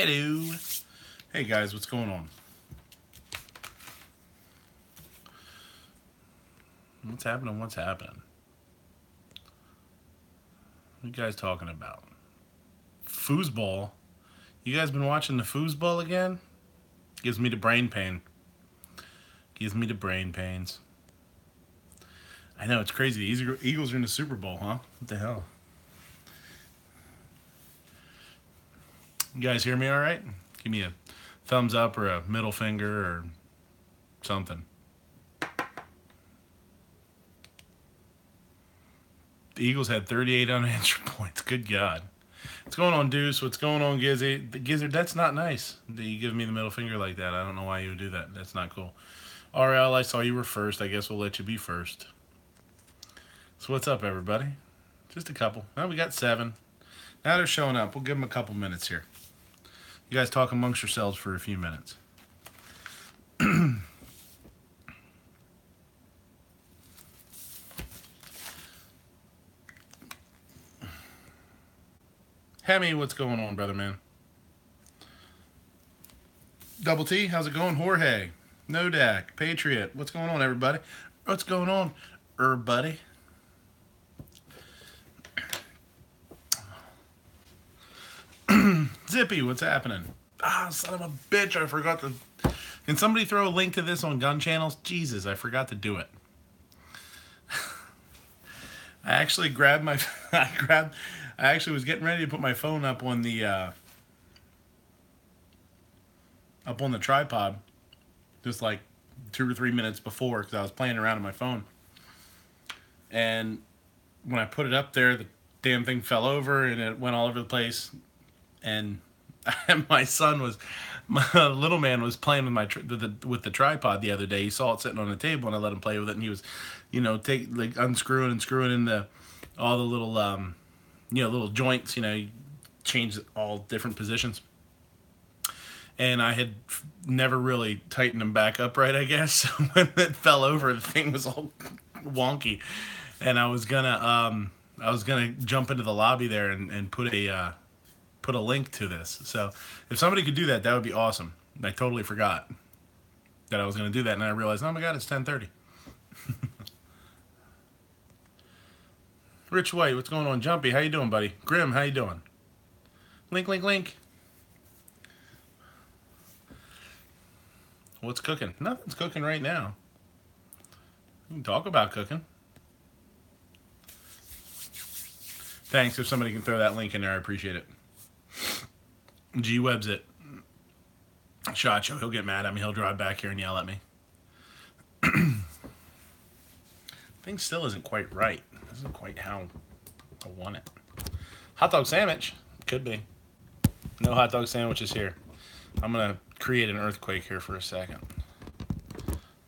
Hello. Hey guys, what's going on? What's happening? What's happening? What you guys talking about? Foosball? You guys been watching the foosball again? Gives me the brain pain. Gives me the brain pains. I know, it's crazy. The Eagles are in the Super Bowl, huh? What the hell? You guys hear me all right? Give me a thumbs up or a middle finger or something. The Eagles had 38 unanswered points. Good God. What's going on, Deuce? What's going on, Gizzy? Gizzard, that's not nice that you give me the middle finger like that. I don't know why you would do that. That's not cool. RL, I saw you were first. I guess we'll let you be first. So what's up, everybody? Just a couple. Well, we got 7. Now they're showing up. We'll give them a couple minutes here. You guys talk amongst yourselves for a few minutes. Hemi, what's going on, brother man? Double T, how's it going? Jorge, Nodak, Patriot, what's going on, everybody? What's going on, buddy? Zippy, what's happening? Ah, son of a bitch, I forgot to... Can somebody throw a link to this on gun channels? Jesus, I forgot to do it. I actually grabbed my... I actually was getting ready to put my phone up on the tripod just like 2 or 3 minutes before because I was playing around on my phone. And when I put it up there, the damn thing fell over and it went all over the place. And my little man was playing with with the tripod the other day. He saw it sitting on the table, and I let him play with it. And he was, unscrewing and screwing in all the little, little joints. You change all different positions. And I had never really tightened them back up right, I guess. So when it fell over, the thing was all wonky, and I was gonna jump into the lobby there and put a link to this. So if somebody could do that, that would be awesome. I totally forgot that I was going to do that, and I realized, oh my God, it's 10:30. Rich White, what's going on? Jumpy, how you doing, buddy? Grim, how you doing? Link. What's cooking? Nothing's cooking right now. We can talk about cooking. Thanks. If somebody can throw that link in there, I appreciate it. G-Webs it. Shot show. He'll get mad at me. He'll drive back here and yell at me. Thing still isn't quite right. This isn't quite how I want it. Hot dog sandwich. Could be. No hot dog sandwiches here. I'm going to create an earthquake here for a second.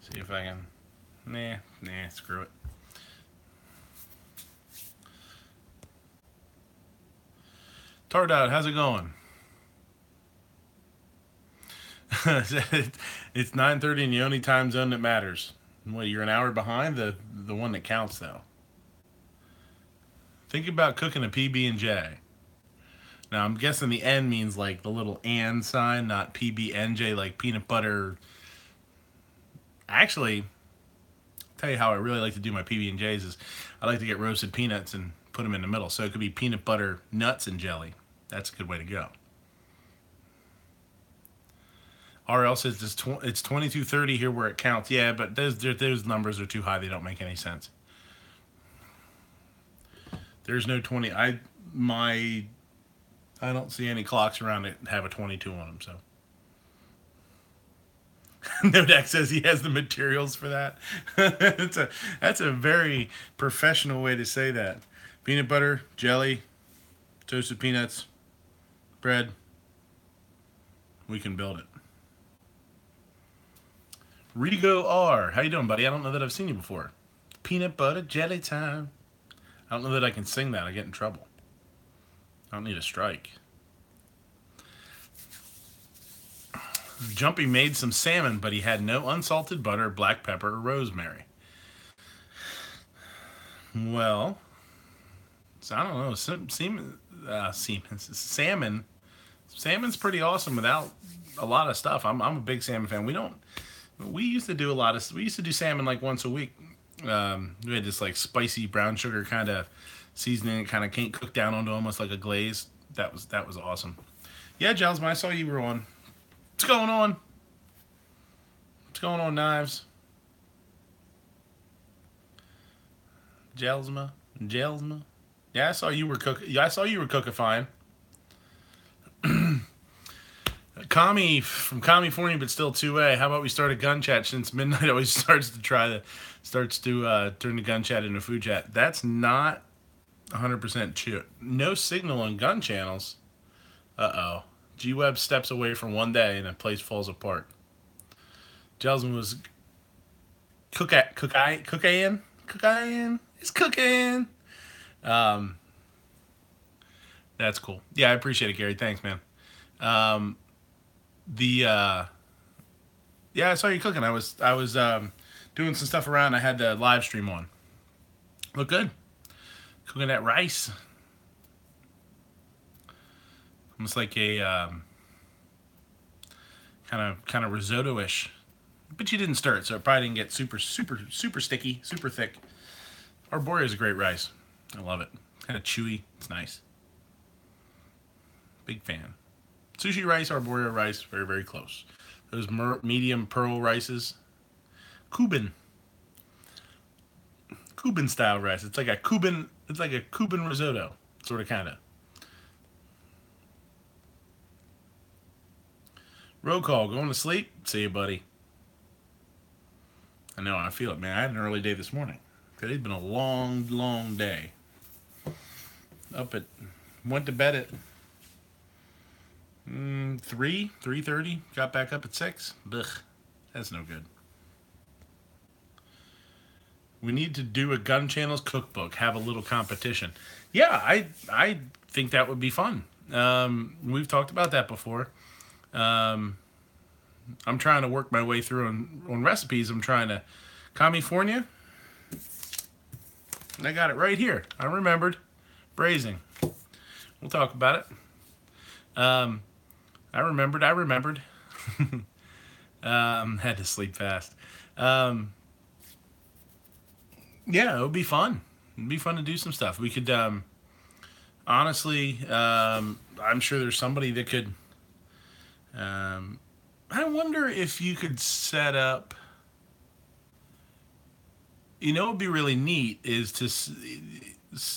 See if I can... Nah, screw it. Tardot, how's it going? It's 9:30 in the only time zone that matters. What, you're an hour behind? The one that counts, though. Think about cooking a PB&J. Now, I'm guessing the N means like the little and sign, not PB&J, like peanut butter. Actually, I'll tell you how I really like to do my PB&Js is I like to get roasted peanuts and put them in the middle. So it could be peanut butter, nuts, and jelly. That's a good way to go. RL says it's 22:30 here where it counts. Yeah, but those numbers are too high. They don't make any sense. There's no 20. I don't see any clocks around that have a 22 on them. So Nodak says he has the materials for that. That's a very professional way to say that. Peanut butter, jelly, toasted peanuts, bread. We can build it. Rigo R. How you doing, buddy? I don't know that I've seen you before. Peanut butter jelly time. I don't know that I can sing that. I get in trouble. I don't need a strike. Jumpy made some salmon, but he had no unsalted butter, black pepper, or rosemary. Well, so I don't know. Salmon salmon's pretty awesome without a lot of stuff. I'm a big salmon fan. We used to do salmon like once a week. We had this like spicy brown sugar kind of seasoning. It kind of can't cook down onto almost like a glaze. That was awesome. Yeah, Gelsma, I saw you were on. What's going on? What's going on, Knives? Gelsma. Yeah, I saw you were cooking fine. Kami from California, but still 2A. How about we start a gun chat since Midnight always starts to turn the gun chat into food chat. That's not 100% true. No signal on gun channels. Uh-oh. G-Web steps away from one day and the place falls apart. Gelsman was cooking. It's cooking. That's cool. Yeah, I appreciate it, Gary. Thanks, man. Yeah, I saw you cooking. I was doing some stuff around. I had the live stream on. Look good. Cooking that rice. Almost like a kind of risotto-ish. But you didn't stir it, so it probably didn't get super sticky, super thick. Arborio is a great rice. I love it. Kind of chewy. It's nice. Big fan. Sushi rice, arborio rice, very, very close. Those medium pearl rices. Cuban style rice. It's like a Cuban risotto, sort of, kind of. Roll call, going to sleep? See you, buddy. I know, I feel it, man. I had an early day this morning. Today's been a long, long day. Went to bed at 3:30. Got back up at 6. Ugh, that's no good. We need to do a gun channels cookbook. Have a little competition. Yeah, I think that would be fun. We've talked about that before. I'm trying to work my way through on recipes. I'm trying to California. I got it right here. I remembered. Braising. We'll talk about it. I remembered. Had to sleep fast. Yeah, it would be fun. It'd be fun to do some stuff. We could, honestly, I'm sure there's somebody that could, I wonder if you could set up, you know, what would be really neat is to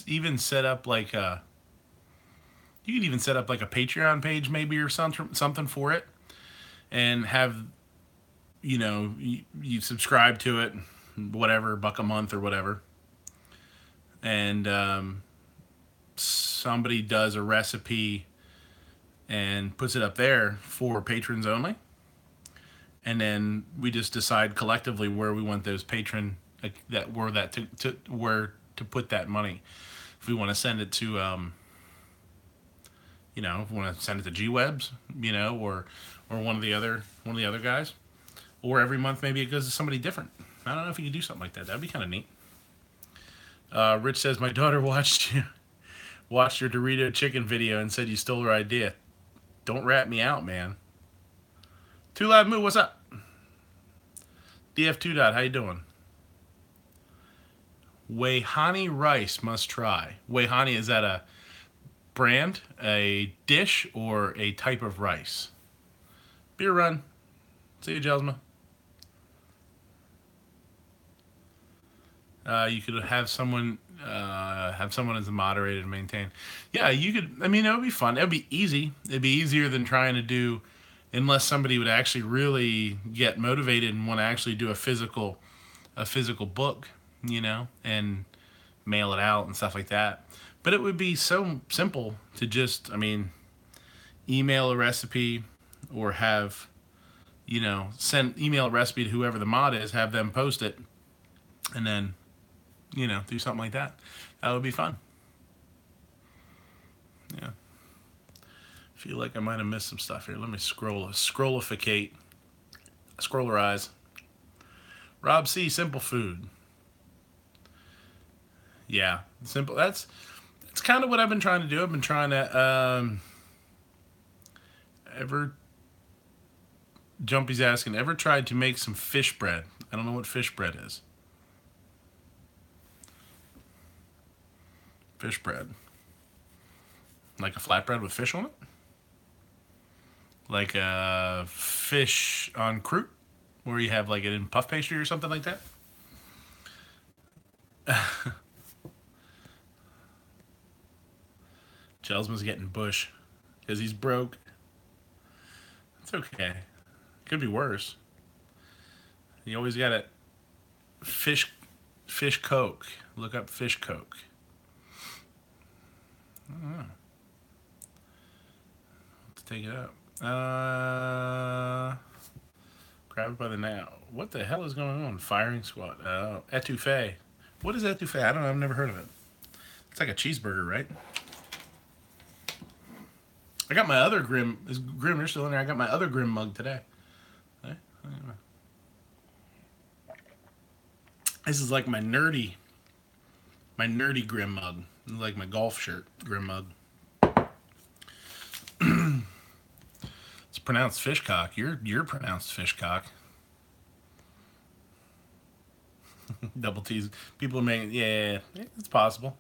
even set up like you could even set up like a Patreon page maybe or something for it, and have, you know, you subscribe to it, whatever, $1 a month or whatever, and somebody does a recipe and puts it up there for patrons only, and then we just decide collectively where we want those where to put that money. If we want to send it to you know, if we want to send it to G-Webs, you know, or one of the other guys, or every month maybe it goes to somebody different. I don't know if you could do something like that. That'd be kind of neat. Rich says, my daughter watched your Dorito chicken video and said you stole her idea. Don't rat me out, man. Too Loud Moo, what's up? DF2 Dot, how you doing? Wayhani rice must try. Wayhani, is that a brand, a dish, or a type of rice? Beer run. See you, Jelsma. You could have someone as a moderator to maintain. Yeah, you could. I mean, it would be fun. It would be easy. It'd be easier than trying to do, unless somebody would actually really get motivated and want to actually do a physical book, you know, and mail it out and stuff like that. But it would be so simple to just, I mean, email a recipe, or have, you know, email a recipe to whoever the mod is, have them post it, and then, you know, do something like that. That would be fun. Yeah. I feel like I might have missed some stuff here. Let me scrollerize. Rob C, simple food. Yeah, simple. That's kind of what I've been trying to do. I've been trying to Ever Jumpy's asking, ever tried to make some fish bread? I don't know what fish bread is. Fish bread. Like a flatbread with fish on it? Like a fish en croûte? Where you have like it in puff pastry or something like that? Gelsman's getting bush because he's broke. It's okay. Could be worse. You always got it. Fish Coke. Look up fish Coke. I don't know. Let's take it up. Grab it by the now. What the hell is going on? Firing squad. Etouffee. What is etouffee? I don't know. I've never heard of it. It's like a cheeseburger, right? I got my other Grim. Is Grim, you're still in there? I got my other Grim mug today. This is like my nerdy Grim mug. Like my golf shirt Grim mug. It's pronounced fishcock. You're pronounced fishcock. Double T's. People are making, yeah, it's possible.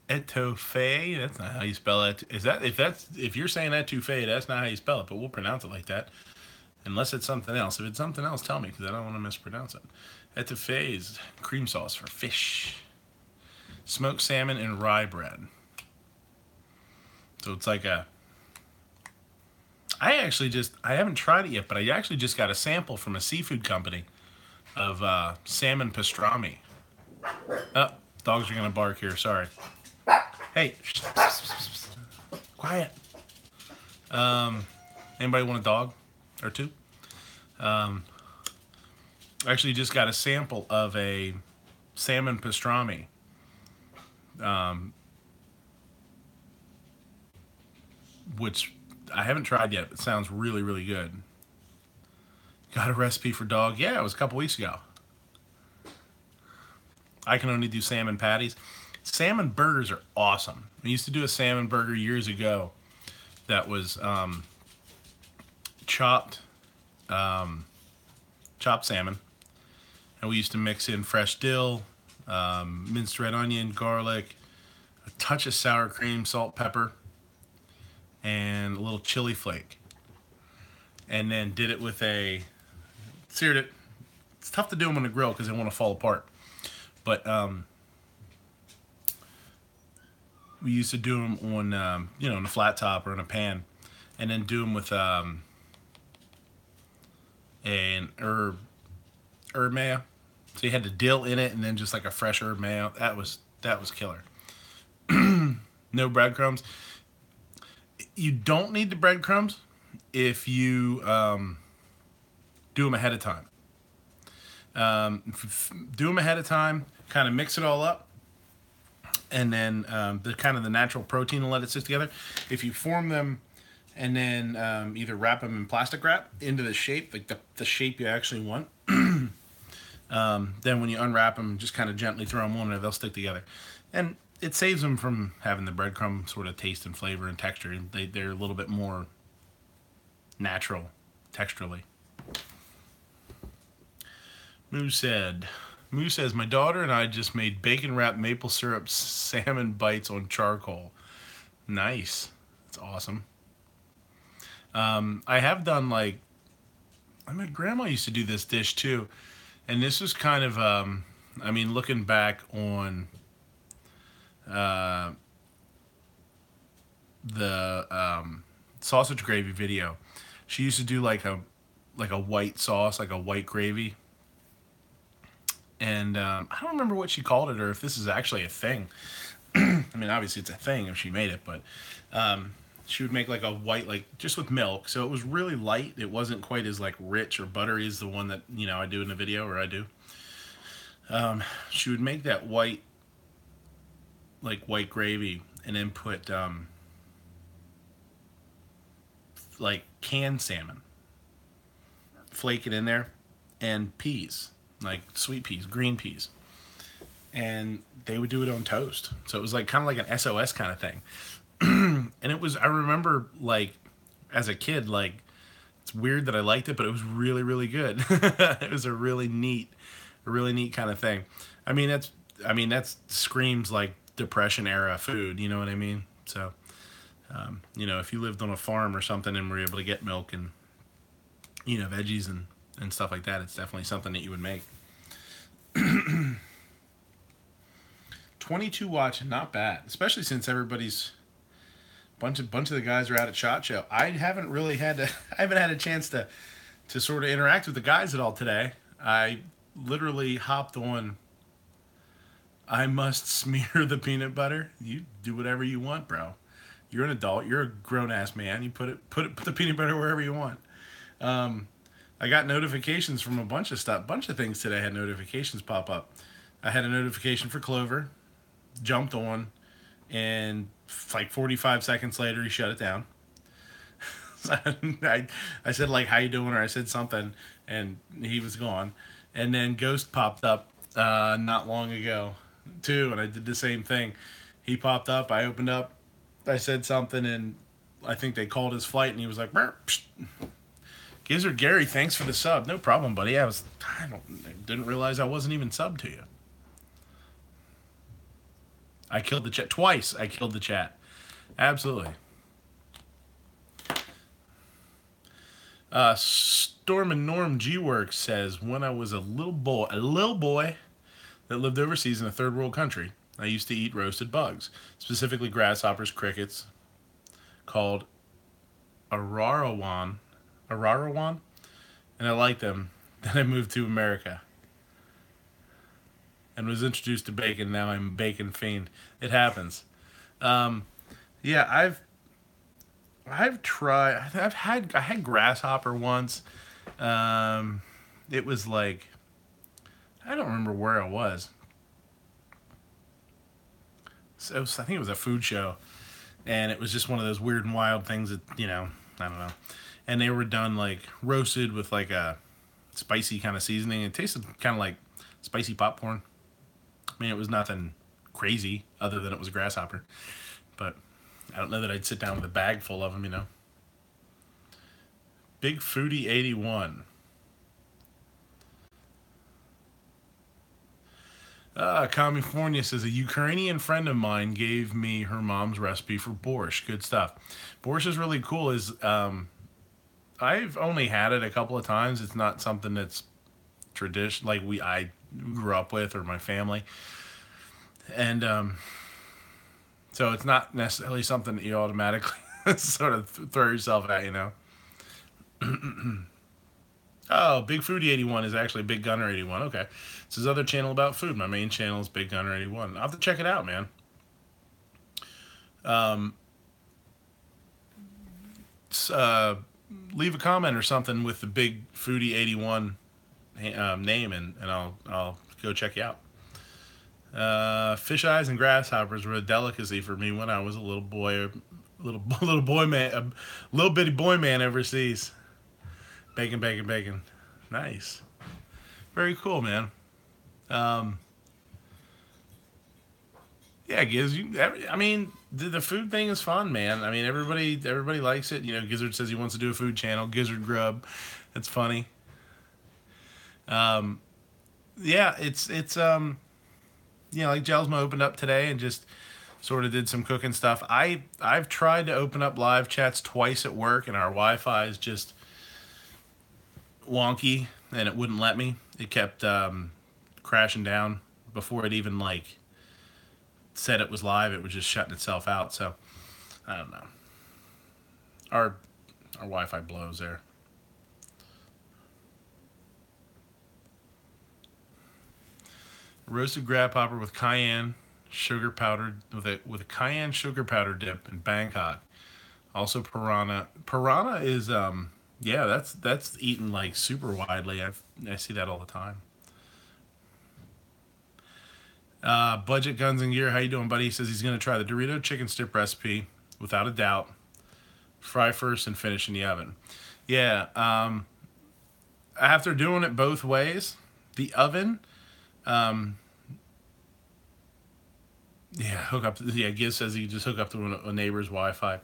Etouffee, that's not how you spell it. If you're saying etouffee, that's not how you spell it, but we'll pronounce it like that. Unless it's something else. If it's something else, tell me, because I don't want to mispronounce it. Etouffee is cream sauce for fish. Smoked salmon and rye bread. So it's like a... I haven't tried it yet, but I actually just got a sample from a seafood company of salmon pastrami. Oh, dogs are going to bark here, sorry. Hey, quiet. Anybody want a dog or two? I actually just got a sample of a salmon pastrami. Which I haven't tried yet, but sounds really, really good. Got a recipe for dog? Yeah, it was a couple weeks ago. I can only do salmon patties. Salmon burgers are awesome. I used to do a salmon burger years ago that was chopped salmon, and we used to mix in fresh dill, minced red onion, garlic, a touch of sour cream, salt, pepper, and a little chili flake, and then did it with seared it. It's tough to do them on the grill because they want to fall apart, but we used to do them on in a flat top or in a pan, and then do them with an herb mayo. So you had the dill in it, and then just like a fresh herb mayo. That was killer. No breadcrumbs. You don't need the breadcrumbs if you do them ahead of time. Do them ahead of time, kind of mix it all up, and then the natural protein will let it sit together. If you form them and then either wrap them in plastic wrap into the shape, like the shape you actually want, then when you unwrap them, just kind of gently throw them on there, they'll stick together. And it saves them from having the breadcrumb sort of taste and flavor and texture. They're a little bit more natural texturally. Moo says, my daughter and I just made bacon wrapped maple syrup salmon bites on charcoal. Nice. That's awesome. I have done my grandma used to do this dish too. And this was kind of, looking back on the sausage gravy video, she used to do like a white sauce, like a white gravy. And I don't remember what she called it or if this is actually a thing. Obviously it's a thing if she made it, but she would make like a white, just with milk. So it was really light. It wasn't quite as rich or buttery as the one that, I do in the video, or I do. She would make that white gravy and then put canned salmon. flake it in there, and peas, like sweet peas, green peas. And they would do it on toast. So it was like kind of like an SOS kind of thing. And it was, I remember like as a kid, like it's weird that I liked it, but it was really, really good. It was a really neat kind of thing. That's screams like Depression era food, you know what I mean? So, if you lived on a farm or something and were able to get milk and, veggies and stuff like that, it's definitely something that you would make. 22 watching, not bad, especially since everybody's bunch of the guys are out at SHOT Show. I haven't had a chance to sort of interact with the guys at all today. I literally hopped on. I must smear the peanut butter. You do whatever you want, bro. You're an adult. You're a grown ass man. You put the peanut butter wherever you want. I got notifications from a bunch of stuff. Bunch of things today had notifications pop up. I had a notification for Clover. Jumped on, and like 45 seconds later he shut it down. I said like how you doing, or I said something, and he was gone. And then Ghost popped up not long ago too, and I did the same thing. He popped up, I opened up, I said something, and I think they called his flight, and he was like, Gizzard Gary, thanks for the sub. No problem, buddy. I didn't realize I wasn't even subbed to you. I killed the chat twice. I killed the chat. Absolutely. Storm and Norm G Works says, when I was a little boy that lived overseas in a third world country, I used to eat roasted bugs, specifically grasshoppers, crickets, called Ararawan, and I liked them. Then I moved to America and was introduced to bacon. Now I'm a bacon fiend. It happens. Yeah, I've tried. I had grasshopper once. It was like, I don't remember where I was. So I think it was a food show, and it was just one of those weird and wild things that I don't know. And they were done like roasted with like a spicy kind of seasoning. It tasted kind of like spicy popcorn. I mean, it was nothing crazy other than it was a grasshopper. But I don't know that I'd sit down with a bag full of them, Big Foodie 81. California says, a Ukrainian friend of mine gave me her mom's recipe for borscht. Good stuff. Borscht is really cool. I've only had it a couple of times. It's not something that's tradition like I grew up with, or my family, and so it's not necessarily something that you automatically sort of throw yourself at, Oh, Big Foodie 81 is actually Big Gunner 81. Okay, it's his other channel about food. My main channel is Big Gunner 81. I'll have to check it out, man. Leave a comment or something with the Big Foodie 81 name, and I'll go check you out. Fish eyes and grasshoppers were a delicacy for me when I was a little boy, little boy man, a little bitty boy man overseas. Bacon, bacon, bacon. Nice, very cool, man. Yeah, Giz. The food thing is fun, man. I mean, everybody likes it. Gizzard says he wants to do a food channel. Gizzard Grub. That's funny. Yeah, it's like Gelsma opened up today and just sort of did some cooking stuff. I've tried to open up live chats twice at work, and our Wi-Fi is just wonky, and it wouldn't let me. It kept crashing down before it even said it was live. It was just shutting itself out. So I don't know. Our Wi-Fi blows there. Roasted grasshopper with cayenne sugar powdered with a cayenne sugar powder dip in Bangkok. Also piranha. Piranha is that's eaten super widely. I see that all the time. Budget Guns and Gear, how you doing, buddy? He says he's going to try the Dorito chicken strip recipe, without a doubt. Fry first and finish in the oven. Yeah, after doing it both ways, the oven, yeah, hook up. Yeah, Giz says he just hook up to a neighbor's Wi-Fi.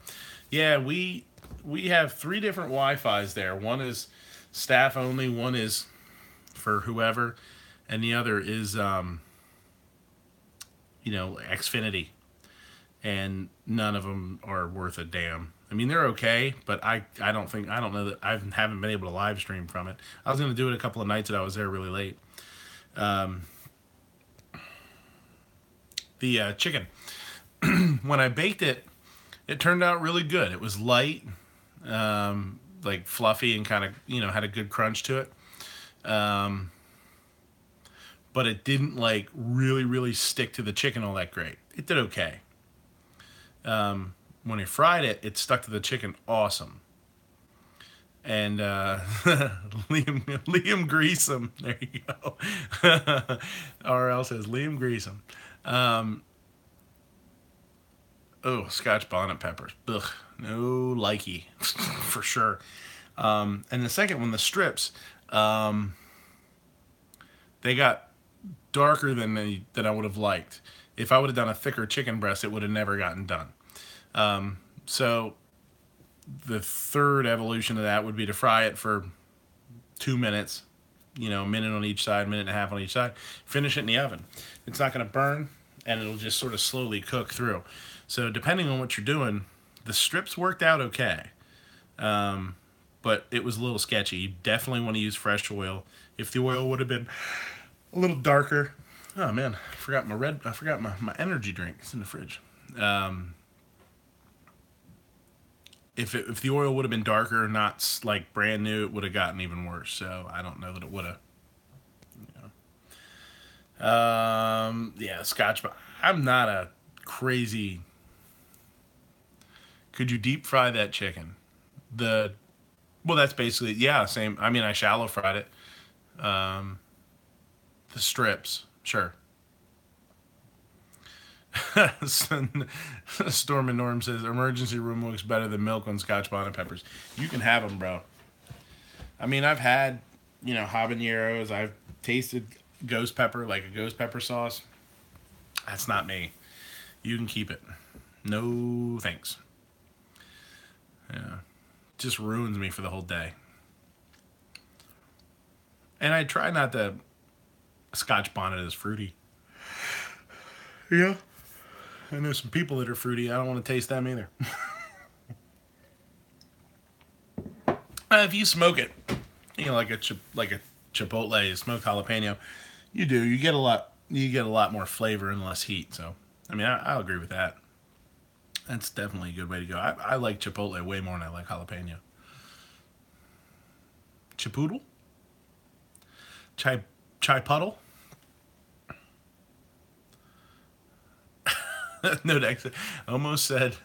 Yeah, we have 3 different Wi-Fis there. One is staff only, one is for whoever, and the other is Xfinity. And none of them are worth a damn. I mean, they're okay, but I don't know that I haven't been able to live stream from it. I was going to do it a couple of nights that I was there really late. The chicken, when I baked it, it turned out really good. It was light, like fluffy, and kind of had a good crunch to it. But it didn't like really stick to the chicken all that great. It did okay. When I fried it, it stuck to the chicken awesome. And Liam Greasem, there you go. RL says Liam Greasem. Oh, Scotch bonnet peppers. Ugh, no likey for sure. And the second one, the strips, they got darker than I would have liked. If I would have done a thicker chicken breast, it would have never gotten done. So the third evolution of that would be to fry it for 2 minutes, a minute on each side, minute and a half on each side. Finish it in the oven. It's not going to burn, and it'll just sort of slowly cook through. So depending on what you're doing, the strips worked out okay, but it was a little sketchy. You definitely want to use fresh oil. If the oil would have been a little darker, oh man, I forgot my energy drink. It's in the fridge. If the oil would have been darker, not like brand new, it would have gotten even worse. So I don't know that it would have. Yeah, Scotch. But I'm not a crazy. Could you deep fry that chicken? Well, that's basically same. I mean, I shallow fried it. The strips, sure. Storm and Norm says emergency room looks better than milk on Scotch bonnet peppers. You can have them, bro. I mean, I've had habaneros. I've tasted ghost pepper, like a ghost pepper sauce. That's not me. You can keep it. No thanks. Yeah, just ruins me for the whole day. And I try not to. Scotch bonnet is fruity. Yeah. I know some people that are fruity. I don't want to taste them either. If you smoke it, like a chipotle smoked jalapeno, you get a lot more flavor and less heat. So, I mean, I'll agree with that. That's definitely a good way to go. I like chipotle way more than I like jalapeno. Chipotle? Chai puddle? No, Dex. Almost said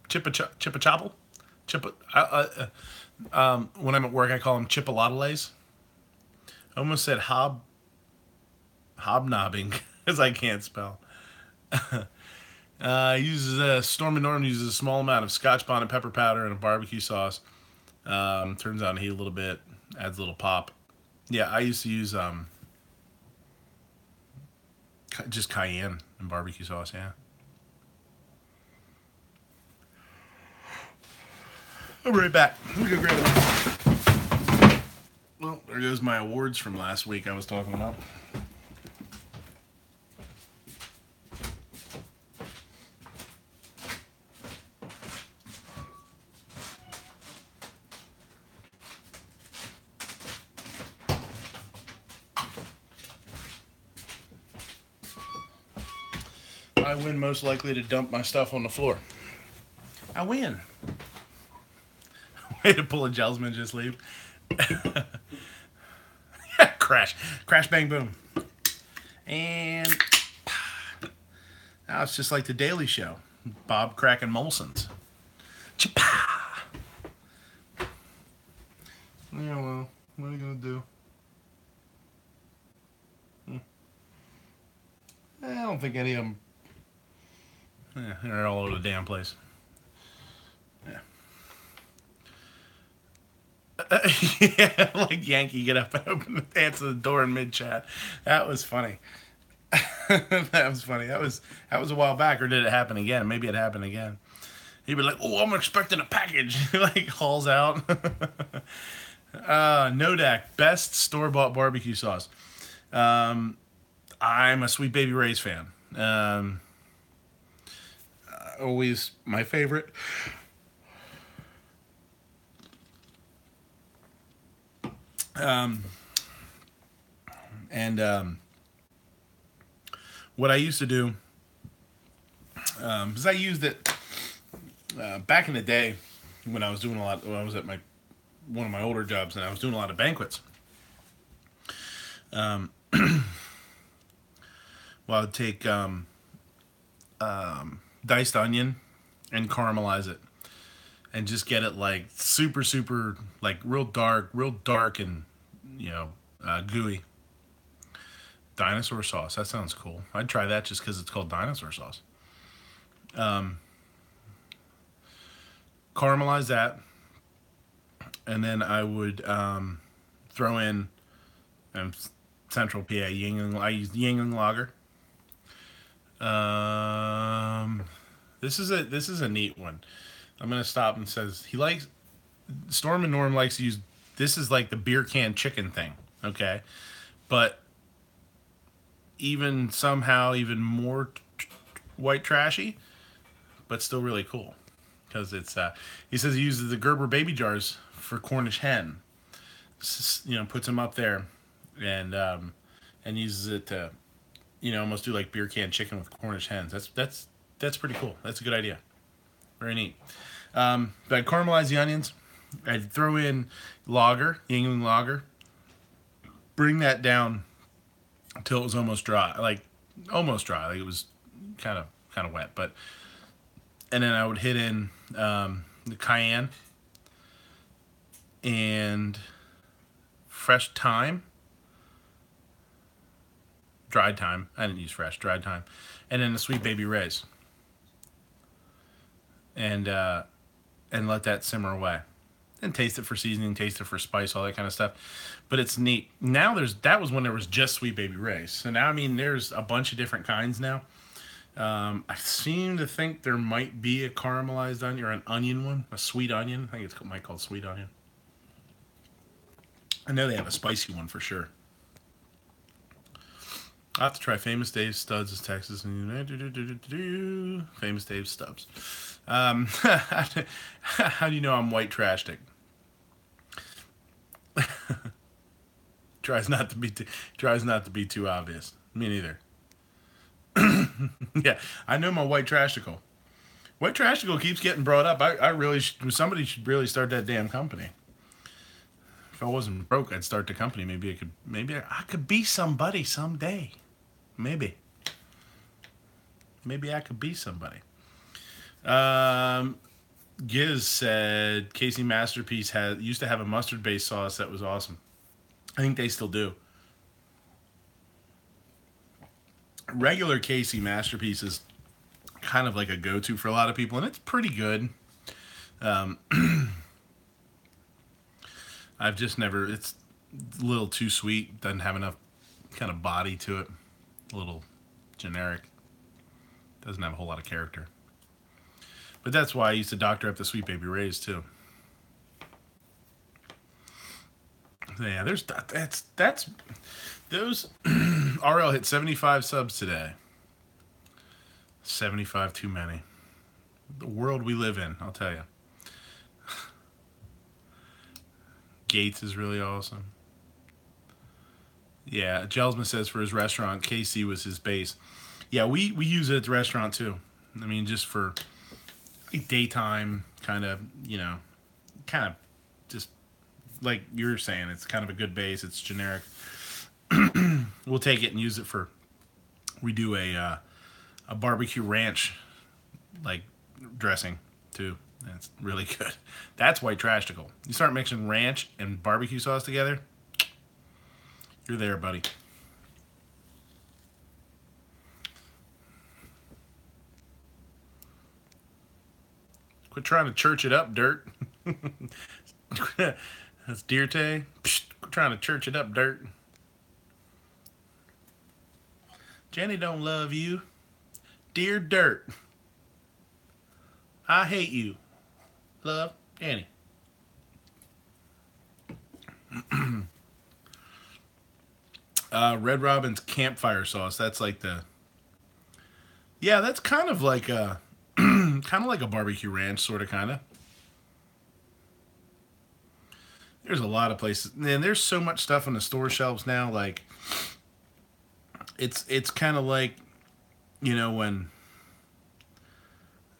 chippa-chopple. When I'm at work, I call them chipolateles. Almost said hobnobbing, because I can't spell. Storm and Norm uses a small amount of Scotch bonnet pepper powder and a barbecue sauce. Turns out to heat a little bit, adds a little pop. Yeah, I used to use just cayenne and barbecue sauce. Yeah. I'll be right back. Let me go grab it. Well, there goes my awards from last week I was talking about. I win most likely to dump my stuff on the floor. I win. Way to pull a Gelsman, just leave. Crash, bang, boom. And now it's just like the Daily Show. Bob cracking Molson's. Cha-pa! Yeah, well, what are you going to do? I don't think any of them... Yeah, they're all over the damn place. Yeah. Yeah, like Yankee get up and answer the door in mid chat. That was funny. That was funny. That was a while back, or did it happen again? Maybe it happened again. He'd be like, "Oh, I'm expecting a package." Like hauls out. Nodak, best store bought barbecue sauce. I'm a Sweet Baby Ray's fan. Um, Always my favorite. And what I used to do, because I used it back in the day when I was doing a lot, when I was at my one of my older jobs, and I was doing a lot of banquets. Well, I'd take diced onion and caramelize it, and just get it like super, super, like real dark, and gooey. Dinosaur sauce. That sounds cool. I'd try that just because it's called dinosaur sauce. Caramelize that, and then I would throw in Central PA Yingling. I use Yingling Lager. Um, this is a neat one. I'm gonna stop and says he likes Storm and Norm likes to use. This is like the beer can chicken thing, okay? But even somehow even more white trashy, but still really cool because it's. He says he uses the Gerber baby jars for Cornish hen. Puts them up there, and uses it to almost do like beer can chicken with Cornish hens. That's pretty cool. That's a good idea. Very neat. But I'd caramelize the onions. I'd throw in lager, Yingling lager. Bring that down until it was almost dry, like almost dry, like it was kind of wet. But and then I would hit in the cayenne and fresh thyme, dried thyme. I didn't use fresh, dried thyme, and then the Sweet Baby Ray's, and let that simmer away. And taste it for seasoning, taste it for spice, all that kind of stuff. But it's neat. Now that was when there was just Sweet Baby Ray's. So now there's a bunch of different kinds now. I seem to think there might be a caramelized onion or an onion one, a sweet onion. I think it's might called sweet onion. I know they have a spicy one for sure. I have to try Famous Dave's Studs is Texas. Famous Dave's Stubbs. How do you know I'm white trashtic? Tries not to be too obvious. Me neither. Yeah, I know my white trashticle. White trashticle keeps getting brought up. I really somebody should really start that damn company. If I wasn't broke, I'd start the company. Maybe I could be somebody someday. Maybe I could be somebody. Giz said Casey Masterpiece used to have a mustard based sauce that was awesome. I think they still do. Regular Casey Masterpiece is kind of like a go to for a lot of people, and it's pretty good. Um, I've just never. It's a little too sweet. Doesn't have enough kind of body to it. A little generic. Doesn't have a whole lot of character. But that's why I used to doctor up the Sweet Baby Ray's too. Yeah, that's those. RL hit 75 subs today. 75 too many. The world we live in, I'll tell you. Gates is really awesome. Yeah, Gelsman says for his restaurant, KC was his base. Yeah, we use it at the restaurant too. I mean, just for like daytime kind of, just like you're saying, it's kind of a good base. It's generic. We'll take it and use it for. We do a barbecue ranch like dressing too. That's really good. That's white trashticle. You start mixing ranch and barbecue sauce together, you're there, buddy. Quit trying to church it up, Dirt. That's Dirte. Psst, trying to church it up, Dirt. Jenny don't love you. Dear Dirt. I hate you. Love, Jenny. Red Robin's campfire sauce. That's like the... Yeah, that's kind of like a... kind of like a barbecue ranch, sort of, kind of. There's a lot of places. Man, there's so much stuff on the store shelves now. Like, it's kind of like, you know, when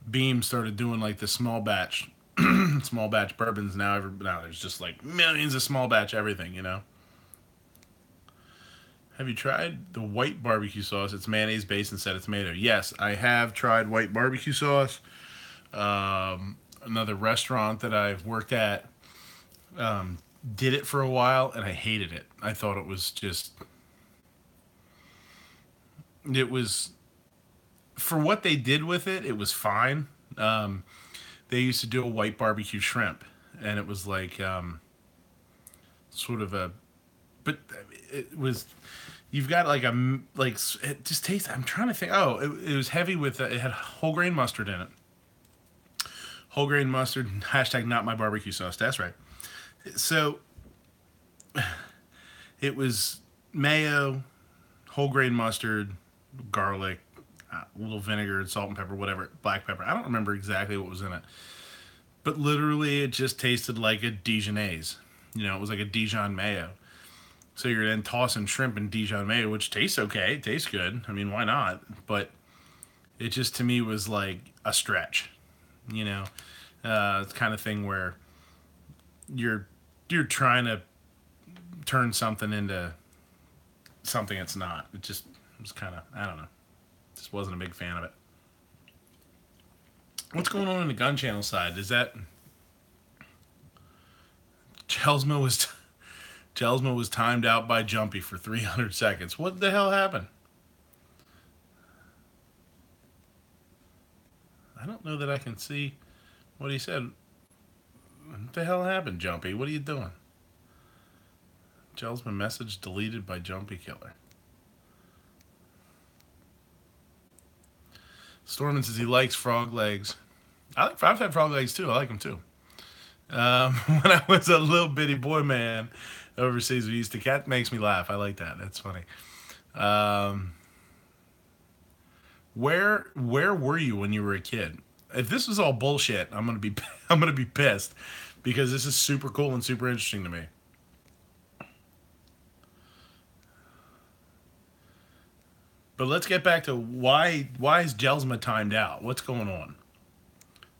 Beam started doing like the small batch bourbons. Now there's just like millions of small batch everything, you know. Have you tried the white barbecue sauce? It's mayonnaise based instead of tomato. Yes, I have tried white barbecue sauce. Another restaurant that I've worked at did it for a while, and I hated it. I thought it was just... It was... For what they did with it, it was fine. They used to do a white barbecue shrimp, and it was like sort of a... But it was... You've got like a... Like, it just tastes... I'm trying to think... Oh, it was heavy with... It had whole grain mustard in it. Whole grain mustard, hashtag not my barbecue sauce. That's right. So, it was mayo, whole grain mustard, garlic, a little vinegar, salt and pepper, whatever, black pepper. I don't remember exactly what was in it. But literally, it just tasted like a Dijonaise. You know, it was like a Dijon mayo. So you're then tossing shrimp in Dijon mayo, which tastes okay, it tastes good. I mean, why not? But it just, to me, was like a stretch. You know, it's the kind of thing where you're trying to turn something into something it's not. It was kind of, I don't know. Just wasn't a big fan of it. What's going on in the gun channel side? Is that Jelsma was timed out by Jumpy for 300 seconds. What the hell happened? I don't know that I can see what he said. What the hell happened, Jumpy? What are you doing? Jelsma message deleted by Jumpy Killer. Storman says he likes frog legs. I've had frog legs too. I like them too. When I was a little bitty boy man overseas, we used to... Cat makes me laugh. I like that. That's funny. Where were you when you were a kid? If this is all bullshit, I'm gonna be pissed, because this is super cool and super interesting to me. But let's get back to why is Jelsma timed out? What's going on?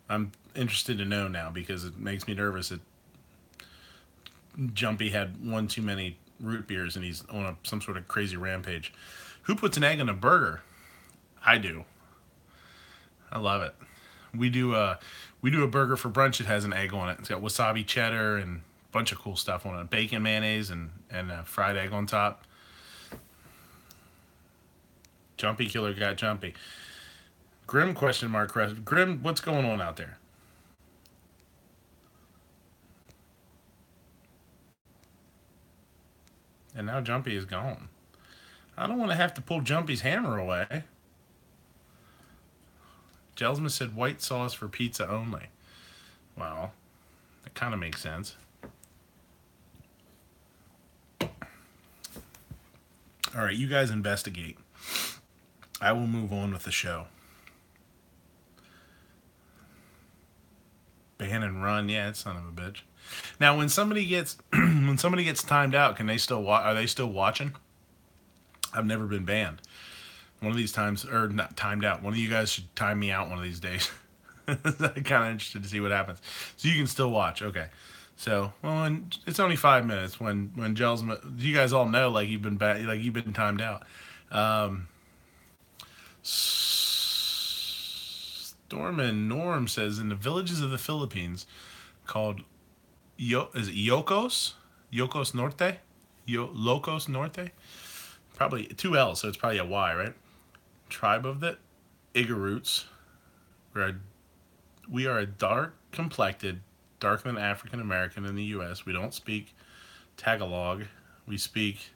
I'm interested to know now, because it makes me nervous that Jumpy had one too many root beers and he's on some sort of crazy rampage. Who puts an egg in a burger? I do. I love it. We do a burger for brunch that has an egg on it. It's got wasabi cheddar and a bunch of cool stuff on it. Bacon, mayonnaise, and a fried egg on top. Jumpy Killer got Jumpy. Grim question mark. Grim, what's going on out there? And now Jumpy is gone. I don't want to have to pull Jumpy's hammer away. Jelsma said white sauce for pizza only. Well, that kind of makes sense. All right, you guys investigate. I will move on with the show. Ban and run, yeah, son of a bitch. Now, when somebody gets timed out, can they still are they still watching? I've never been banned. One of these times, or not timed out. One of you guys should time me out one of these days. I'm kind of interested to see what happens. So you can still watch, okay? So, well, it's only 5 minutes. When Jelsma, you guys all know, like you've been timed out. Stormin Norm says in the villages of the Philippines called is it Yocos? Yocos Norte? Locos Norte? Probably 2 L's, so it's probably a Y, right? Tribe of the Igoroots. We are a dark complected darker than African American in the U.S. We don't speak Tagalog. We speak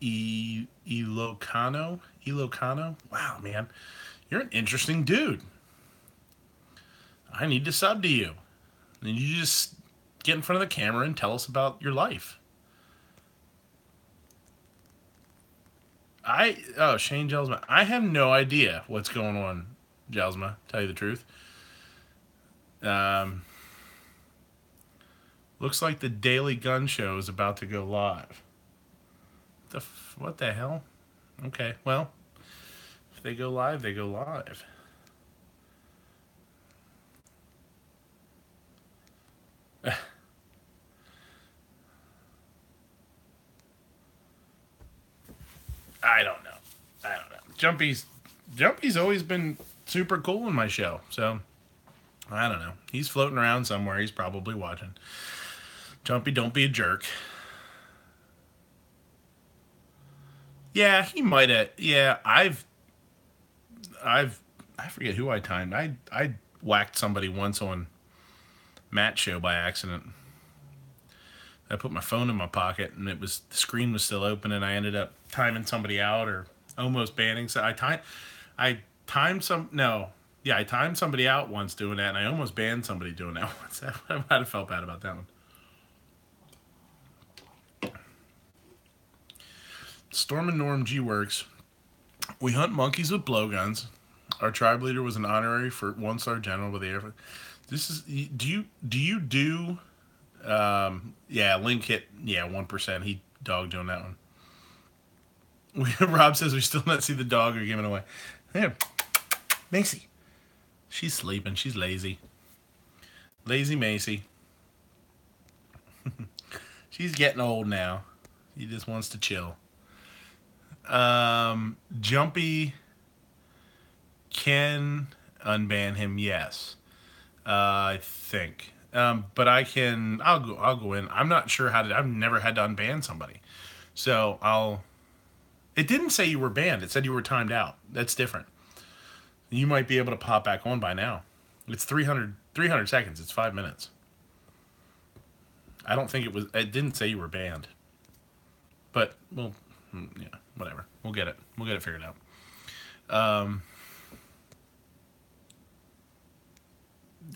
Ilocano. Ilocano. Wow, man, you're an interesting dude. I need to sub to you. And you just get in front of the camera and tell us about your life. Shane Jelsma. I have no idea what's going on, Jelsma, tell you the truth. Looks like the Daily Gun Show is about to go live. What the hell? Okay, well, if they go live, they go live. I don't know. Jumpy's always been super cool in my show, so I don't know. He's floating around somewhere. He's probably watching. Jumpy, don't be a jerk. Yeah, he might have. Yeah, I forget who I timed. I whacked somebody once on Matt's show by accident. I put my phone in my pocket and the screen was still open, and I ended up timing somebody out or almost banning. So I timed somebody out once doing that, and I almost banned somebody doing that once. I might have felt bad about that one. Storm and Norm G Works. We hunt monkeys with blowguns. Our tribe leader was an honorary for 1-star general with the Air Force. This is do you do Link hit 1%. He dogged on that one. Rob says we still not see the dog or giving away. Yeah. Macy. She's sleeping. She's lazy. Lazy Macy. She's getting old now. He just wants to chill. Jumpy can unban him, yes. I think. But I'll go in. I'm not sure I've never had to unban somebody. So it didn't say you were banned. It said you were timed out. That's different. You might be able to pop back on by now. It's 300 seconds. It's 5 minutes. I don't think it didn't say you were banned. But, well, yeah, whatever. We'll get it figured out.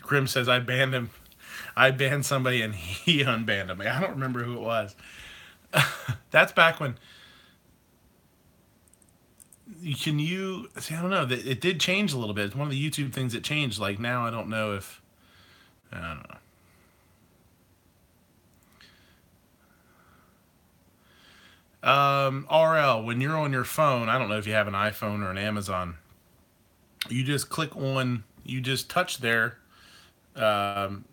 Grim says, I banned him. I banned somebody and he unbanned him. I don't remember who it was. That's back when... I don't know. It did change a little bit. It's one of the YouTube things that changed. Like, now I don't know if... I don't know. RL, when you're on your phone, I don't know if you have an iPhone or an Amazon, you just touch there, their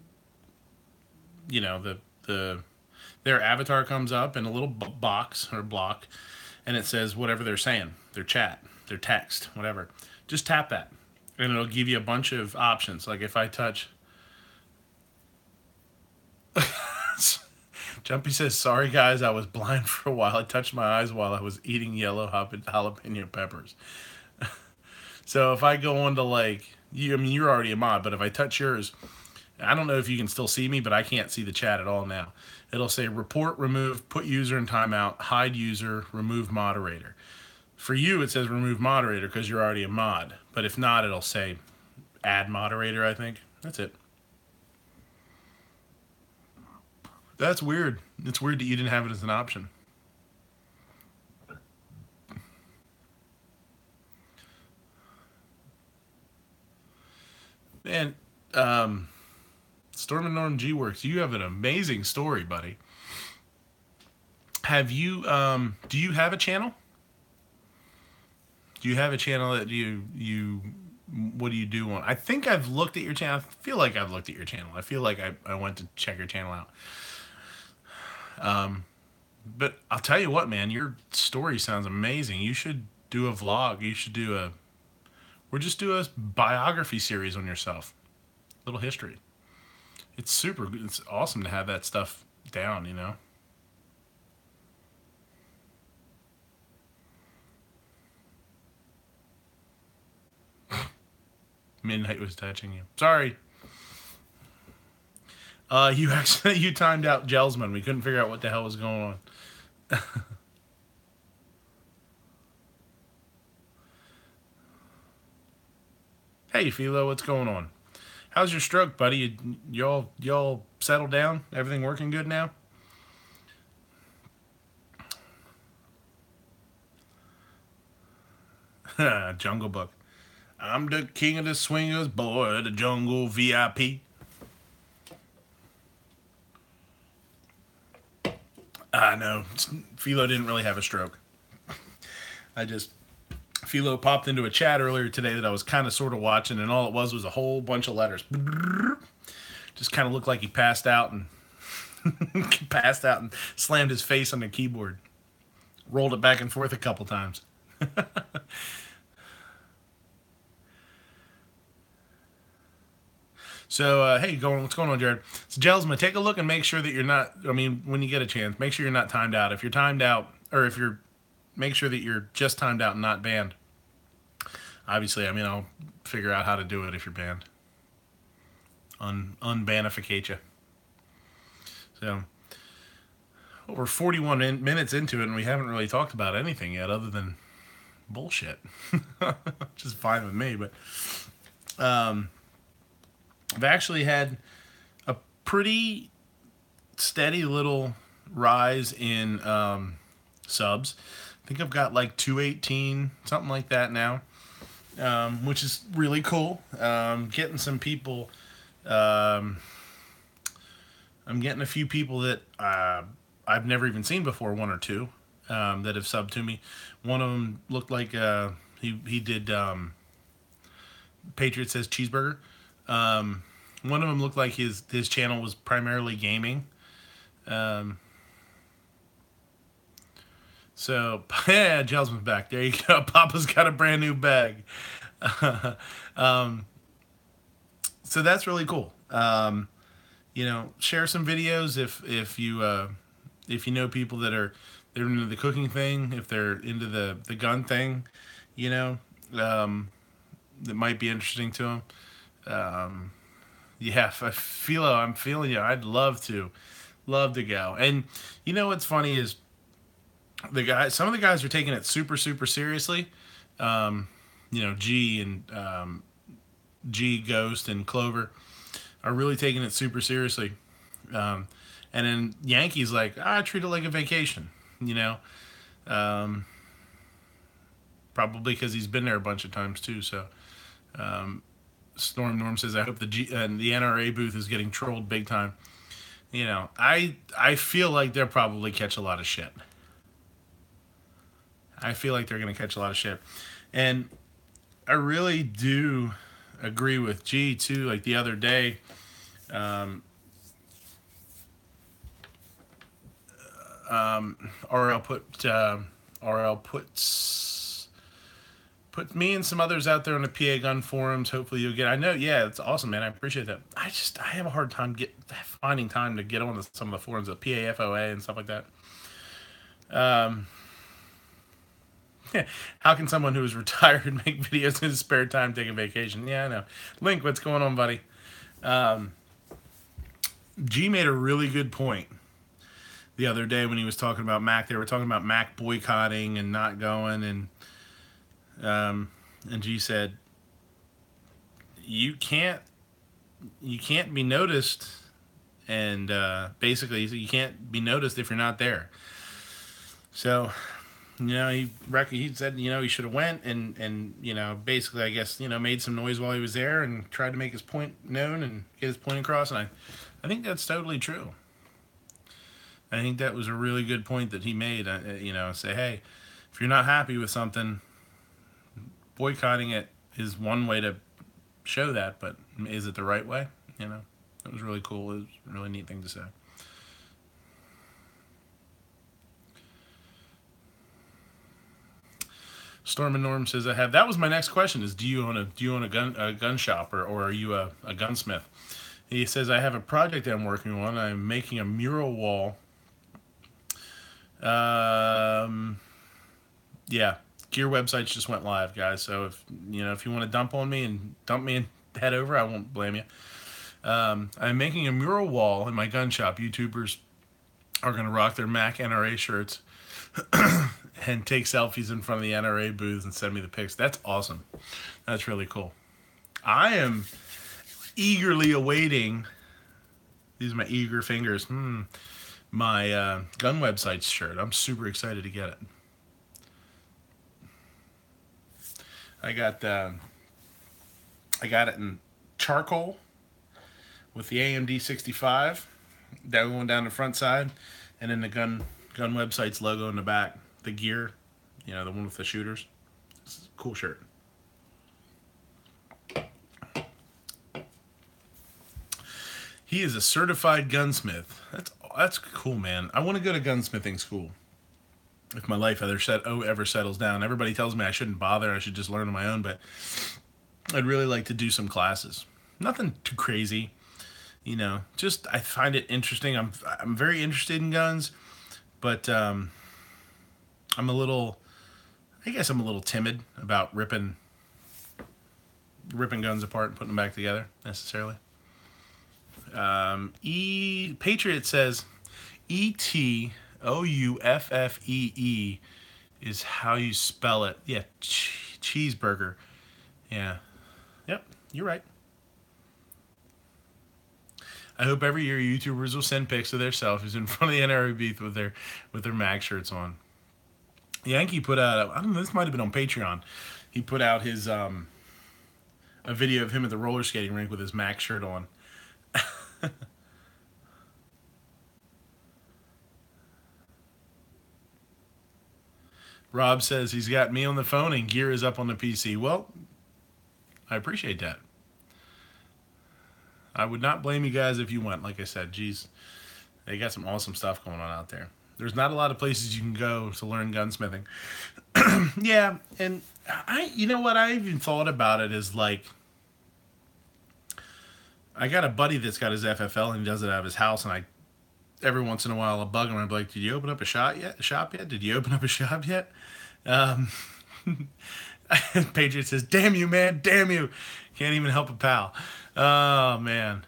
avatar comes up in a little box or block, and it says whatever they're saying, their chat, their text, whatever. Just tap that, and it'll give you a bunch of options. Like if I touch... Jumpy says, sorry guys, I was blind for a while. I touched my eyes while I was eating yellow jalapeno peppers. So if I go on to you're already a mod, but if I touch yours, I don't know if you can still see me, but I can't see the chat at all now. It'll say report, remove, put user in timeout, hide user, remove moderator. For you, it says remove moderator because you're already a mod. But if not, it'll say add moderator, I think. That's it. That's weird. It's weird that you didn't have it as an option. Man, Storm and Norm G Works, you have an amazing story, buddy. Have you, do you have a channel? Do you have a channel that what do you do on? I think I've looked at your channel. I feel like I've looked at your channel. I feel like I went to check your channel out. But I'll tell you what, man, your story sounds amazing. You should do a vlog. You should do a biography series on yourself. Little history. It's awesome to have that stuff down, you know? Midnight was touching you. Sorry. You actually you timed out Gelsman. We couldn't figure out what the hell was going on. Hey, Philo, what's going on? How's your stroke, buddy? Y'all settled down? Everything working good now? Jungle Book. I'm the king of the swingers, boy, the jungle VIP. I know. Philo didn't really have a stroke. I just Philo popped into a chat earlier today that I was kind of sort of watching, and all it was a whole bunch of letters. Just kind of looked like he passed out and passed out and slammed his face on the keyboard. Rolled it back and forth a couple times. So, hey, what's going on, Jared? So, Gelsman, take a look and make sure that you're not. I mean, when you get a chance, make sure you're not timed out. If you're timed out, or if you're, make sure that you're just timed out and not banned. Obviously, I mean, I'll figure out how to do it if you're banned. Unbanificate you. So, over 41 minutes into it, and we haven't really talked about anything yet other than bullshit. Which is fine with me, but I've actually had a pretty steady little rise in subs. I think I've got like 218, something like that now, which is really cool. Getting some people. I'm getting a few people that I've never even seen before, one or two, that have subbed to me. One of them looked like he did Patriot Says Cheeseburger. One of them looked like his channel was primarily gaming. So, yeah, Gelsman's back. There you go. Papa's got a brand new bag. So that's really cool. Share some videos if you know people that are they're into the cooking thing, if they're into the gun thing, that might be interesting to them. Yeah, I'm feeling you. I'd love to go. And what's funny is some of the guys are taking it super super seriously. G and G Ghost and Clover are really taking it super seriously. And then Yankee's like, I treat it like a vacation. Probably because he's been there a bunch of times too. So. Storm Norm says, I hope the NRA booth is getting trolled big time. I feel like they'll probably catch a lot of shit. I feel like they're going to catch a lot of shit. And I really do agree with G, too. Like the other day, RL put me and some others out there on the PA gun forums. Hopefully you'll get. I know, yeah, it's awesome, man. I appreciate that. I have a hard time finding time to get on some of the forums, the PAFOA and stuff like that. How can someone who is retired make videos in his spare time take a vacation? Yeah, I know. Link, what's going on, buddy? G made a really good point the other day when he was talking about Mac. They were talking about Mac boycotting and not going, and G said, you can't be noticed, and basically you can't be noticed if you're not there. So, he said, he should have went and basically, I guess, made some noise while he was there and tried to make his point known and get his point across. And I think that's totally true. I think that was a really good point that he made. Say, hey, if you're not happy with something, boycotting it is one way to show that, but is it the right way? It was really cool. It was a really neat thing to say. Storm and Norm says, that was my next question is, do you own a gun shop or are you a gunsmith? He says, I have a project I'm working on. I'm making a mural wall. Yeah. Gear websites just went live, guys. So if you want to dump me and head over, I won't blame you. I'm making a mural wall in my gun shop. YouTubers are going to rock their Mac NRA shirts and take selfies in front of the NRA booths and send me the pics. That's awesome. That's really cool. I am eagerly awaiting, these are my eager fingers, my gun websites shirt. I'm super excited to get it. I got it in charcoal with the AMD 65 going down the front side, and then the gun website's logo in the back. The gear, the one with the shooters. It's a cool shirt. He is a certified gunsmith. That's cool, man. I want to go to gunsmithing school. If my life ever settles down. Everybody tells me I shouldn't bother. I should just learn on my own, but I'd really like to do some classes. Nothing too crazy, just I find it interesting. I'm very interested in guns, but I'm a little timid about ripping guns apart and putting them back together necessarily. Patriot says ETOUFFEE is how you spell it. Yeah, cheeseburger. Yeah. Yep, you're right. I hope every year YouTubers will send pics of their selfies in front of the NRA booth with their mag shirts on. Yankee put out, I don't know, this might have been on Patreon. He put out his a video of him at the roller skating rink with his mag shirt on. Rob says he's got me on the phone and gear is up on the PC. Well, I appreciate that. I would not blame you guys if you went. Like I said, geez, they got some awesome stuff going on out there. There's not a lot of places you can go to learn gunsmithing. Yeah, and you know what? I even thought about it as like, I got a buddy that's got his FFL and he does it out of his house, and every once in a while I'll bug him and I'll be like, did you open up a shop yet? Did you open up a shop yet? Patriot says, damn you, man, damn you. Can't even help a pal. Oh, man.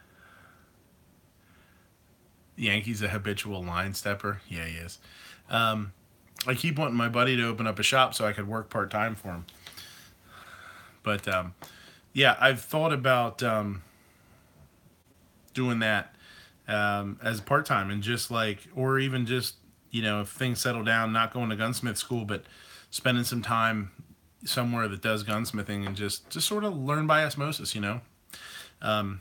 Yankee's a habitual line stepper. Yeah, he is. I keep wanting my buddy to open up a shop so I could work part-time for him. But, yeah, I've thought about doing that as part-time and just like, or even just, if things settle down, not going to gunsmith school, but spending some time somewhere that does gunsmithing and just sort of learn by osmosis, A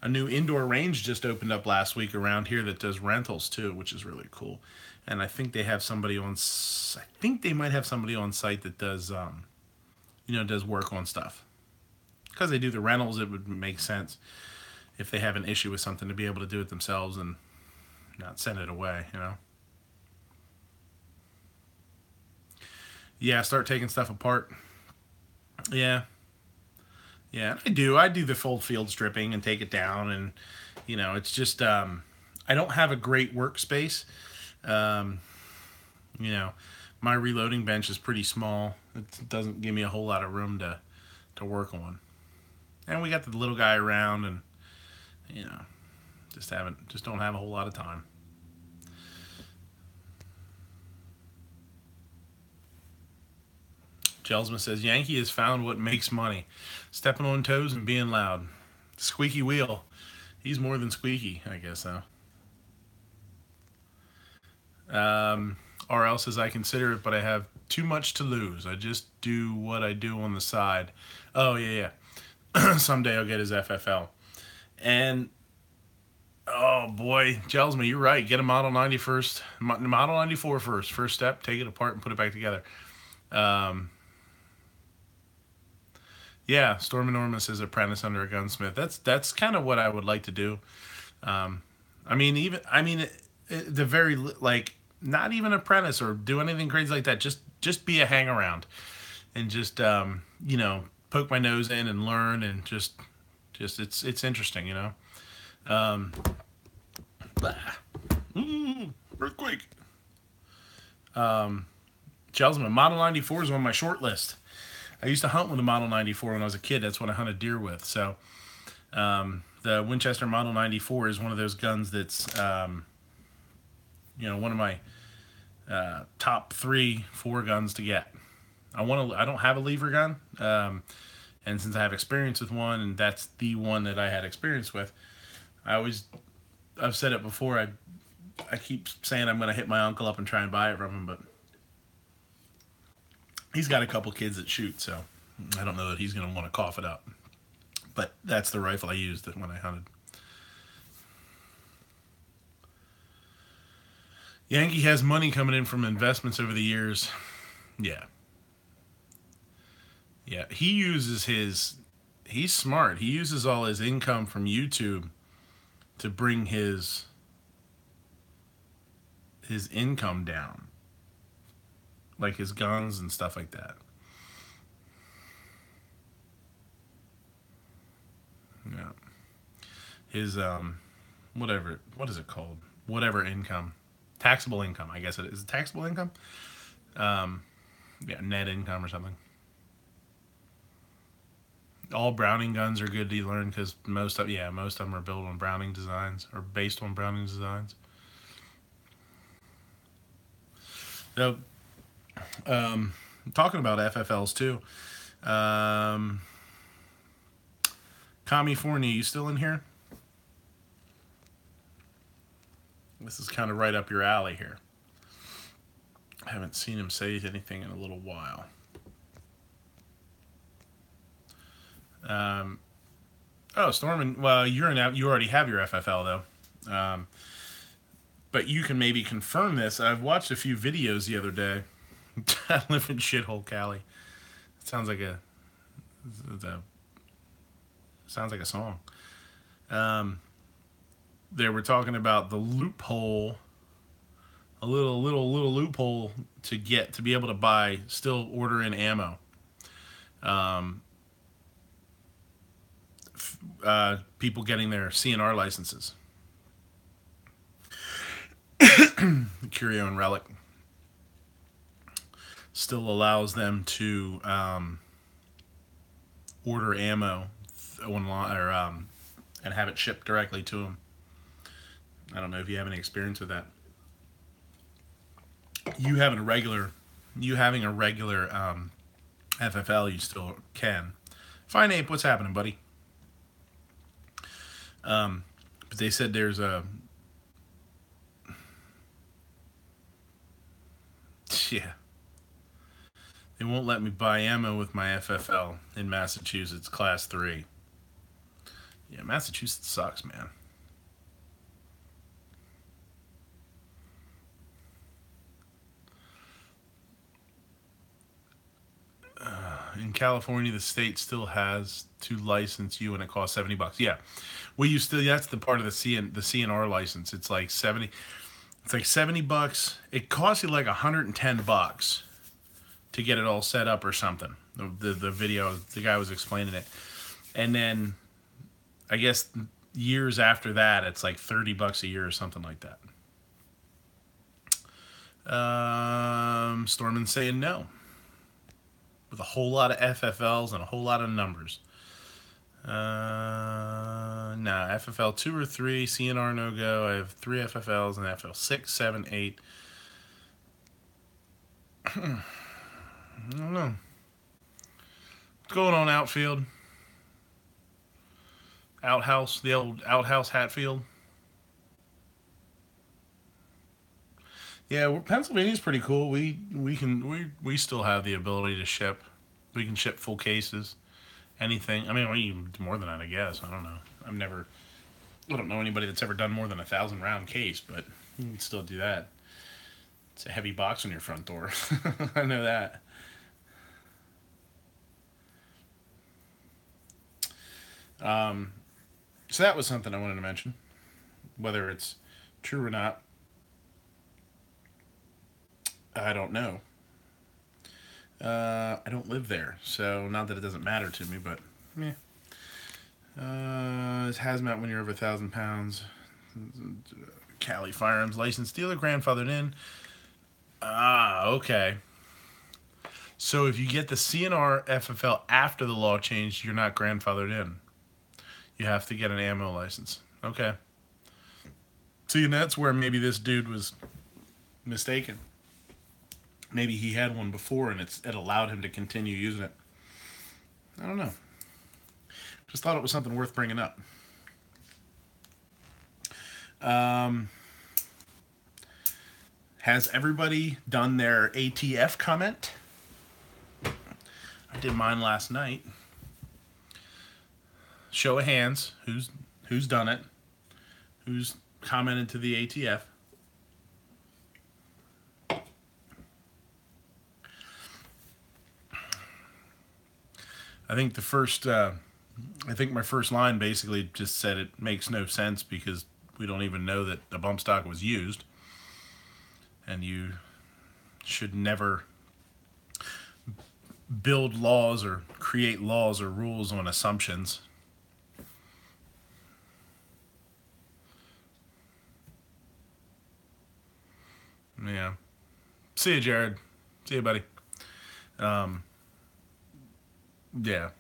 new indoor range just opened up last week around here that does rentals too, which is really cool. And I think they have somebody on. I think they might have somebody on site that does, does work on stuff. Because they do the rentals, it would make sense if they have an issue with something to be able to do it themselves and not send it away. Yeah, start taking stuff apart. Yeah. Yeah, I do the full field stripping and take it down, and it's just I don't have a great workspace. My reloading bench is pretty small. It doesn't give me a whole lot of room to work on. And we got the little guy around, and just don't have a whole lot of time. Gelsman says, Yankee has found what makes money. Stepping on toes and being loud. Squeaky wheel. He's more than squeaky, I guess, though. RL says, I consider it, but I have too much to lose. I just do what I do on the side. Oh, yeah. Someday I'll get his FFL. And, oh, boy, Gelsman, you're right. Get a Model 90 first. Model 94 first. First step, take it apart and put it back together. Yeah, Storm Enormous is apprentice under a gunsmith. That's kind of what I would like to do. The very, like, not even apprentice or do anything crazy like that. Just be a hang around and just poke my nose in and learn, and just it's interesting, earthquake. Gelsman, Model 94 is on my short list. I used to hunt with a Model 94 when I was a kid. That's what I hunted deer with. So, The Winchester Model 94 is one of those guns that's, one of my top 3-4 guns to get. I don't have a lever gun, and since I have experience with one, and that's the one that I had experience with, I've said it before. I keep saying I'm going to hit my uncle up and try and buy it from him, but he's got a couple kids that shoot, so I don't know that he's going to want to cough it up. But that's the rifle I used when I hunted. Yankee has money coming in from investments over the years. Yeah. Yeah. He's smart. He uses all his income from YouTube to bring his income down. Like his guns and stuff like that. Yeah. His what is it called? Whatever income. Taxable income, I guess it is. Taxable income? Yeah, net income or something. All Browning guns are good to learn because most of them are built on Browning designs or based on Browning designs. So, talking about FFLs too. California, you still in here? This is kind of right up your alley here. I haven't seen him say anything in a little while. Stormin. Well, you already have your FFL though, but you can maybe confirm this. I've watched a few videos the other day. I live in shithole Cali. It sounds like a song. They were talking about the loophole, a little loophole to be able to still order in ammo. People getting their CNR licenses. Curio and Relic still allows them to order ammo online or and have it shipped directly to them. I don't know if you have any experience with that. You having a regular FFL, you still can. Fine Ape, what's happening, buddy? But they said there's a yeah. They won't let me buy ammo with my FFL in Massachusetts, Class 3. Yeah, Massachusetts sucks, man. In California, the state still has to license you, and it costs $70. Yeah, well, that's the part of the CNR license. It's like 70. It's like $70. It costs you like $110 to get it all set up or something. The video, the guy was explaining it, and then I guess years after that, it's like $30 a year or something like that. Storman's saying no, with a whole lot of FFLs and a whole lot of numbers. Nah, FFL 2 or 3, CNR no go. I have 3 FFLs and FFL 6, 7, 8. I don't know. What's going on, outfield? Outhouse, the old outhouse Hatfield. Yeah, Pennsylvania's pretty cool. We still have the ability to ship. We can ship full cases, anything. I mean, even more than that, I guess. I don't know. I don't know anybody that's ever done more than 1,000 round case, but you can still do that. It's a heavy box on your front door. I know that. So that was something I wanted to mention. Whether it's true or not, I don't know. I don't live there, so not that it doesn't matter to me, but yeah. It's hazmat when you're over 1,000 pounds. Cali firearms licensed dealer grandfathered in. Okay. So if you get the CNR FFL after the law changed, you're not grandfathered in. You have to get an ammo license. Okay. See, and that's where maybe this dude was mistaken. Maybe he had one before and it allowed him to continue using it. I don't know. Just thought it was something worth bringing up. Has everybody done their ATF comment? I did mine last night. Show of hands. Who's done it? Who's commented to the ATF? I think my first line basically just said it makes no sense because we don't even know that a bump stock was used. And you should never build laws or create laws or rules on assumptions. Yeah. See you, Jared. See you, buddy. Yeah.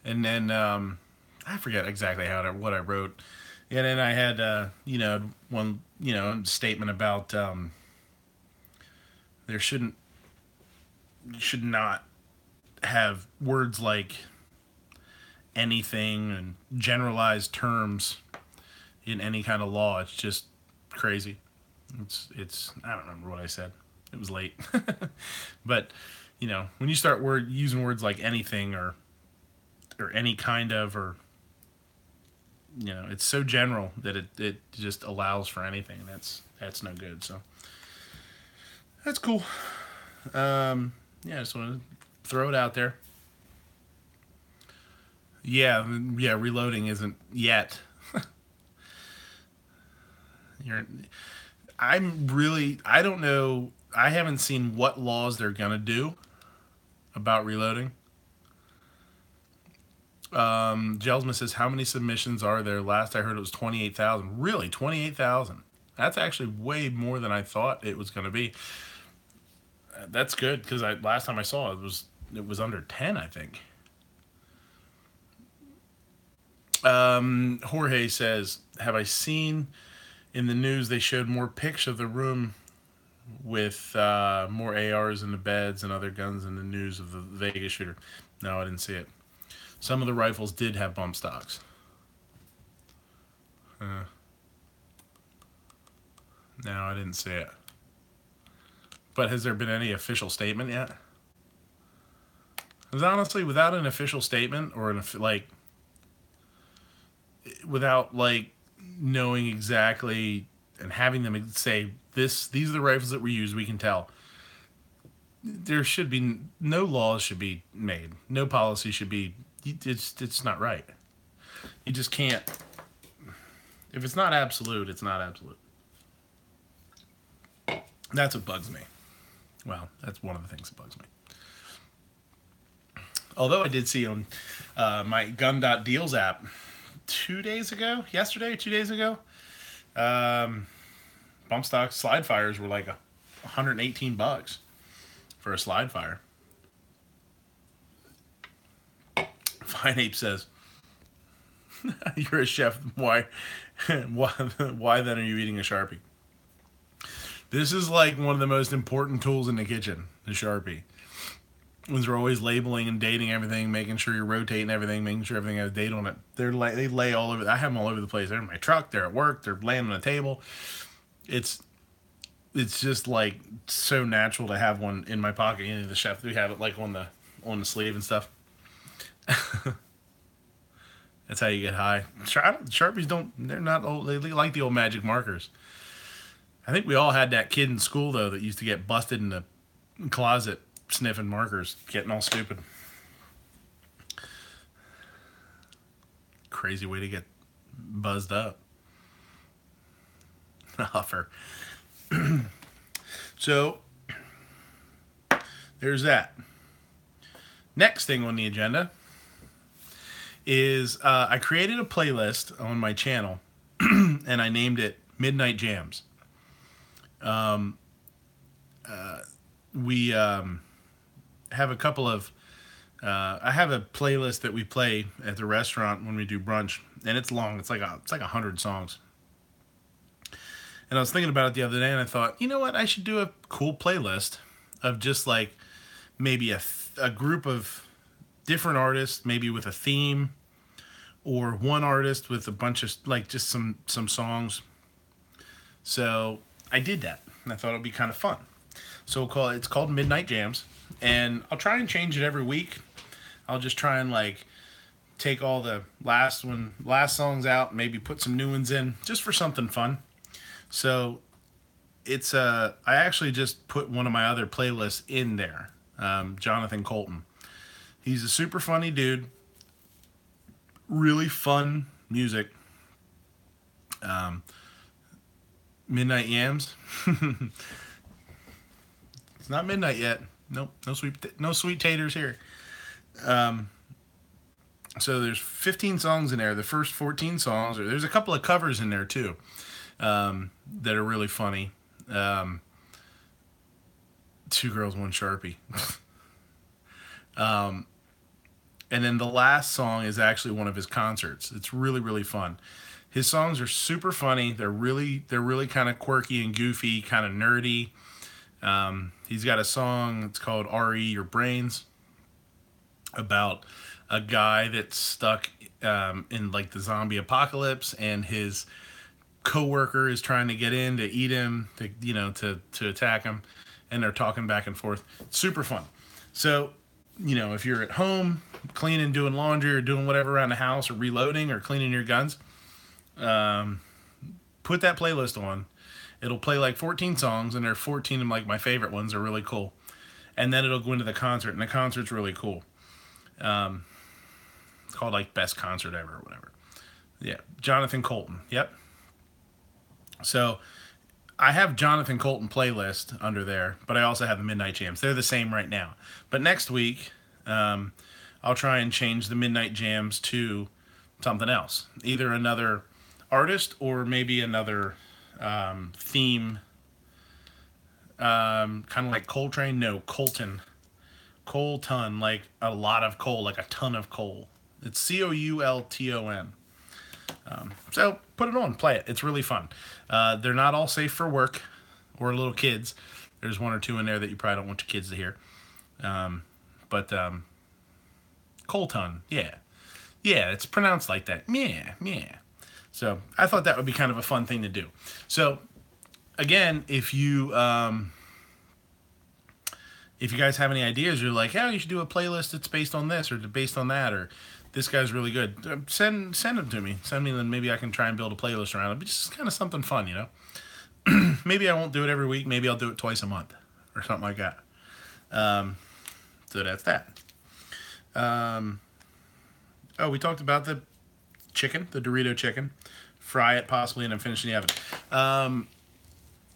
And then I forget exactly what I wrote. And then I had one statement about there should not have words like anything and generalized terms in any kind of law. It's just crazy. It's I don't remember what I said. It was late. But when you start using words like anything or any kind of, or it's so general that it just allows for anything. That's no good. So that's cool. I just want to throw it out there. Yeah, reloading isn't yet. I don't know. I haven't seen what laws they're gonna do about reloading. Gelsman says, how many submissions are there? Last I heard it was 28,000. Really? 28,000? That's actually way more than I thought it was going to be. That's good, because last time I saw it was under 10, I think. Jorge says, have I seen in the news they showed more pics of the room with more ARs in the beds and other guns in the news of the Vegas shooter? No, I didn't see it. Some of the rifles did have bump stocks. No, I didn't see it. But has there been any official statement yet? Because honestly, without an official statement or without knowing exactly and having them say these are the rifles that were used, we can tell. There should be no laws should be made. No policy should be. It's not right. You just can't. If it's not absolute, it's not absolute. That's what bugs me. Well, that's one of the things that bugs me. Although I did see on my gun.deals app 2 days ago, yesterday, 2 days ago, bump stock slide fires were like $118 for a slide fire. Fine Ape says, you're a chef. Why then are you eating a Sharpie? This is like one of the most important tools in the kitchen, the Sharpie. Ones are always labeling and dating everything, making sure you're rotating everything, making sure everything has a date on it. They lay all over. I have them all over the place. They're in my truck. They're at work. They're laying on the table. It's just like so natural to have one in my pocket. The chef, we have it like on the sleeve and stuff. That's how you get high. Sharpies they're not old. They like the old magic markers. I think we all had that kid in school, though, that used to get busted in the closet sniffing markers, getting all stupid. Crazy way to get buzzed up. Huffer. So, there's that. Next thing on the agenda is I created a playlist on my channel and I named it Midnight Jams. We have a couple of I have a playlist that we play at the restaurant when we do brunch, and it's long. It's like 100 songs. And I was thinking about it the other day, and I thought, you know what? I should do a cool playlist of just like maybe a group of different artists, maybe with a theme, or one artist with a bunch of like just some songs. So I did that, and I thought it'd be kind of fun. So it's called Midnight Jams, and I'll try and change it every week. I'll just try and like take all the last songs out, maybe put some new ones in, just for something fun. So it's I actually just put one of my other playlists in there. Jonathan Colton. He's a super funny dude. Really fun music. Midnight Yams. It's not midnight yet. Nope, no sweet taters here. So there's 15 songs in there. The first 14 songs, or there's a couple of covers in there too, that are really funny. Two Girls, One Sharpie. And then the last song is actually one of his concerts. It's really, really fun. His songs are super funny. They're really kind of quirky and goofy, kind of nerdy. He's got a song, it's called R.E. Your Brains, about a guy that's stuck in like the zombie apocalypse, and his coworker is trying to get in to eat him, to attack him, and they're talking back and forth. Super fun. So, if you're at home cleaning, doing laundry, or doing whatever around the house, or reloading, or cleaning your guns, put that playlist on. It'll play like 14 songs, and there are 14 of like my favorite ones. Are really cool. And then it'll go into the concert, and the concert's really cool. It's called like Best Concert Ever or whatever. Yeah, Jonathan Colton. Yep. So I have Jonathan Colton playlist under there, but I also have the Midnight Jams. They're the same right now. But next week, I'll try and change the Midnight Jams to something else. Either another artist or maybe another theme. Kind of like Coltrane. No, Colton. Colton, like a lot of coal, like a ton of coal. It's Coulton. So put it on, play it. It's really fun. They're not all safe for work or little kids. There's one or two in there that you probably don't want your kids to hear. But Colton, yeah. Yeah, it's pronounced like that. Yeah. So I thought that would be kind of a fun thing to do. So again, if you guys have any ideas, you're like, you should do a playlist that's based on this or based on that, or this guy's really good, send them to me. Send me, then maybe I can try and build a playlist around it. But just kind of something fun, Maybe I won't do it every week. Maybe I'll do it twice a month or something like that. So that's that. We talked about the chicken, the Dorito chicken. Fry it possibly and then finish in the oven.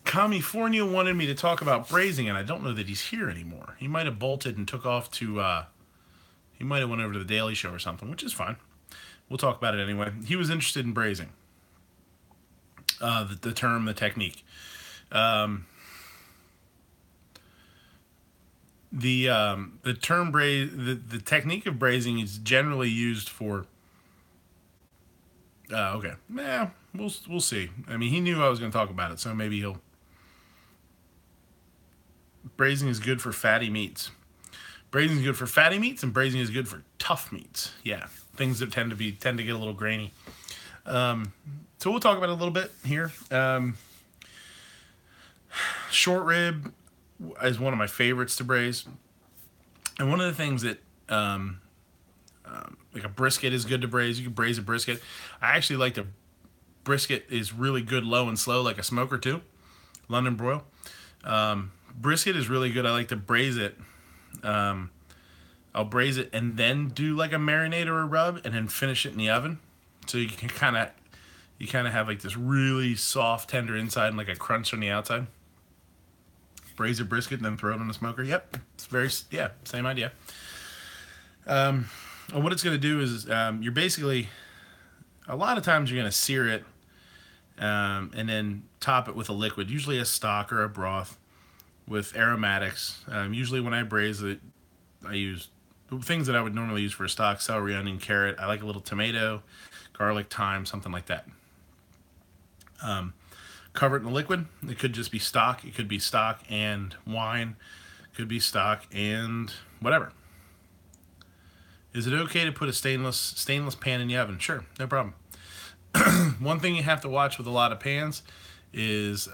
California wanted me to talk about braising, and I don't know that he's here anymore. He might have bolted and took off to, he might have went over to the Daily Show or something, which is fine. We'll talk about it anyway. He was interested in braising. The term, the technique. The term the technique of braising is generally used for. Okay, we'll see. I mean, he knew I was going to talk about it, so maybe he'll. Braising is good for fatty meats. Braising is good for fatty meats, and braising is good for tough meats. Yeah, things that tend to get a little grainy. So we'll talk about it a little bit here. Short rib is one of my favorites to braise, and one of the things that like a brisket is good to braise. You can braise a brisket. I actually like the brisket is really good low and slow, like a smoker too. London broil. Brisket is really good. I like to braise it. I'll braise it and then do like a marinade or a rub, and then finish it in the oven. So you can kind of have like this really soft, tender inside and like a crunch on the outside. Braise a brisket and then throw it on the smoker. Yep, it's same idea. And what it's going to do is you're basically, a lot of times you're going to sear it and then top it with a liquid, usually a stock or a broth with aromatics. Usually when I braise it, I use the things that I would normally use for a stock: celery, onion, carrot. I like a little tomato, garlic, thyme, something like that. Cover it in a liquid. It could just be stock. It could be stock and wine. It could be stock and whatever. Is it okay to put a stainless pan in the oven? Sure, no problem. One thing you have to watch with a lot of pans is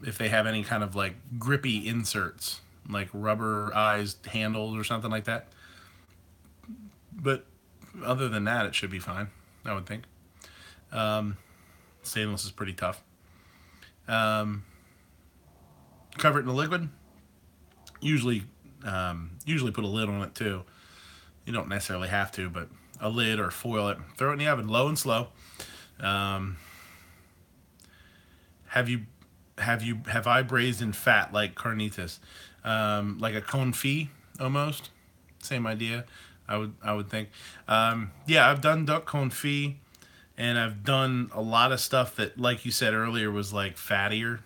if they have any kind of like grippy inserts, like rubberized handles or something like that. But other than that, it should be fine, I would think. Stainless is pretty tough. Cover it in a liquid. Usually put a lid on it too. You don't necessarily have to, but a lid or foil it. Throw it in the oven, low and slow. Have I braised in fat like carnitas, like a confit almost? Same idea, I would think. Yeah, I've done duck confit, and I've done a lot of stuff that, like you said earlier, was like fattier.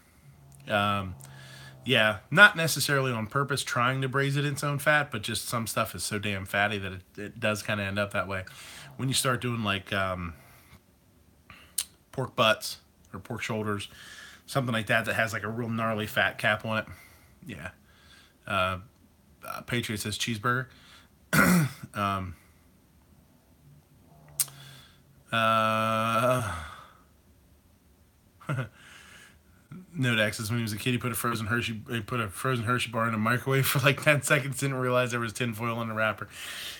Yeah, not necessarily on purpose trying to braise it in its own fat, but just some stuff is so damn fatty that it does kind of end up that way. When you start doing like pork butts or pork shoulders, something like that has like a real gnarly fat cap on it. Yeah. Patriot says cheeseburger. Nodax says when he was a kid, he put a frozen Hershey bar in a microwave for like 10 seconds. Didn't realize there was tinfoil in the wrapper.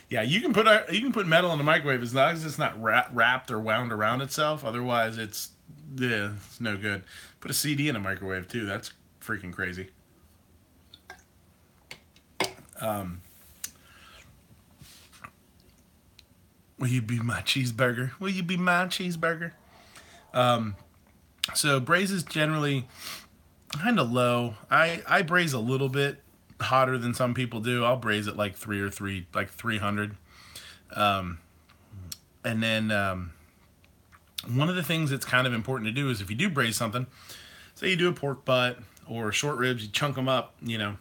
Yeah, you can put metal in the microwave as long as it's not wrapped or wound around itself. Otherwise, it's no good. Put a CD in a microwave too. That's freaking crazy. Will you be my cheeseburger? Will you be my cheeseburger? So braise is generally kind of low. I braise a little bit hotter than some people do. I'll braise it like 300. And then one of the things that's kind of important to do is if you do braise something, say you do a pork butt or short ribs, you chunk them up, you know.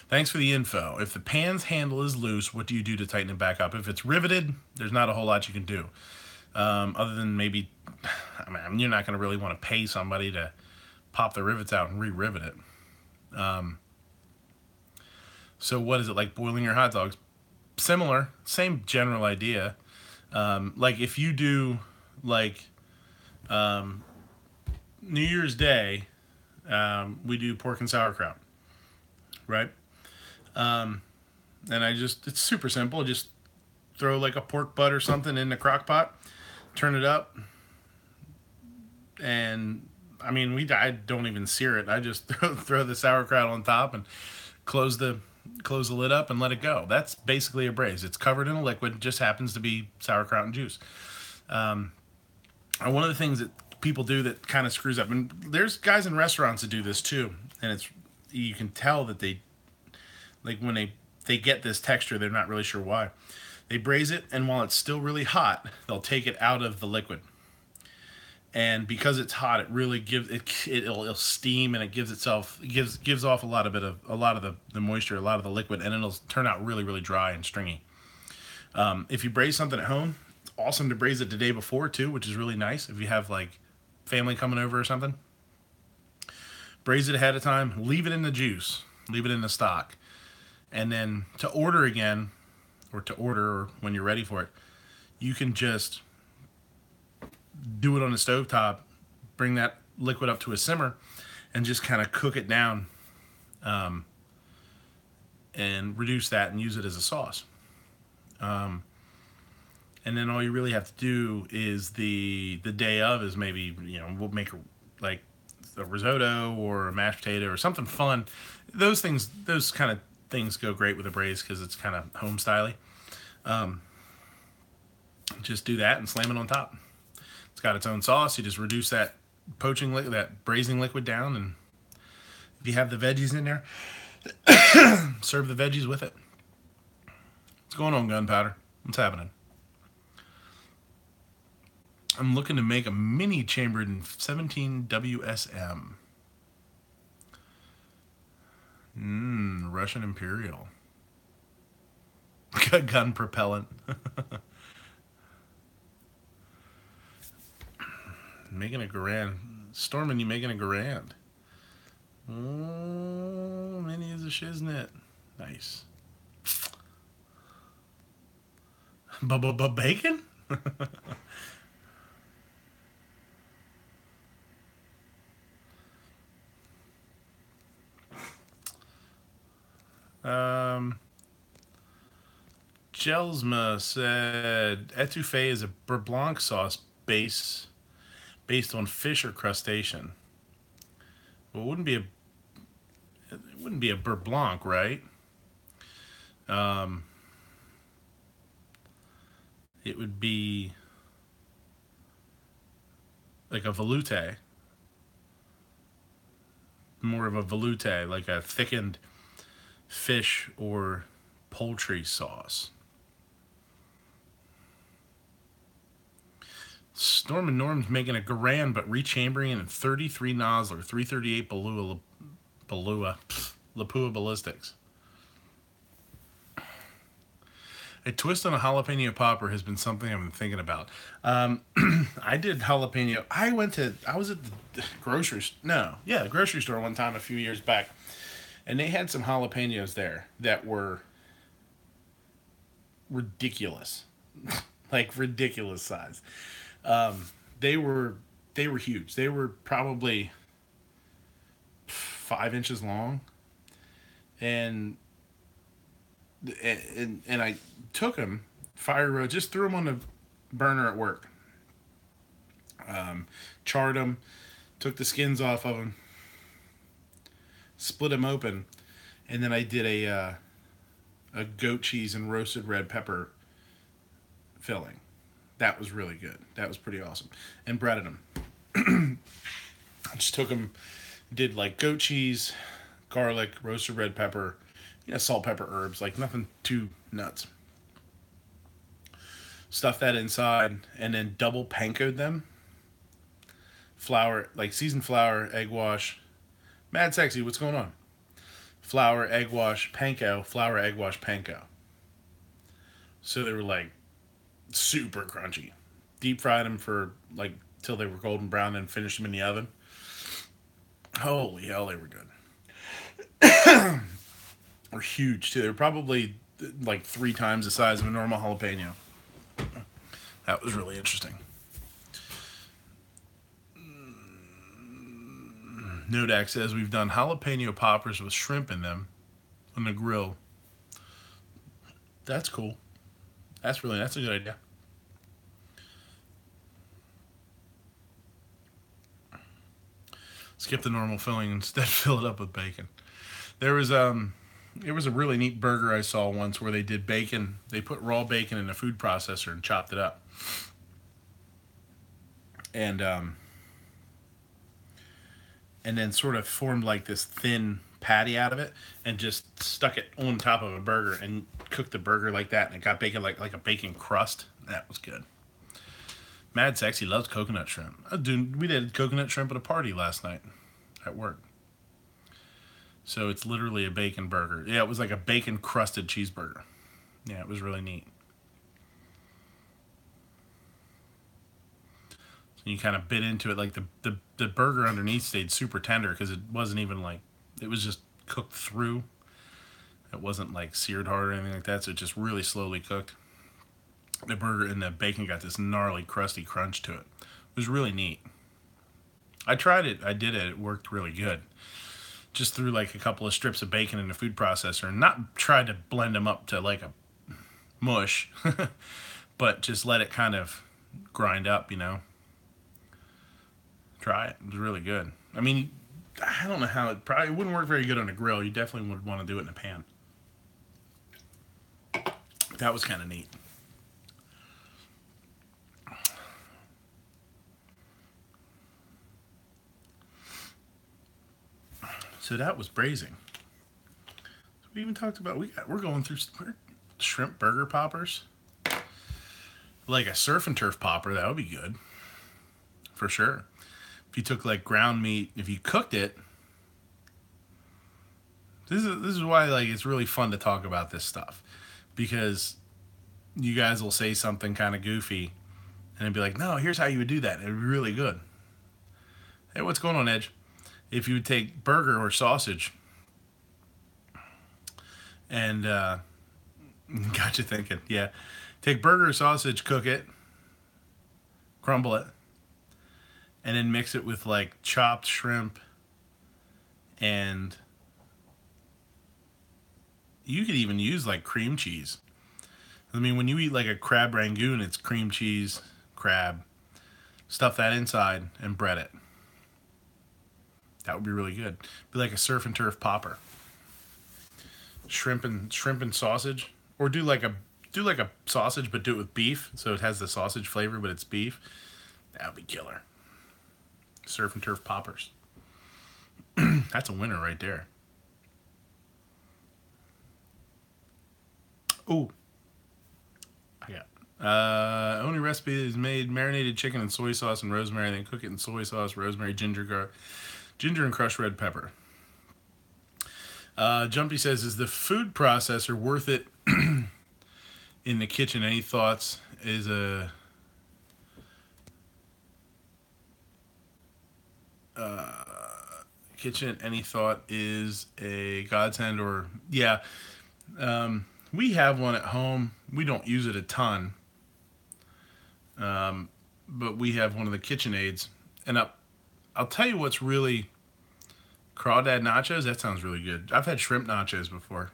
Thanks for the info. If the pan's handle is loose, what do you do to tighten it back up? If it's riveted, there's not a whole lot you can do. Other than maybe, I mean, you're not going to really want to pay somebody to pop the rivets out and re-rivet it. So what is it, like boiling your hot dogs? Similar, same general idea. Like if you do like New Year's Day, we do pork and sauerkraut, right? And it's super simple. Just throw like a pork butt or something in the crock pot, turn it up, and I mean, I don't even sear it. I just throw the sauerkraut on top and close the lid up and let it go. That's basically a braise. It's covered in a liquid, just happens to be sauerkraut and juice. And one of the things that people do that kind of screws up, and there's guys in restaurants that do this too, and you can tell that they, like when they get this texture, they're not really sure why. They braise it, and while it's still really hot, they'll take it out of the liquid. And because it's hot, it really gives it'll steam, and it gives off a lot of the moisture, a lot of the liquid, and it'll turn out really, really dry and stringy. If you braise something at home, it's awesome to braise it the day before too, which is really nice if you have like family coming over or something. Braise it ahead of time, leave it in the juice, leave it in the stock, and then to order again, or when you're ready for it, you can just do it on the stovetop, bring that liquid up to a simmer, and just kind of cook it down, and reduce that and use it as a sauce. And then all you really have to do is the day of is maybe, we'll make like a risotto or a mashed potato or something fun. Those kind of things go great with a braise because it's kind of home styly. Just do that and slam it on top. It's got its own sauce. You just reduce that that braising liquid down, and if you have the veggies in there, serve the veggies with it. What's going on, Gunpowder? What's happening? I'm looking to make a mini chambered in 17 WSM. Russian Imperial. Gun propellant. Making a grand. Stormin', you making a grand. Oh, many is a shiznit. Nice. Bacon? Gelsma said etouffee is a beurre blanc sauce based on fish or crustacean. Well, it wouldn't be a beurre blanc, right? It would be like a velouté, more of a velouté, like a thickened fish or poultry sauce. Storm and Norm's making a Garand, but rechambering in 33 Nosler, 338 Lapua Ballistics. A twist on a jalapeno popper has been something I've been thinking about. I did jalapeno. I was at the grocery store one time a few years back, and they had some jalapenos there that were ridiculous, like ridiculous size. They were huge. They were probably 5 inches long, and I took them, fire road, just threw them on the burner at work. Charred them, took the skins off of them, split them open, and then I did a goat cheese and roasted red pepper filling. That was really good. That was pretty awesome. And breaded them. I just took them, did like goat cheese, garlic, roasted red pepper, salt, pepper, herbs, like nothing too nuts. Stuff that inside, and then double pankoed them. Flour, like seasoned flour, egg wash. Mad sexy, what's going on? Flour, egg wash, panko, flour, egg wash, panko. So they were like super crunchy. Deep fried them for like till they were golden brown and finished them in the oven. Holy hell, they were good. Were huge too. They were probably like 3 times the size of a normal jalapeno. That was really interesting. Nodak says we've done jalapeno poppers with shrimp in them on the grill. That's cool. That's a good idea. Skip the normal filling, instead fill it up with bacon. There was a really neat burger I saw once where they did bacon. They put raw bacon in a food processor and chopped it up. And then sort of formed like this thin patty out of it and just stuck it on top of a burger and cooked the burger like that, and it got bacon like a bacon crust. That was good. Mad Sexy loves coconut shrimp. Dude, we did coconut shrimp at a party last night at work. So it's literally a bacon burger. Yeah, it was like a bacon crusted cheeseburger. Yeah, it was really neat. So you kind of bit into it, like the burger underneath stayed super tender because it wasn't even like, it was just cooked through. It wasn't like seared hard or anything like that, so it just really slowly cooked. The burger and the bacon got this gnarly, crusty crunch to it. It was really neat. I tried it. I did it. It worked really good. Just threw like a couple of strips of bacon in the food processor and not tried to blend them up to like a mush, but just let it kind of grind up, Try it. It was really good. I mean, I don't know how it probably wouldn't work very good on a grill. You definitely would want to do it in a pan. That was kind of neat. So that was braising. So we even talked about we're going through shrimp burger poppers. Like a surf and turf popper, that would be good. For sure. If you took like ground meat, if you cooked it, This is why like it's really fun to talk about this stuff, because you guys will say something kind of goofy and it'd be like, no, here's how you would do that. It'd be really good. Hey, what's going on, Edge? If you would take burger or sausage and got you thinking, yeah, take burger or sausage, cook it, crumble it, and then mix it with like chopped shrimp, and you could even use like cream cheese. I mean, when you eat like a crab rangoon, it's cream cheese, crab. Stuff that inside and bread it. That would be really good. Be like a surf and turf popper. Shrimp and sausage, or do like a sausage but do it with beef, so it has the sausage flavor but it's beef. That would be killer. Surf and turf poppers. That's a winner right there. Ooh. I got only recipe is made marinated chicken in soy sauce and rosemary, then cook it in soy sauce, rosemary, ginger and crushed red pepper. Jumpy says, is the food processor worth it in the kitchen? Any thoughts? Is a kitchen, any thought is a godsend? Or yeah, we have one at home. We don't use it a ton, but we have one of the KitchenAids, and I'll tell you what's really crawdad nachos. That sounds really good. I've had shrimp nachos before.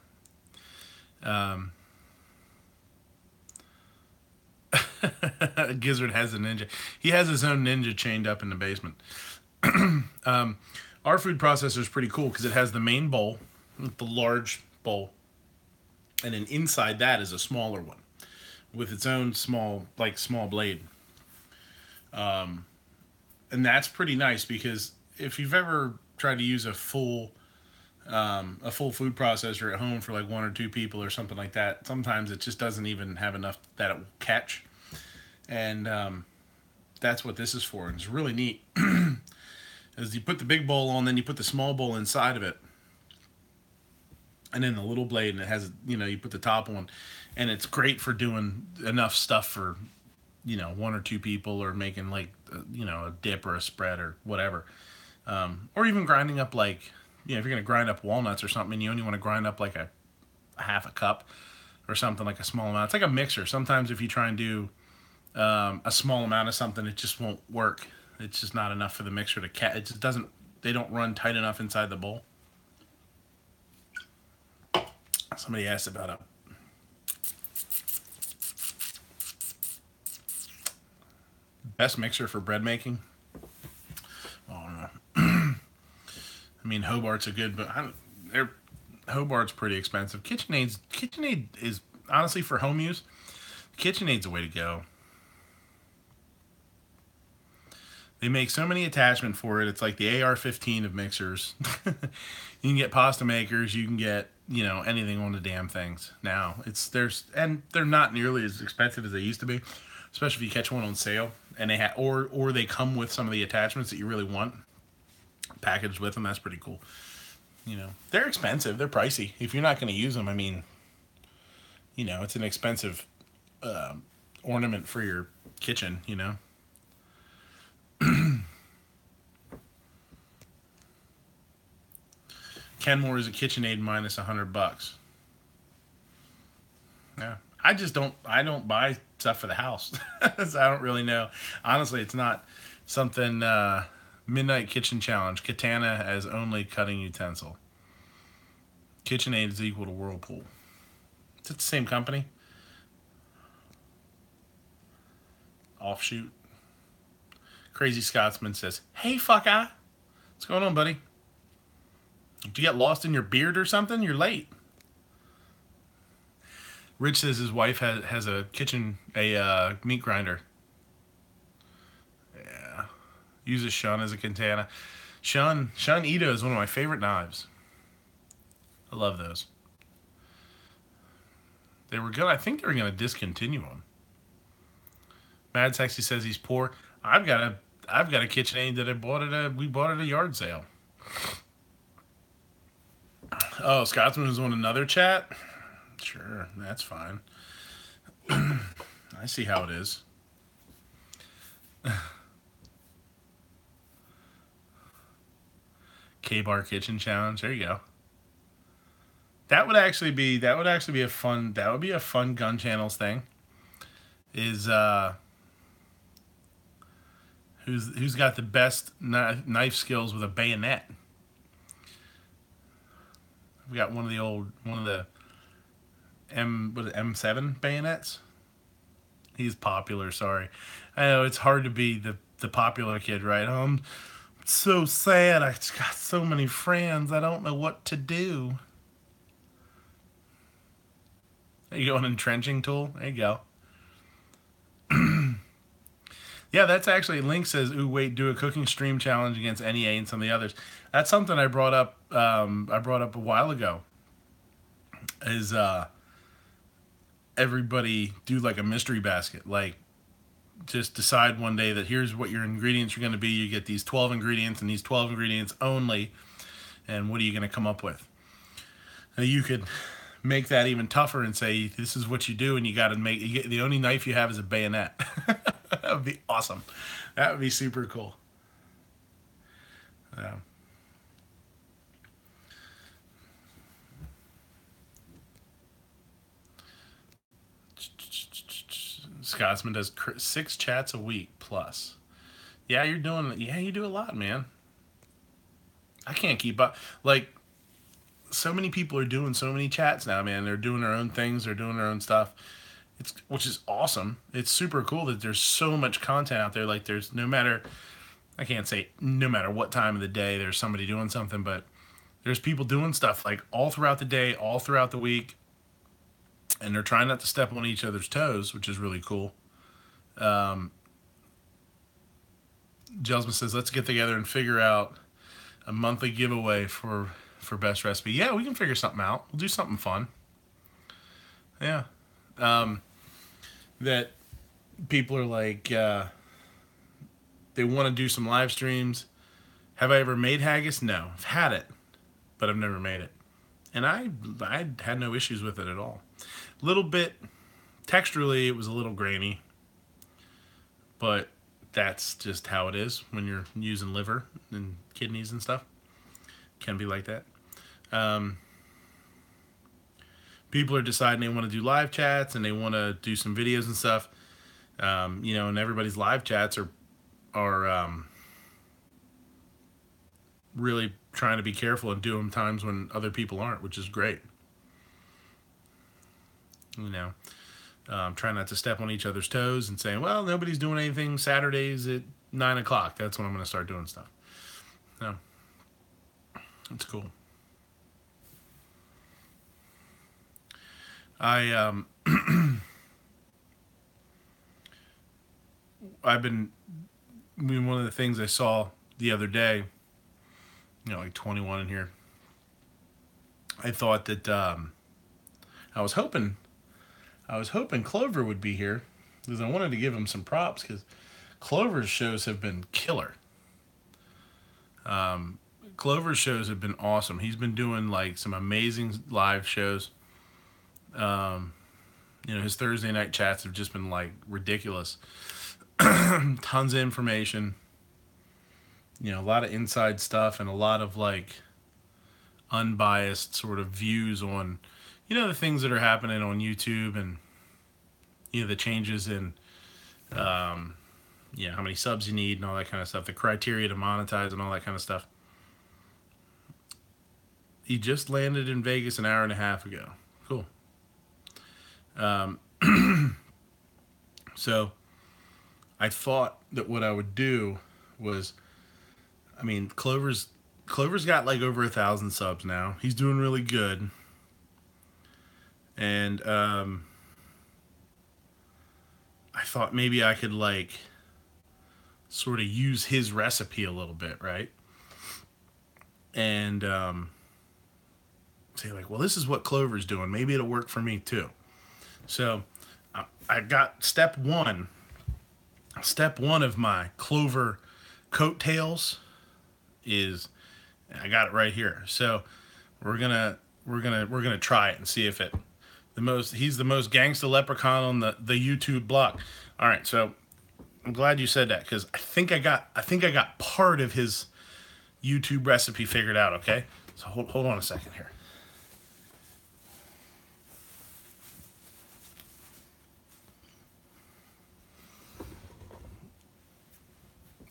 Gizzard has a ninja. He has his own ninja chained up in the basement. Our food processor is pretty cool because it has the main bowl, the large bowl, and then inside that is a smaller one with its own small blade. And that's pretty nice, because if you've ever tried to use a full food processor at home for like one or two people or something like that, sometimes it just doesn't even have enough that it will catch. And that's what this is for. And it's really neat. As you put the big bowl on, then you put the small bowl inside of it, and then the little blade, and it has, you put the top on, and it's great for doing enough stuff for, one or two people, or making like, a dip or a spread or whatever. Or even grinding up like, if you're going to grind up walnuts or something, and you only want to grind up like a half a cup or something, like a small amount. It's like a mixer. Sometimes if you try and do a small amount of something, it just won't work. It's just not enough for the mixer to catch. It just doesn't, they don't run tight enough inside the bowl. Somebody asked about a best mixer for bread making. Oh no. I mean, Hobart's a good, but Hobart's pretty expensive. KitchenAid is honestly, for home use, KitchenAid's the way to go. They make so many attachments for it. It's like the AR-15 of mixers. You can get pasta makers. You can get, anything on the damn things now. And they're not nearly as expensive as they used to be, especially if you catch one on sale. And they or they come with some of the attachments that you really want packaged with them. That's pretty cool. They're expensive. They're pricey. If you're not going to use them, I mean, it's an expensive ornament for your kitchen. Kenmore is a KitchenAid minus $100. Yeah, I don't buy stuff for the house. So I don't really know. Honestly, it's not something. Midnight Kitchen Challenge. Katana as only cutting utensil. KitchenAid is equal to Whirlpool. Is it the same company? Offshoot. Crazy Scotsman says, "Hey, fucker, what's going on, buddy? Did you get lost in your beard or something? You're late." Rich says his wife has a meat grinder. Yeah, uses Shun as a katana. Shun Ito is one of my favorite knives. I love those. They were good. I think they were going to discontinue them. Mad Sexy says he's poor. I've got a KitchenAid that we bought at a yard sale. Oh, Scotsman is on another chat? Sure, that's fine. I see how it is. K-Bar Kitchen Challenge. There you go. That would actually be a fun gun channels thing. Is who's got the best knife skills with a bayonet? We got one of the M7 bayonets. He's popular. Sorry, I know it's hard to be the popular kid, right? I'm so sad. I just got so many friends. I don't know what to do. There you go, an entrenching tool. There you go. Yeah, that's actually, Link says, ooh, wait, do a cooking stream challenge against NEA and some of the others. That's something I brought up a while ago. Is everybody do like a mystery basket? Like, just decide one day that here's what your ingredients are going to be. You get these 12 ingredients and these 12 ingredients only. And what are you going to come up with? Now, you could make that even tougher and say, this is what you do, and you got to the only knife you have is a bayonet. That would be awesome. That would be super cool. Yeah. Scotsman does 6 chats a week plus. Yeah, you do a lot, man. I can't keep up. Like, so many people are doing so many chats now, man. They're doing their own things. They're doing their own stuff. Which is awesome. It's super cool that there's so much content out there. Like, there's I can't say no matter what time of the day there's somebody doing something, but there's people doing stuff like all throughout the day, all throughout the week, and they're trying not to step on each other's toes, which is really cool. Jelsman says, let's get together and figure out a monthly giveaway for best recipe. Yeah, we can figure something out. We'll do something fun. Yeah. That people are like, they want to do some live streams. Have I ever made haggis? No. I've had it, but I've never made it. And I had no issues with it at all. A little bit, texturally, it was a little grainy. But that's just how it is when you're using liver and kidneys and stuff. Can be like that. People are deciding they want to do live chats and they want to do some videos and stuff. And everybody's live chats are really trying to be careful and do them times when other people aren't, which is great. Trying not to step on each other's toes and saying, well, nobody's doing anything Saturdays at 9 o'clock. That's when I'm going to start doing stuff. No. That's cool. One of the things I saw the other day, like 21 in here, I thought that, I was hoping Clover would be here because I wanted to give him some props because Clover's shows have been killer. Clover's shows have been awesome. He's been doing like some amazing live shows. His Thursday night chats have just been like ridiculous. Tons of information. A lot of inside stuff and a lot of like unbiased sort of views on, the things that are happening on YouTube and, the changes in, how many subs you need and all that kind of stuff, the criteria to monetize and all that kind of stuff. He just landed in Vegas an hour and a half ago. Cool. So I thought that what I would do was, Clover's got like over 1,000 subs now. He's doing really good. And, I thought maybe I could like sort of use his recipe a little bit, right? And, say like, well, this is what Clover's doing. Maybe it'll work for me too. So I got step one of my Clover coattails is, I got it right here. So we're going to we're gonna try it and see if it he's the most gangsta leprechaun on the YouTube block. All right, so I'm glad you said that because I think I got part of his YouTube recipe figured out. Okay, so hold on a second here.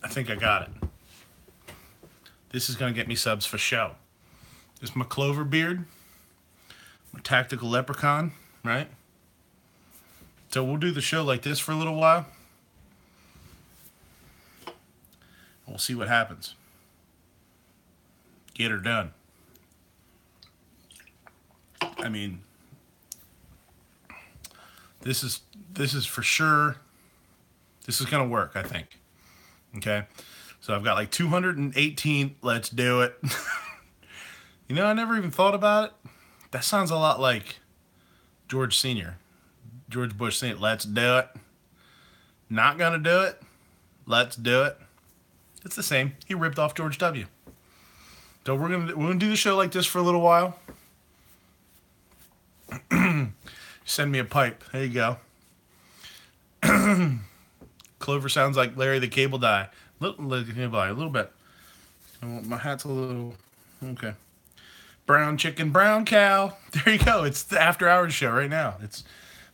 I think I got it. This is gonna get me subs for show. This is my clover beard, my tactical leprechaun, right? So we'll do the show like this for a little while. We'll see what happens. Get her done. I mean, this is for sure. This is gonna work, I think. Okay, so I've got like 218. Let's do it. You know, I never even thought about it. That sounds a lot like George Sr. George Bush Sr. Let's do it. Not gonna do it. Let's do it. It's the same. He ripped off George W. So we're gonna do the show like this for a little while. Send me a pipe. There you go. Clover sounds like Larry the Cable Guy. A little bit. My hat's a little okay. Brown chicken, brown cow. There you go. It's the after hours show right now. It's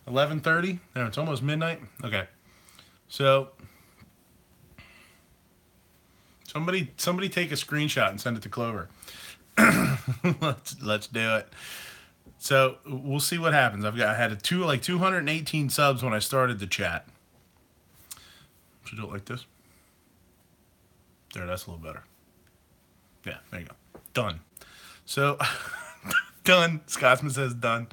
11:30. No, it's almost midnight. Okay. So somebody take a screenshot and send it to Clover. Let's do it. So we'll see what happens. I had 218 subs when I started the chat. Should do it like this. There, that's a little better. Yeah, there you go. Done. So, done. Scotsman says done.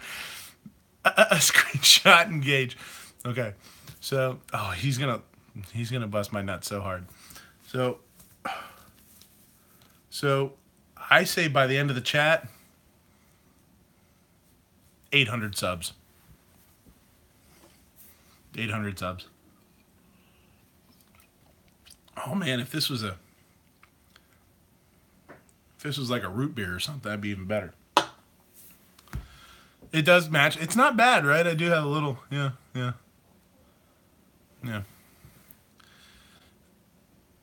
A screenshot engage. Okay. So, oh, he's gonna bust my nuts so hard. So I say by the end of the chat, 800 subs. 800 subs. Oh man, if this was like a root beer or something, that'd be even better. It does match. It's not bad, right? I do have a little, yeah.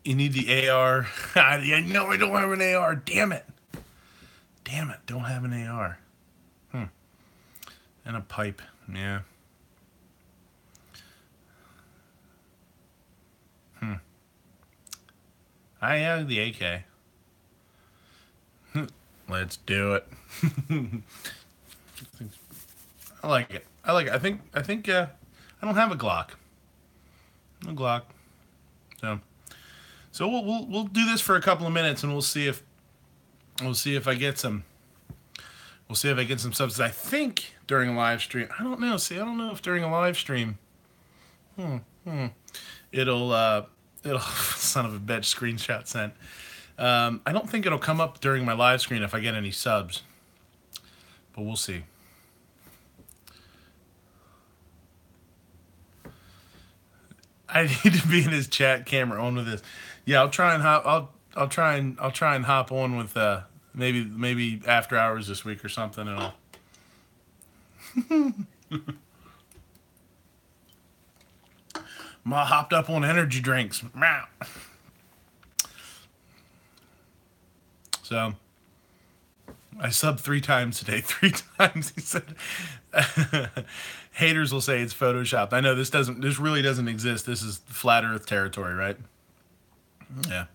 You need the AR. No, I don't have an AR. Damn it. Don't have an AR. And a pipe. Yeah. I have the AK. Let's do it. I like it. I think I don't have a Glock. No Glock. So we'll do this for a couple of minutes and we'll see if I get some subs. I think during a live stream. I don't know. I don't know if during a live stream it'll son of a bitch screenshot sent. I don't think it'll come up during my live screen if I get any subs. But we'll see. I need to be in his chat camera on with this. Yeah, I'll try and hop on with maybe after hours this week or something and all. Ma hopped up on energy drinks. So I subbed 3 times today. 3 times, he said. Haters will say it's photoshopped. I know this really doesn't exist. This is flat earth territory, right? Yeah.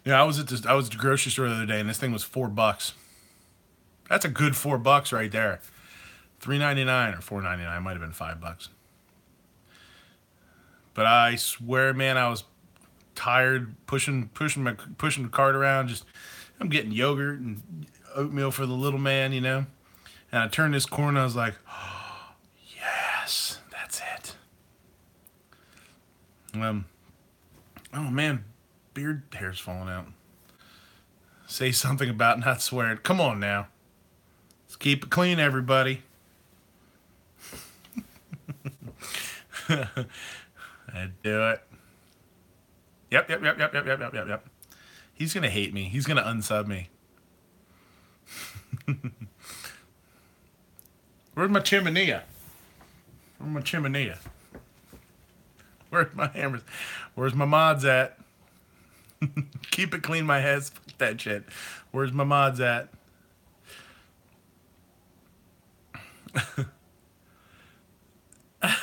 I was at the grocery store the other day and this thing was $4. That's a good $4 right there. $3.99 or $4.99. Might have been $5. But I swear, man, I was tired pushing the cart around. I'm getting yogurt and oatmeal for the little man, And I turned this corner and I was like, oh, yes, that's it. Oh man, beard hair's falling out. Say something about not swearing. Come on now. Let's keep it clean, everybody. I'd do it. Yep. He's gonna hate me. He's gonna unsub me. Where's my chimenea? Where's my chimenea? Where's my hammers? Where's my mods at? Keep it clean, my head. Fuck that shit. Where's my mods at?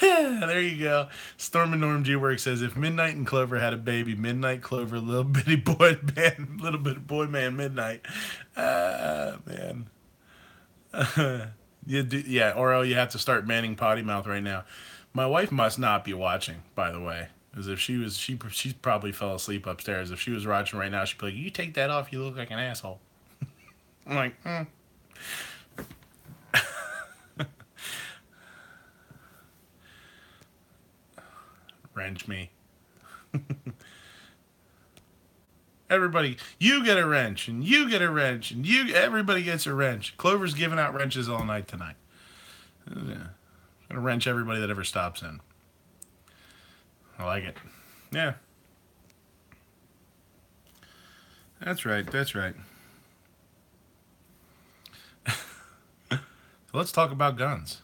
There you go. Storm and Norm G Work says if Midnight and Clover had a baby, Midnight Clover, little bitty boy man, little bit boy man, Midnight. Man. Yeah, Oro, you have to start banning potty mouth right now. My wife must not be watching, by the way, because if she was, she probably fell asleep upstairs. If she was watching right now, she'd be like, "You take that off, you look like an asshole." I'm like, wrench me. Everybody, you get a wrench, and you get a wrench, and everybody gets a wrench. Clover's giving out wrenches all night tonight. Yeah. Gonna wrench everybody that ever stops in. I like it. Yeah. That's right. That's right. Let's talk about guns.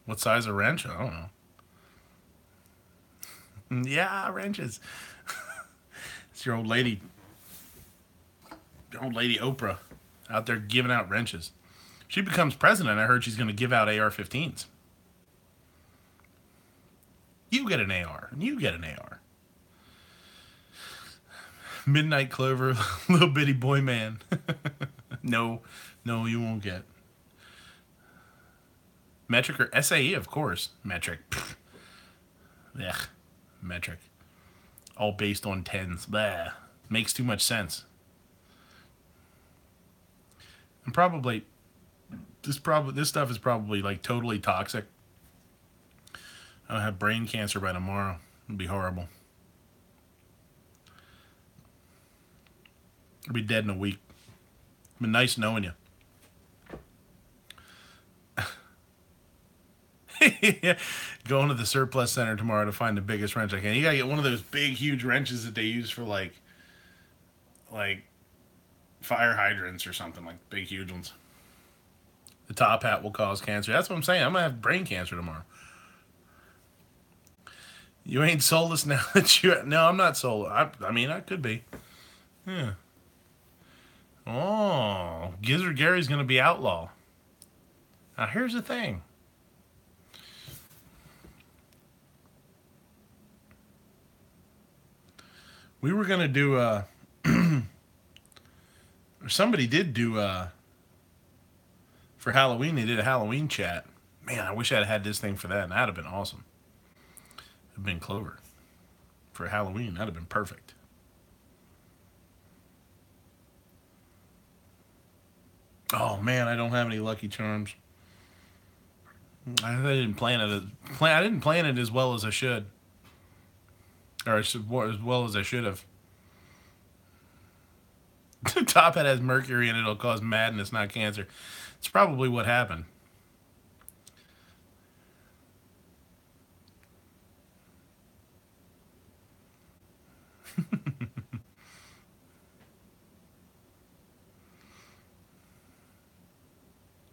What size of wrench? I don't know. Yeah, wrenches. It's your old lady. Your old lady Oprah out there giving out wrenches. She becomes president. I heard she's going to give out AR-15s. You get an AR, and you get an AR. Midnight Clover, little bitty boy man. No, you won't get. Metric or SAE, of course. Metric. Ugh. Metric. All based on tens. Blah. Makes too much sense. And probably this stuff is probably like totally toxic. I'll have brain cancer by tomorrow. It'd be horrible. I'll be dead in a week. It's been nice knowing you. Yeah. Going to the surplus center tomorrow to find the biggest wrench I can. You gotta get one of those big, huge wrenches that they use for like fire hydrants or something, like big, huge ones. The top hat will cause cancer. That's what I'm saying. I'm gonna have brain cancer tomorrow. You ain't soulless now that you... No, I'm not soulless. I mean, I could be. Yeah. Oh, Gizzard Gary's going to be outlaw. Now, here's the thing. We were going to do or somebody did do for Halloween, they did a Halloween chat. Man, I wish I'd had this thing for that. That'd have been awesome. It'd been Clover. For Halloween, that'd have been perfect. Oh man, I don't have any Lucky Charms. I didn't plan it. I didn't plan it as well as I should, or as well as I should have. Top hat has mercury and it'll cause madness, not cancer. It's probably what happened.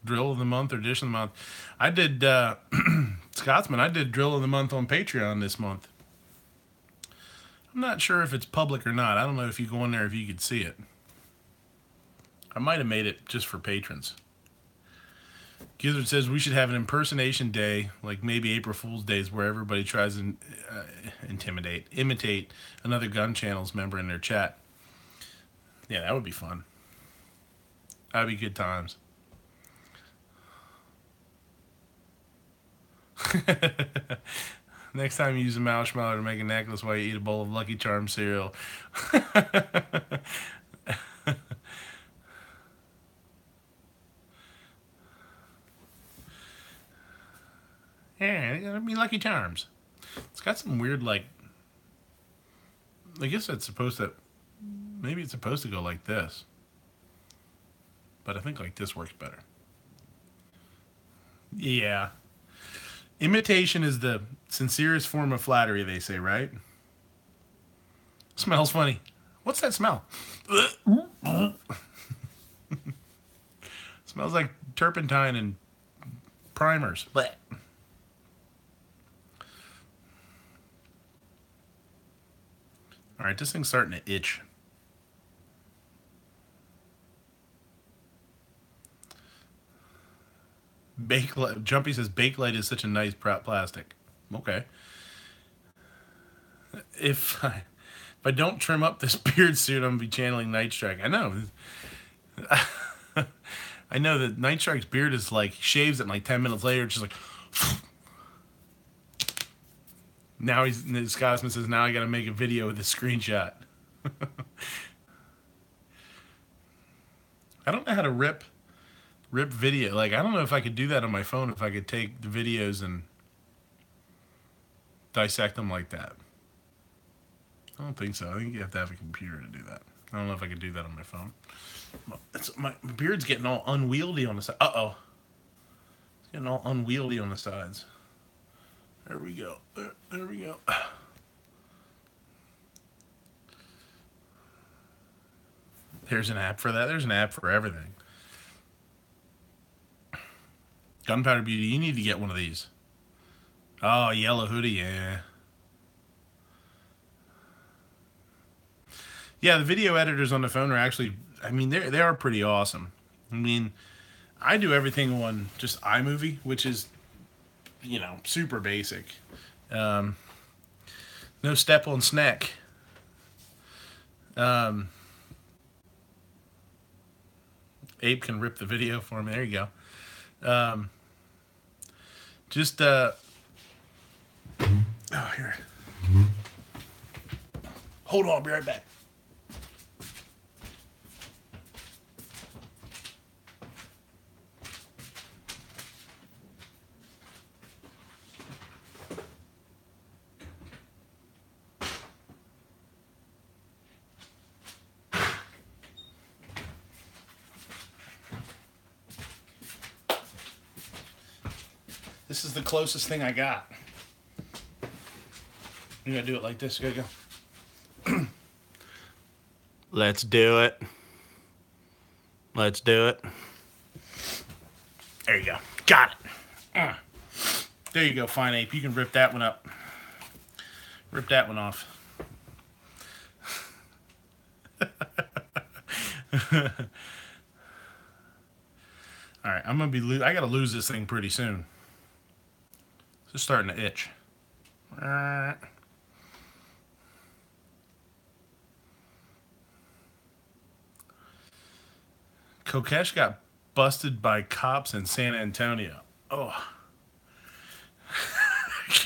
Drill of the month or dish of the month. I did Scotsman. I did drill of the month on Patreon this month. I'm not sure if it's public or not. I don't know if you go in there if you could see it. I might have made it just for patrons. Gizzard says we should have an impersonation day, like maybe April Fool's Days, where everybody tries to imitate another Gun Channels member in their chat. Yeah, that would be fun. That'd be good times. Next time you use a marshmallow to make a necklace while you eat a bowl of Lucky Charms cereal. Yeah, it'll be Lucky Charms. It's got some weird, like, I guess it's supposed to, maybe it's supposed to go like this. But I think like this works better. Yeah. Imitation is the sincerest form of flattery, they say, right? Smells funny. What's that smell? Smells like turpentine and primers. But all right, this thing's starting to itch. Jumpy says Bakelite is such a nice plastic. Okay. If I don't trim up this beard soon, I'm gonna be channeling Night Strike. I know. I know that Night Strike's beard is like shaves it, and like 10 minutes later, just like. Now Scotsman says now I gotta make a video with a screenshot. I don't know how to rip video. Like, I don't know if I could do that on my phone, if I could take the videos and dissect them like that. I don't think so. I think you have to have a computer to do that. I don't know if I could do that on my phone. My beard's getting all unwieldy on the side. Uh-oh. It's getting all unwieldy on the sides. There we go. There we go. There's an app for that. There's an app for everything. Gunpowder Beauty, you need to get one of these. Oh, yellow hoodie, yeah. Yeah, the video editors on the phone are actually, I mean, they are pretty awesome. I mean, I do everything on just iMovie, which is, you know, super basic. No step on snack. Abe can rip the video for me. There you go. Oh, here. Hold on, I'll be right back. This is the closest thing I got. You gotta do it like this. You gotta go. Let's do it. Let's do it. There you go. Got it. There you go, Fine Ape. You can rip that one up. Rip that one off. All right, I'm gonna be. I gotta lose this thing pretty soon. It's just starting to itch. Kokesh got busted by cops in San Antonio. Oh.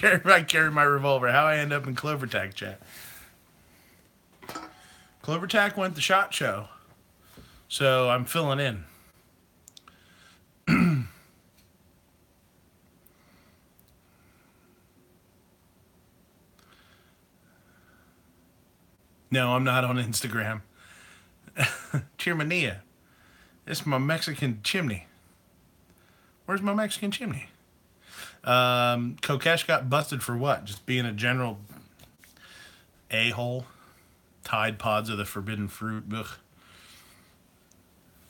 I carry my revolver. How I end up in Clovertac chat. Clovertac went to SHOT Show. So I'm filling in. No, I'm not on Instagram. Chimney. It's my Mexican chimney. Where's my Mexican chimney? Kokesh got busted for what? Just being a general a-hole. Tide Pods are the forbidden fruit. Ugh.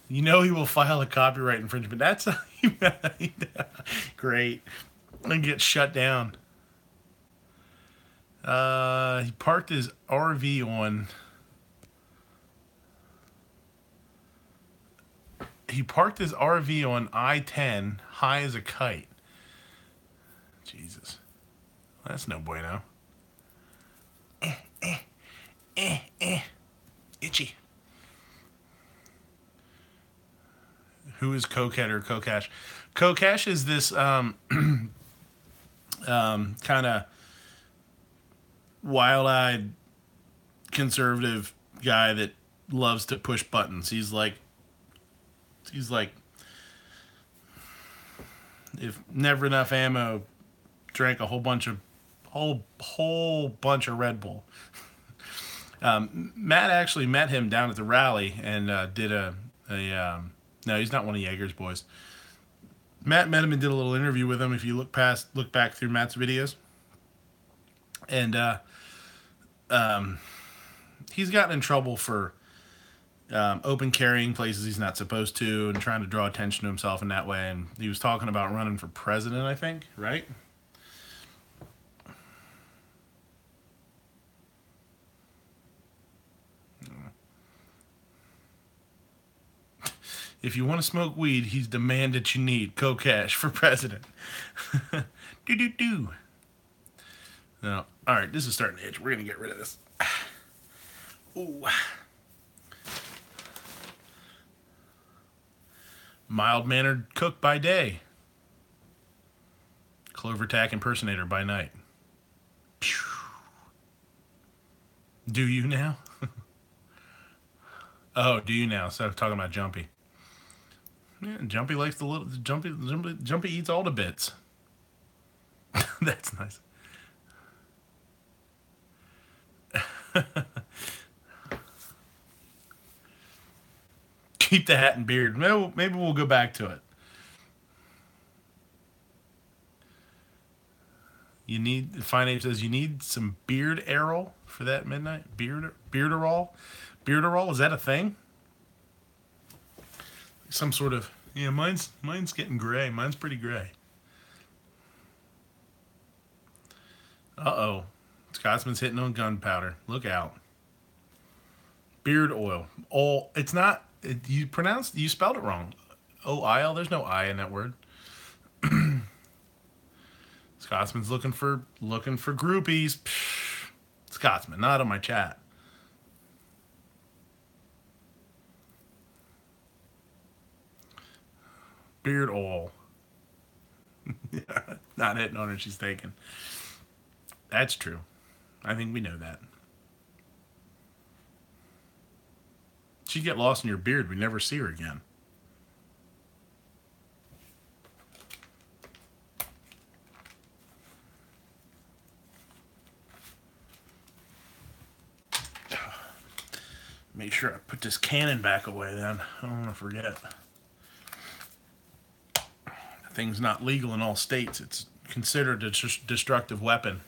You know he will file a copyright infringement. That's great. And get shut down. He parked his RV on. He parked his RV on I-10, high as a kite. Jesus, that's no bueno. Itchy. Who is Cokehead or Kokesh? Kokesh is this kind of wild-eyed conservative guy that loves to push buttons. He's like if Never Enough Ammo drank a whole bunch of Red Bull. Matt actually met him down at the rally and did no, he's not one of Yeager's boys. Matt met him and did a little interview with him. If you look back through Matt's videos, and he's gotten in trouble for open carrying places he's not supposed to, and trying to draw attention to himself in that way. And he was talking about running for president, I think, right? If you want to smoke weed, he's the man that you need. Kokesh for president. Do. No. All right, this is starting to itch. We're going to get rid of this. Ooh. Mild-mannered cook by day. Clovertack impersonator by night. Do you now? Oh, do you now? So talking about Jumpy. Yeah, Jumpy likes the little Jumpy eats all the bits. That's nice. Keep the hat and beard. Maybe we'll go back to it. You need, Fine Ape says, you need some beard arrow for that midnight? Bearderall? Bearderall, is that a thing? Some sort of, yeah, mine's getting gray. Mine's pretty gray. Uh-oh. Scotsman's hitting on gunpowder. Look out. Beard oil. Oh, it's not, you spelled it wrong. O-I-L, there's no I in that word. Scotsman's looking for groupies. Psh, Scotsman, not on my chat. Beard oil. Not hitting on her, she's taken. That's true. I think we know that. She'd get lost in your beard. We'd never see her again. Make sure I put this cannon back away then. I don't want to forget. The thing's not legal in all states. It's considered a destructive weapon.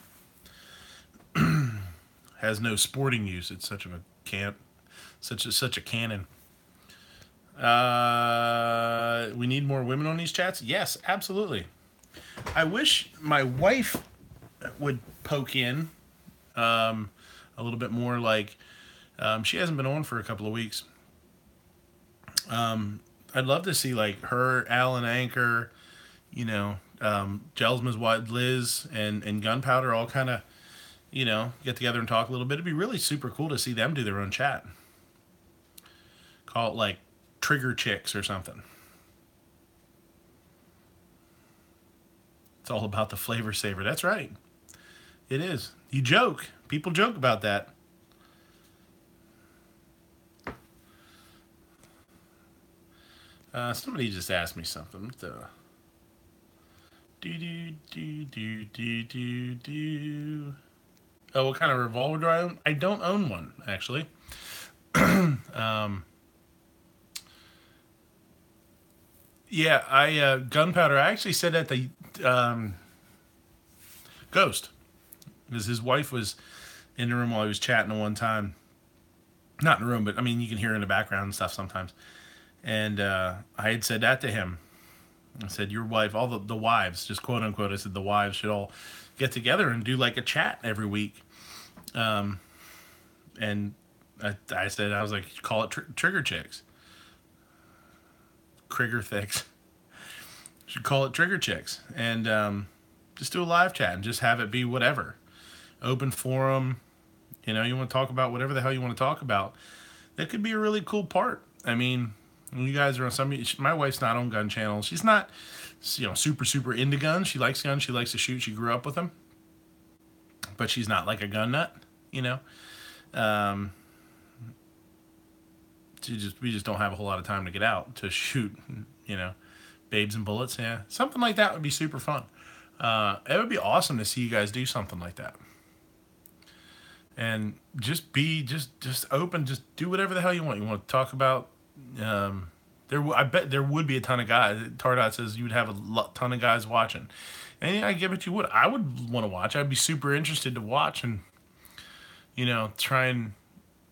Has no sporting use. It's such a cannon. We need more women on these chats? Yes, absolutely. I wish my wife would poke in a little bit more. Like, she hasn't been on for a couple of weeks. I'd love to see like her, Alan Anchor, you know, Gelsman's wife Liz and Gunpowder all kind of, you know, get together and talk a little bit. It'd be really super cool to see them do their own chat. Call it like Trigger Chicks or something. It's all about the flavor saver. That's right. It is. You joke. People joke about that. Somebody just asked me something. Oh, what kind of revolver do I own? I don't own one, actually. Yeah, Gunpowder, I actually said that the Ghost, because his wife was in the room while he was chatting one time. Not in the room, but I mean, you can hear in the background and stuff sometimes. And I had said that to him. I said, your wife, all the wives, just quote unquote, I said the wives should all get together and do like a chat every week. And I said, I was like, call it Trigger Chicks. Krigger Thicks. Should call it Trigger Chicks. And just do a live chat and just have it be whatever. Open forum. You know, you want to talk about whatever the hell you want to talk about. That could be a really cool part. I mean, when you guys are on my wife's not on gun channels. She's not, you know, super into guns. She likes guns. She likes to shoot. She grew up with them. But she's not like a gun nut, you know. We just don't have a whole lot of time to get out to shoot, you know, babes and bullets. Yeah, something like that would be super fun. It would be awesome to see you guys do something like that. And just be open. Just do whatever the hell you want. You want to talk about. I bet there would be a ton of guys. Tardot says you would have a ton of guys watching. And I give it you would. I would want to watch. I'd be super interested to watch and, you know, try and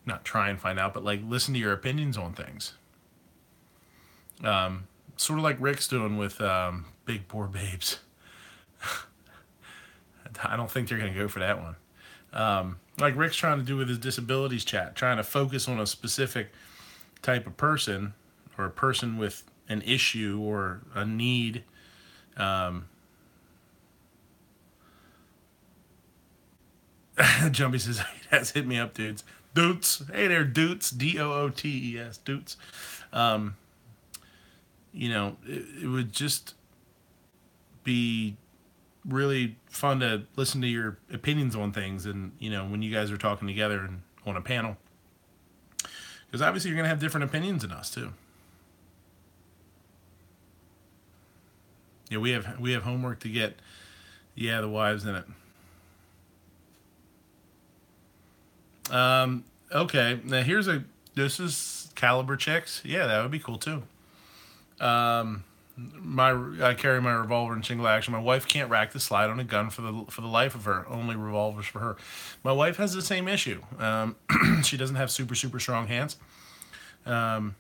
not try and find out, but like listen to your opinions on things. Sort of like Rick's doing with Big Poor Babes. I don't think they're going to go for that one. Like Rick's trying to do with his disabilities chat, trying to focus on a specific type of person or a person with an issue or a need. Jumpy says, "That's hit me up, dudes. Doots. Hey there, Doots. Dootes. Doots. It would just be really fun to listen to your opinions on things, and when you guys are talking together and on a panel, because obviously you're going to have different opinions than us too. Yeah, we have homework to get. Yeah, the wives in it. Okay, now this is caliber chicks. Yeah, that would be cool too. I carry my revolver in single action. My wife can't rack the slide on a gun for the life of her. Only revolvers for her. My wife has the same issue. She doesn't have super strong hands, and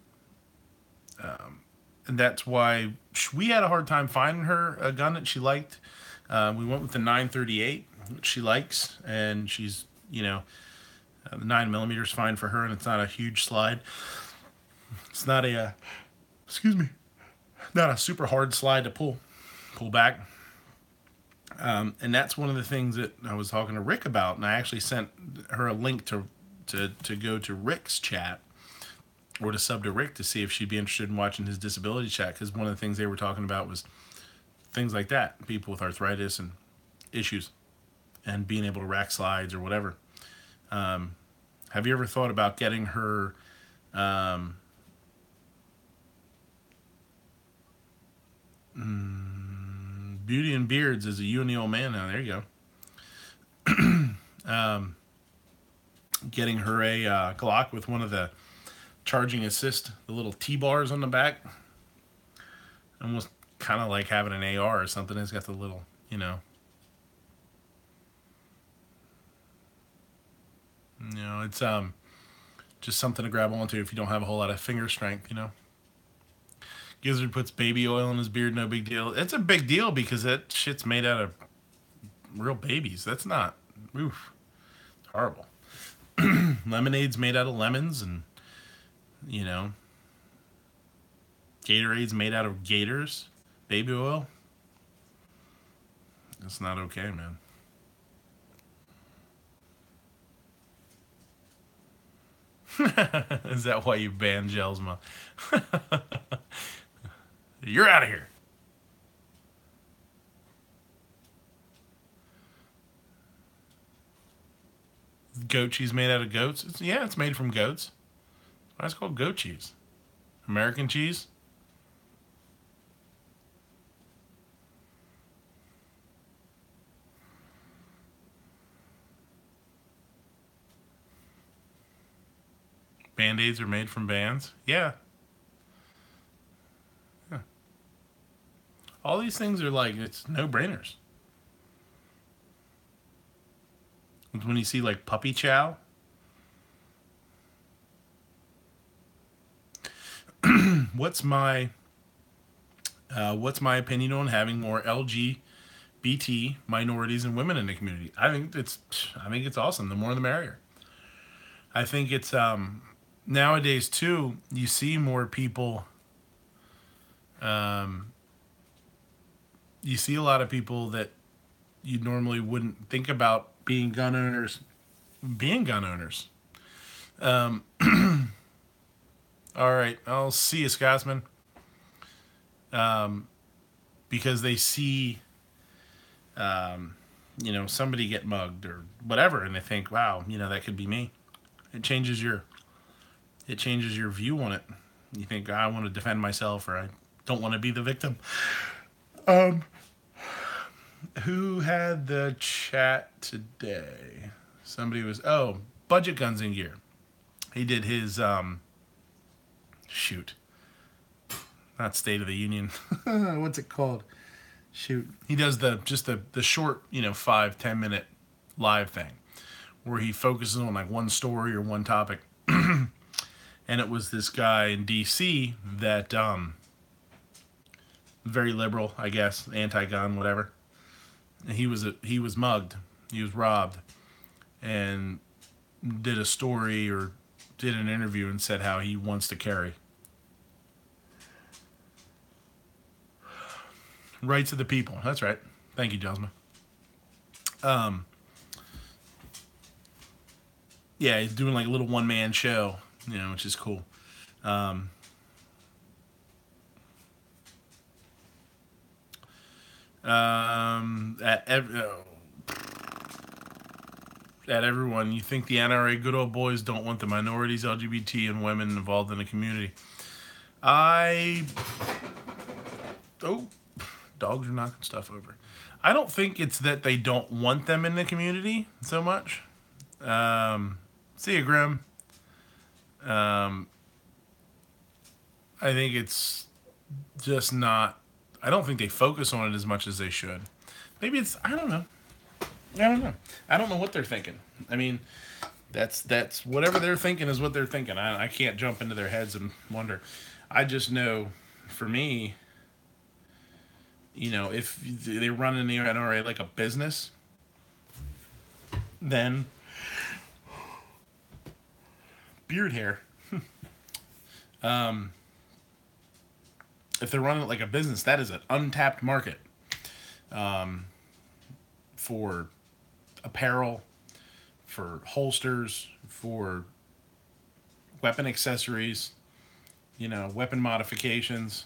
that's why we had a hard time finding her a gun that she liked. We went with the 938, which she likes, and she's the 9mm is fine for her, and it's not a huge slide. It's not a excuse me, not a super hard slide to pull back. And that's one of the things that I was talking to Rick about, and I actually sent her a link to go to Rick's chat or to sub to Rick to see if she'd be interested in watching his disability chat, because one of the things they were talking about was things like that, people with arthritis and issues and being able to rack slides or whatever. Have you ever thought about getting her Beauty and Beards as a you and the old man now? There you go. Getting her a Glock with one of the charging assist, the little T-bars on the back. Almost kind of like having an AR or something. It's got the little, it's just something to grab onto if you don't have a whole lot of finger strength, Gizzard puts baby oil in his beard, no big deal. It's a big deal because that shit's made out of real babies. That's not, oof, it's horrible. Lemonade's made out of lemons, and, Gatorade's made out of gators. Baby oil. That's not okay, man. Is that why you banned Gelsma? You're out of here. Goat cheese made out of goats? It's made from goats. Why is it called goat cheese? American cheese? Band-Aids are made from bands? Yeah. All these things are like, it's no-brainers. When you see like puppy chow, what's my opinion on having more LGBT minorities and women in the community? I think it's awesome. The more the merrier. I think it's nowadays too, you see more people. You see a lot of people that you normally wouldn't think about being gun owners. All right, I'll see you, Scotsman. Because they see, somebody get mugged or whatever, and they think, wow, that could be me. It changes your view on it. You think, I want to defend myself, or I don't want to be the victim. Who had the chat today? Somebody was, Budget Guns in Gear. He did his, shoot. Not State of the Union. What's it called? Shoot. He does the short, 5-10 minute live thing where he focuses on like one story or one topic. And it was this guy in D.C. that very liberal, I guess, anti-gun, whatever. And he was mugged, he was robbed, and did a story or did an interview and said how he wants to carry. Rights of the people. That's right. Thank you, Josma. Yeah, he's doing like a little one-man show, which is cool. At everyone, you think the NRA good old boys don't want the minorities, LGBT, and women involved in the community? Dogs are knocking stuff over. I don't think it's that they don't want them in the community so much. See you, Grim. I think it's just not. I don't think they focus on it as much as they should. Maybe it's. I don't know. I don't know what they're thinking. I mean, that's whatever they're thinking is what they're thinking. I can't jump into their heads and wonder. I just know, for me, if they run in the NRA like a business, then beard hair. If they're running it like a business, that is an untapped market for apparel, for holsters, for weapon accessories, weapon modifications.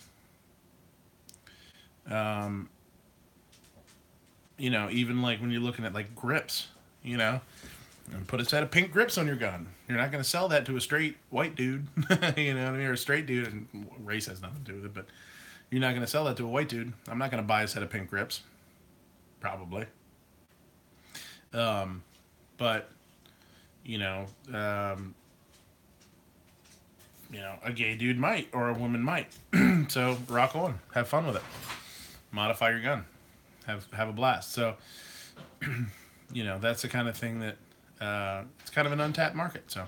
Even like when you're looking at like grips, and put a set of pink grips on your gun. You're not going to sell that to a straight white dude, or a straight dude, and race has nothing to do with it, but you're not going to sell that to a white dude. I'm not going to buy a set of pink grips, probably. But, a gay dude might, or a woman might. So rock on, have fun with it, modify your gun, have a blast. So, that's the kind of thing that it's kind of an untapped market. So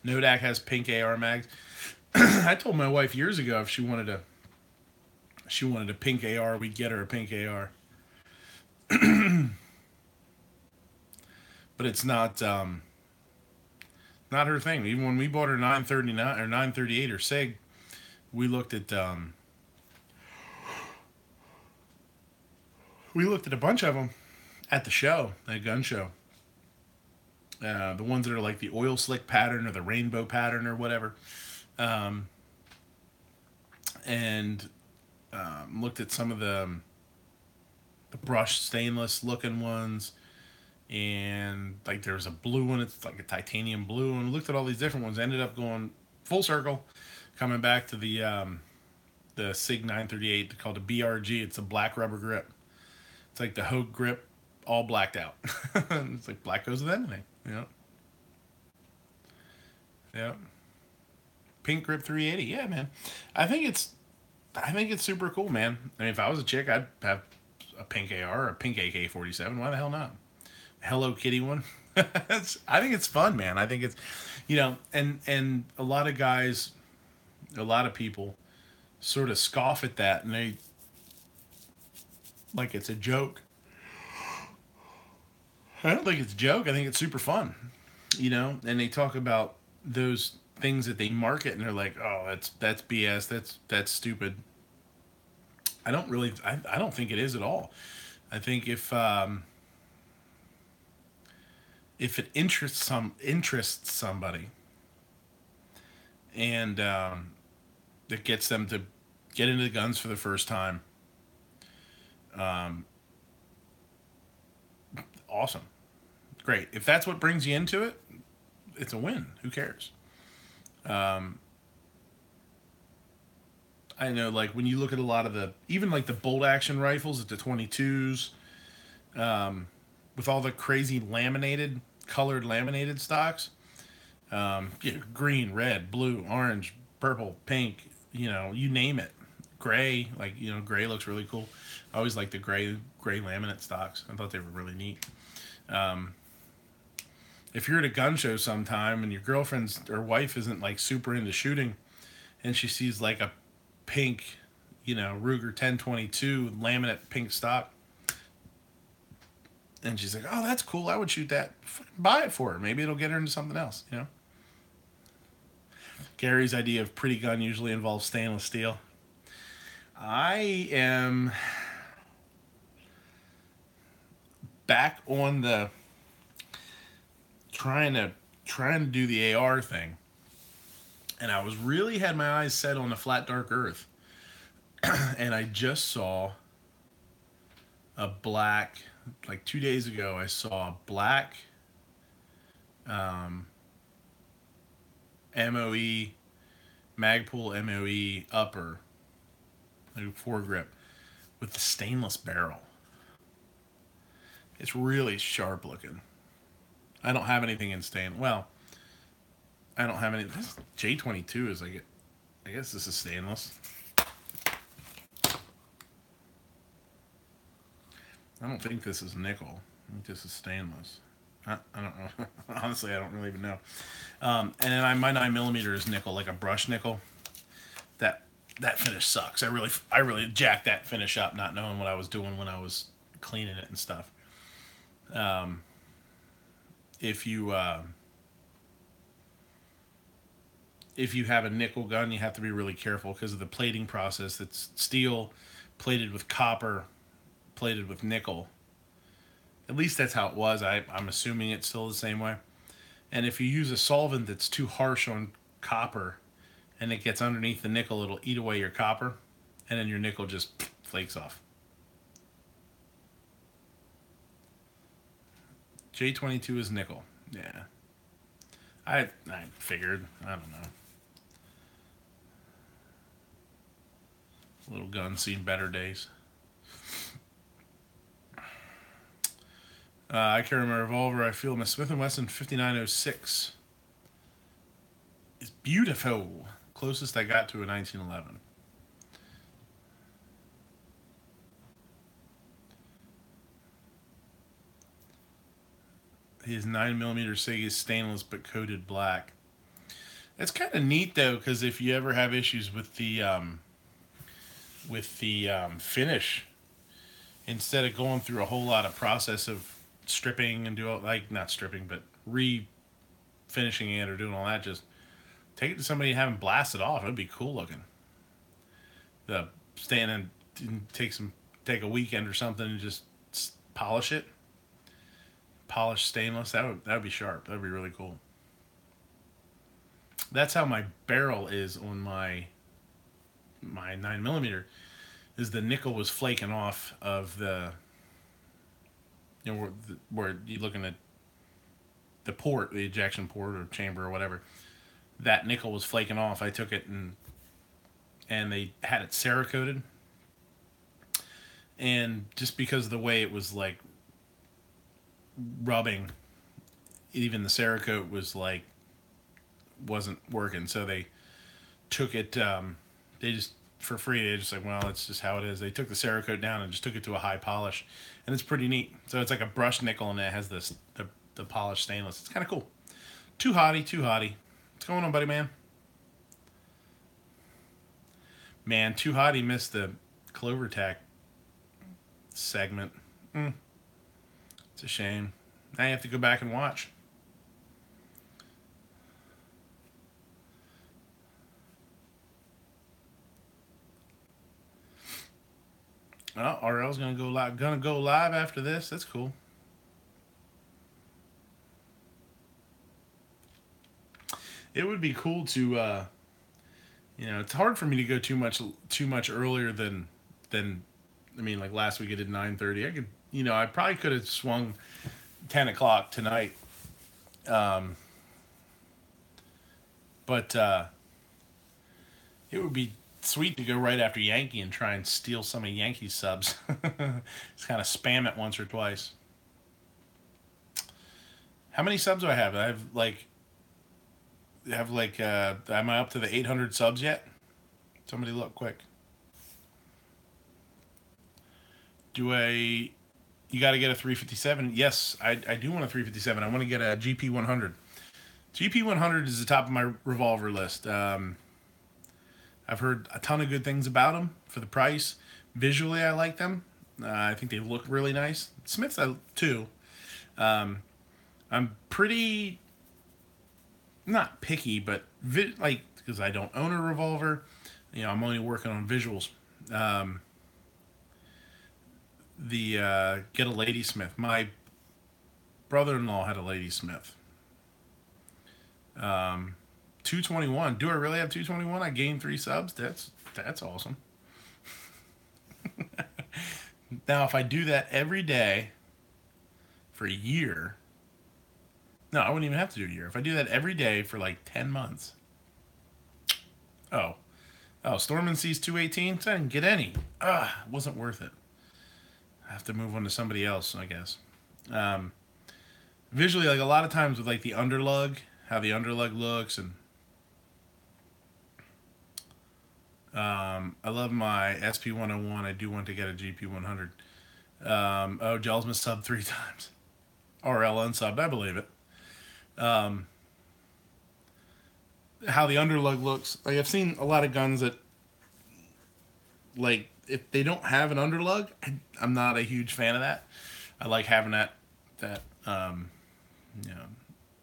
Nodak has pink AR mags. I told my wife years ago if she wanted a pink AR, we'd get her a pink AR. But it's not her thing. Even when we bought her 939 or 938 or SIG, we looked at a bunch of them at the show, at a gun show. The ones that are like the oil slick pattern or the rainbow pattern or whatever. And looked at some of the brushed stainless looking ones. And like there was a blue one, it's like a titanium blue, and looked at all these different ones. Ended up going full circle, coming back to the SIG 938 called a BRG. It's a black rubber grip. It's like the Hogue grip, all blacked out. It's like black goes with anything, Yeah. Pink grip 380, yeah, man. I think it's super cool, man. I mean, if I was a chick, I'd have a pink AR or a pink AK-47. Why the hell not? Hello Kitty one. I think it's fun, man. I think it's, and a lot of guys, a lot of people sort of scoff at that, and they like it's a joke. I don't think it's a joke. I think it's super fun, and they talk about those things that they market, and they're like, oh, that's BS. That's stupid. I don't think it is at all. I think if it interests somebody, and it gets them to get into the guns for the first time, awesome, great. If that's what brings you into it, it's a win. Who cares? I know, like when you look at a lot of even like the bolt action rifles at the 22s, with all the crazy colored laminated stocks, green, red, blue, orange, purple, pink, you name it. Gray, like, gray looks really cool. I always like the gray laminate stocks. I thought they were really neat. if you're at a gun show sometime and your girlfriend's or wife isn't like super into shooting, and she sees like a pink, Ruger 1022 laminate pink stock, and she's like, "Oh, that's cool. I would shoot that." Buy it for her. Maybe it'll get her into something else. Gary's idea of pretty gun usually involves stainless steel. I am back on the trying to do the AR thing, and I was really had my eyes set on the flat dark earth, and I just saw a black, like 2 days ago. I saw a black MOE Magpul MOE upper, like foregrip, with the stainless barrel. It's really sharp looking. I don't have anything in stain. Well, I don't have any. This J22 is like, I guess this is stainless. I don't think this is nickel. I think this is stainless. I don't know. Honestly, I don't really even know. And then my 9mm is nickel, like a brush nickel. That finish sucks. I really jacked that finish up, not knowing what I was doing when I was cleaning it and stuff. If you have a nickel gun, you have to be really careful because of the plating process. It's steel plated with copper, plated with nickel. At least that's how it was. I'm assuming it's still the same way. And if you use a solvent that's too harsh on copper and it gets underneath the nickel, it'll eat away your copper, and then your nickel just flakes off. J22 is nickel. Yeah. I figured. I don't know. Little gun seen better days. I carry my revolver. I feel my Smith & Wesson 5906 is beautiful. Closest I got to a 1911. His 9mm SIG is stainless but coated black. It's kind of neat though, because if you ever have issues with the finish, instead of going through a whole lot of process of stripping and not stripping, but re-finishing it or doing all that, just take it to somebody and have them blast it off. It would be cool looking. The stand and take a weekend or something and just polish it. Polished stainless. That would be sharp. That would be really cool. That's how my barrel is on my 9mm. Is the nickel was flaking off of the, where you're looking at the port, the ejection port or chamber or whatever. That nickel was flaking off. I took it and they had it Cerakoted, and just because of the way it was like rubbing, even the Cerakote was like wasn't working, so they took it, they just for free, they just like, well, it's just how it is. They took the Cerakote down and just took it to a high polish, and it's pretty neat. So it's like a brushed nickel, and it has the polished stainless. It's kind of cool. Too hotty. What's going on, buddy, man? Man, Too Hotty missed the Clover Tack segment. It's a shame. Now you have to go back and watch. Oh, RL's gonna go live. Gonna go live after this. That's cool. It would be cool to, it's hard for me to go too much earlier than, I mean, like last week I did 9:30. I could, I probably could have swung 10 o'clock tonight. But it would be sweet to go right after Yankee and try and steal some of Yankee's subs. Just kind of spam it once or twice. How many subs do I have? Am I up to the 800 subs yet? Somebody look quick. you got to get a 357. Yes, I do want a 357. I want to get a GP 100. GP 100 is the top of my revolver list. I've heard a ton of good things about them for the price. Visually, I like them. I think they look really nice. Smiths, too. I'm pretty not picky, but like, because I don't own a revolver, you know, I'm only working on visuals. Get a Ladysmith. My brother-in-law had a Ladysmith. 221. Do I really have 221? I gained 3 subs. That's awesome. Now, if I do that every day for a year, no, I wouldn't even have to do a year. If I do that every day for like 10 months. Oh, Stormin sees 218. So I didn't get any. Wasn't worth it. I have to move on to somebody else, I guess. Visually, like a lot of times with like the underlug, how the underlug looks, and I love my SP101. I do want to get a GP100. Gelsma sub 3 times. RL unsubbed, I believe it. How the underlug looks. Like, I've seen a lot of guns that, like, if they don't have an underlug, I'm not a huge fan of that. I like having that you know,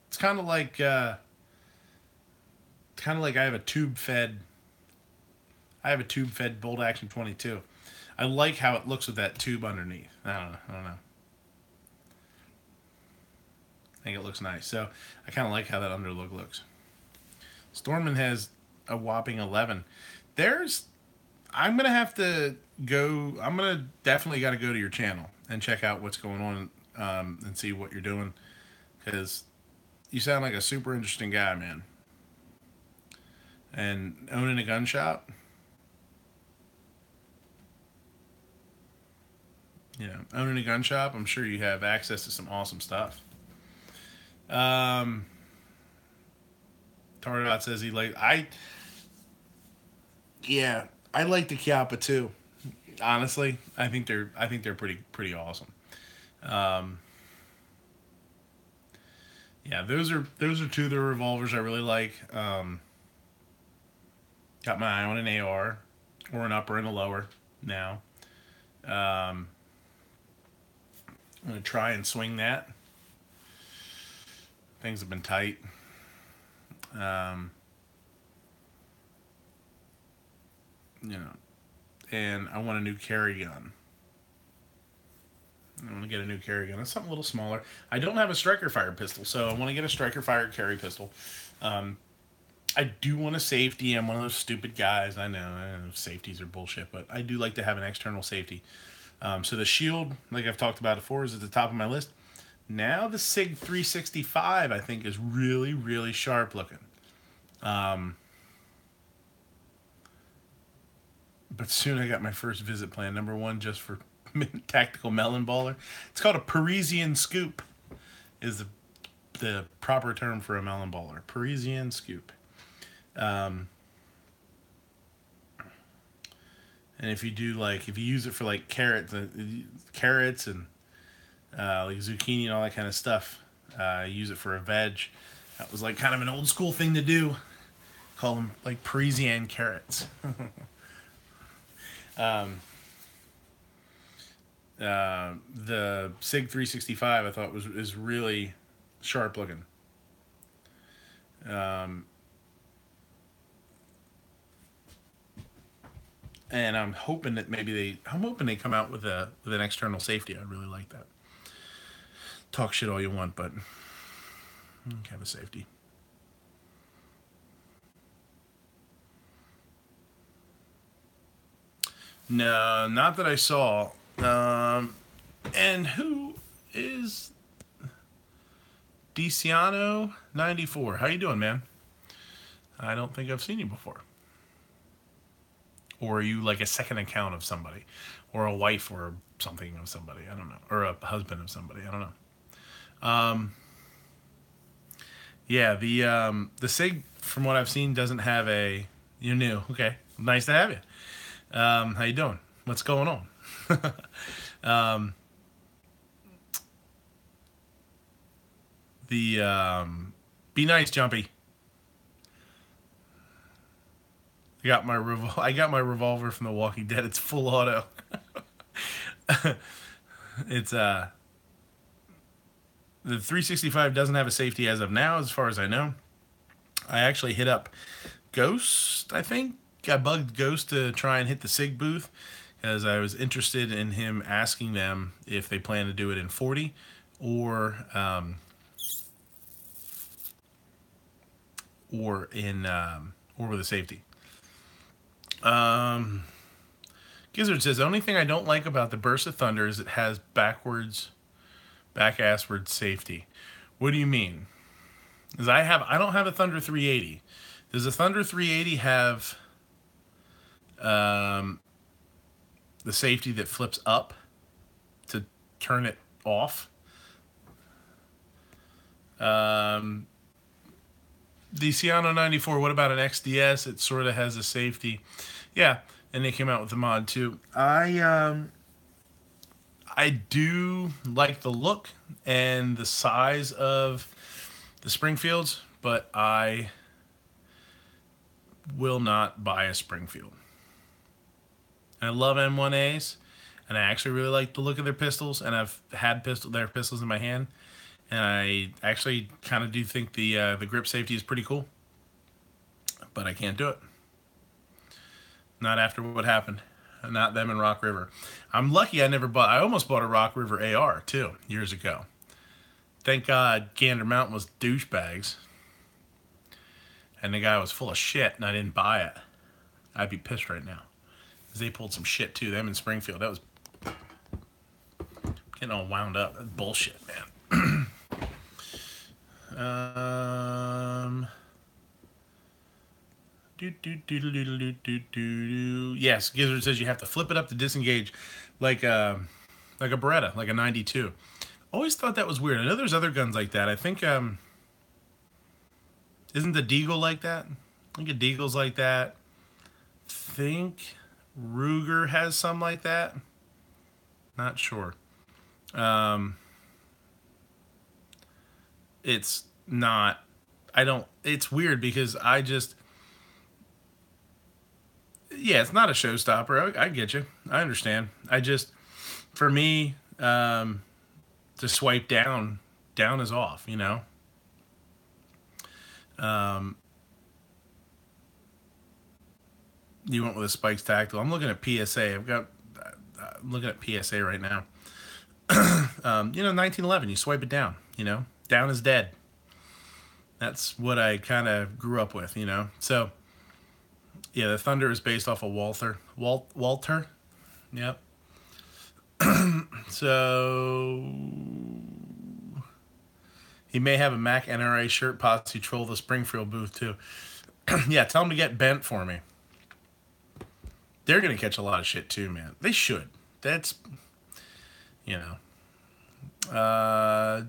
it's kind of like I have a tube fed bolt action 22. I like how it looks with that tube underneath. I don't know. I think it looks nice. So I kind of like how that underlook looks. Stormin has a whopping 11. I'm going to have to go. I'm going to definitely got to go to your channel and check out what's going on and see what you're doing. Because you sound like a super interesting guy, man. And owning a gun shop. Owning a gun shop, I'm sure you have access to some awesome stuff. Tardot says he I like the Chiappa too. Honestly, I think they're pretty awesome. Those are 2 of the revolvers I really like. Got my eye on an AR or an upper and a lower now. I'm gonna try and swing that. Things have been tight. And I want a new carry gun. I want to get a new carry gun. It's something a little smaller. I don't have a striker fire pistol, so I want to get a striker fire carry pistol. I do want a safety. I'm one of those stupid guys. I know safeties are bullshit, but I do like to have an external safety. So the shield, like I've talked about before, is at the top of my list. Now the SIG 365, I think, is really, really sharp looking. But soon I got my first visit plan. Number 1, just for tactical melon baller. It's called a Parisian scoop, is the proper term for a melon baller. Parisian scoop. And if you use it for like carrots and like zucchini and all that kind of stuff, use it for a veg. That was like kind of an old school thing to do. Call them like Parisian carrots. The SIG 365 I thought is really sharp looking. And I'm hoping that they come out with an external safety. I really like that. Talk shit all you want, but have a safety. No, not that I saw. And who is DeCiano 94? How you doing, man? I don't think I've seen you before. Or are you like a second account of somebody? Or a wife or something of somebody? I don't know. Or a husband of somebody? I don't know. The SIG, from what I've seen, doesn't have a... You're new. Okay. Nice to have you. How you doing? What's going on? The Be Nice Jumpy. I got my revolver from The Walking Dead. It's full auto. It's the 365 doesn't have a safety as of now, as far as I know. I actually hit up Ghost, I think. I bugged Ghost to try and hit the SIG booth because I was interested in him asking them if they plan to do it in 40 or with a safety. Gizzard says the only thing I don't like about the Burst of Thunder is it has back assward safety. What do you mean? Because I don't have a Thunder 380. Does a Thunder 380 have the safety that flips up to turn it off? The Ciano 94, what about an XDS? It sort of has a safety. Yeah, and they came out with the mod too. I do like the look and the size of the Springfields, but I will not buy a Springfield. I love M1As, and I actually really like the look of their pistols, and I've had their pistols in my hand, and I actually kind of do think the grip safety is pretty cool, but I can't do it. Not after what happened. Not them in Rock River. I'm lucky I almost bought a Rock River AR, too, years ago. Thank God Gander Mountain was douchebags. And the guy was full of shit, and I didn't buy it. I'd be pissed right now. Because they pulled some shit, too. Them in Springfield. That was getting all wound up. That's bullshit, man. Yes, Gizzard says you have to flip it up to disengage like a Beretta, like a 92. Always thought that was weird. I know there's other guns like that. I think isn't the Deagle like that? I think a Deagle's like that. I think Ruger has some like that. Not sure. It's not. It's weird because yeah, it's not a showstopper. I get you. I understand. For me, to swipe down is off, you know? You went with a Spikes Tactical. I'm looking at PSA. I'm looking at PSA right now. 1911, you swipe it down, you know? Down is dead. That's what I kind of grew up with, you know? So, yeah, the Thunder is based off of Walther. Walter? Yep. So, he may have a Mac NRA shirt posse troll the Springfield booth, too. Yeah, tell him to get bent for me. They're going to catch a lot of shit, too, man. They should. That's, you know. What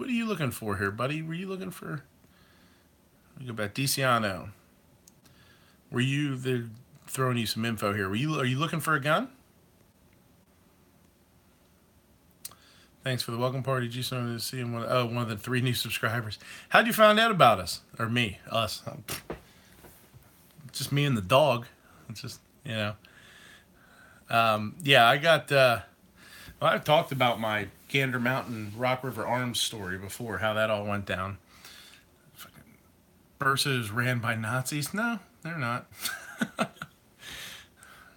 are you looking for here, buddy? Were you looking for... Let me go back. DeCiano. They're throwing you some info here. Are you looking for a gun? Thanks for the welcome party. Just wanted to see one of the 3 new subscribers. How'd you find out about us? Or me? Us. Just me and the dog. It's just, you know. Yeah, I got... I've talked about my Gander Mountain Rock River Arms story before, how that all went down. Bursa is ran by Nazis? No, they're not.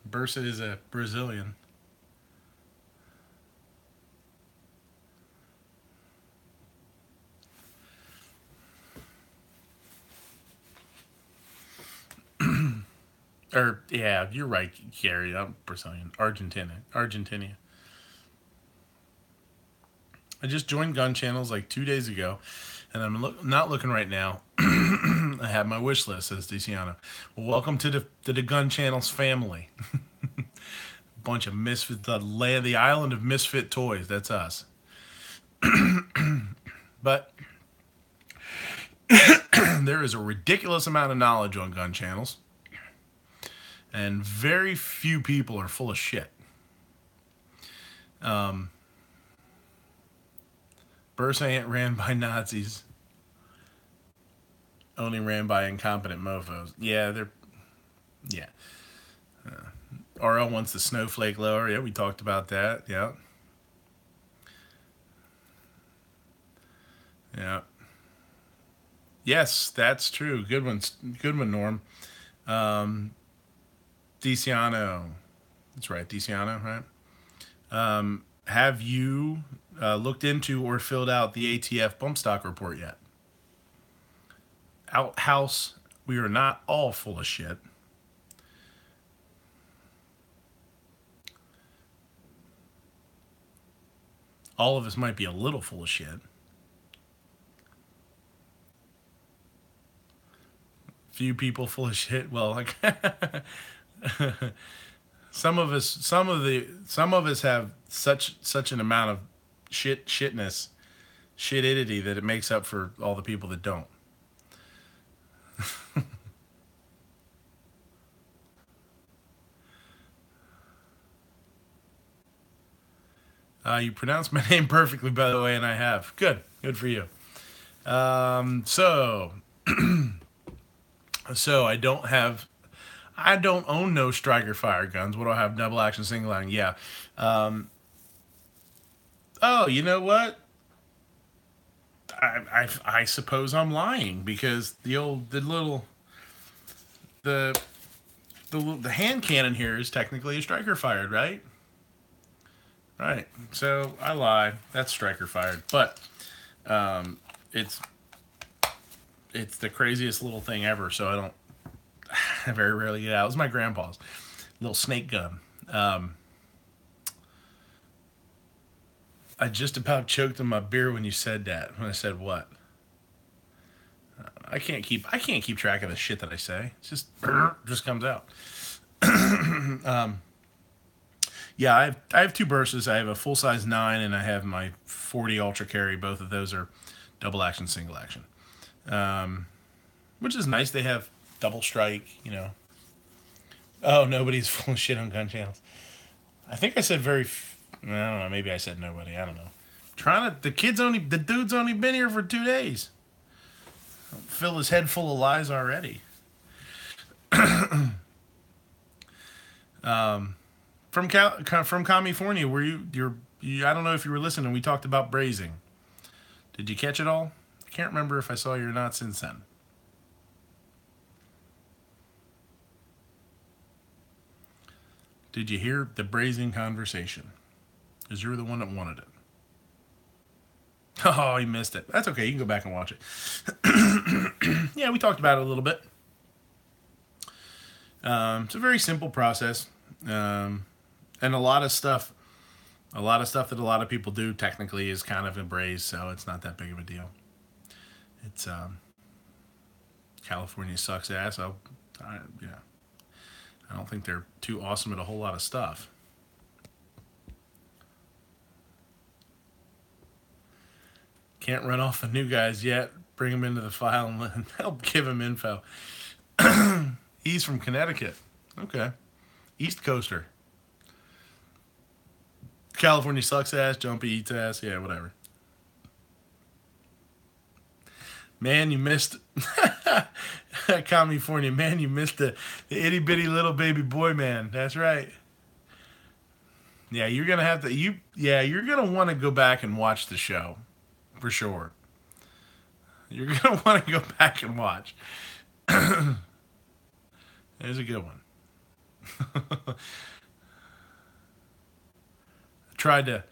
Bursa is a Brazilian. Yeah, you're right, Gary. I'm Brazilian. Argentina. I just joined gun channels like 2 days ago, and I'm not looking right now. I have my wish list, says DeCiano. Well, welcome to the gun channels family. Bunch of misfit, the island of misfit toys. That's us. But there is a ridiculous amount of knowledge on gun channels, and very few people are full of shit. Bursa ain't ran by Nazis. Only ran by incompetent mofos. Yeah, they're... Yeah. RL wants the snowflake lower. Yeah, we talked about that. Yeah. Yeah. Yes, that's true. Good one. Good one, Norm. DeCiano. That's right, DeCiano, right? Have you looked into or filled out the ATF bump stock report yet? Outhouse, we are not all full of shit. All of us might be a little full of shit. Few people full of shit. Well, like some of us have such an amount of shitness, shitidity that it makes up for all the people that don't. You pronounced my name perfectly, by the way, and I have. Good for you. So I don't own no striker fire guns. What do I have? Double action, single action. Yeah. Oh, you know what? I suppose I'm lying because the hand cannon here is technically a striker fired, right? Right. So I lie. That's striker fired, but it's the craziest little thing ever. So I very rarely get out. It was my grandpa's little snake gun. I just about choked on my beer when you said that. When I said what? I can't keep track of the shit that I say. It's just comes out. Yeah, I have two Bursas. I have a full size 9 and I have my 40 Ultra Carry. Both of those are double action, single action, which is nice. They have double strike. Oh, nobody's full of shit on gun channels. I think I said I don't know. Maybe I said nobody. I don't know. The dude's only been here for 2 days. Fill his head full of lies already. From California, were you? I don't know if you were listening. We talked about brazing. Did you catch it all? I can't remember if I saw you or not since then. Did you hear the brazing conversation? Because you were the one that wanted it. Oh, you missed it. That's okay. You can go back and watch it. Yeah, we talked about it a little bit. It's a very simple process. And a lot of stuff that a lot of people do technically is kind of embraced, so it's not that big of a deal. It's California sucks ass. I don't think they're too awesome at a whole lot of stuff. Can't run off the new guys yet. Bring them into the file and help give them info. He's from Connecticut. Okay. East Coaster. California sucks ass, Jumpy eats ass, yeah, whatever. Man, you missed California. Man, you missed the itty bitty little baby boy man. That's right. Yeah, you're gonna have to you're gonna want to go back and watch the show. For sure. You're gonna want to go back and watch. There's a good one. I tried to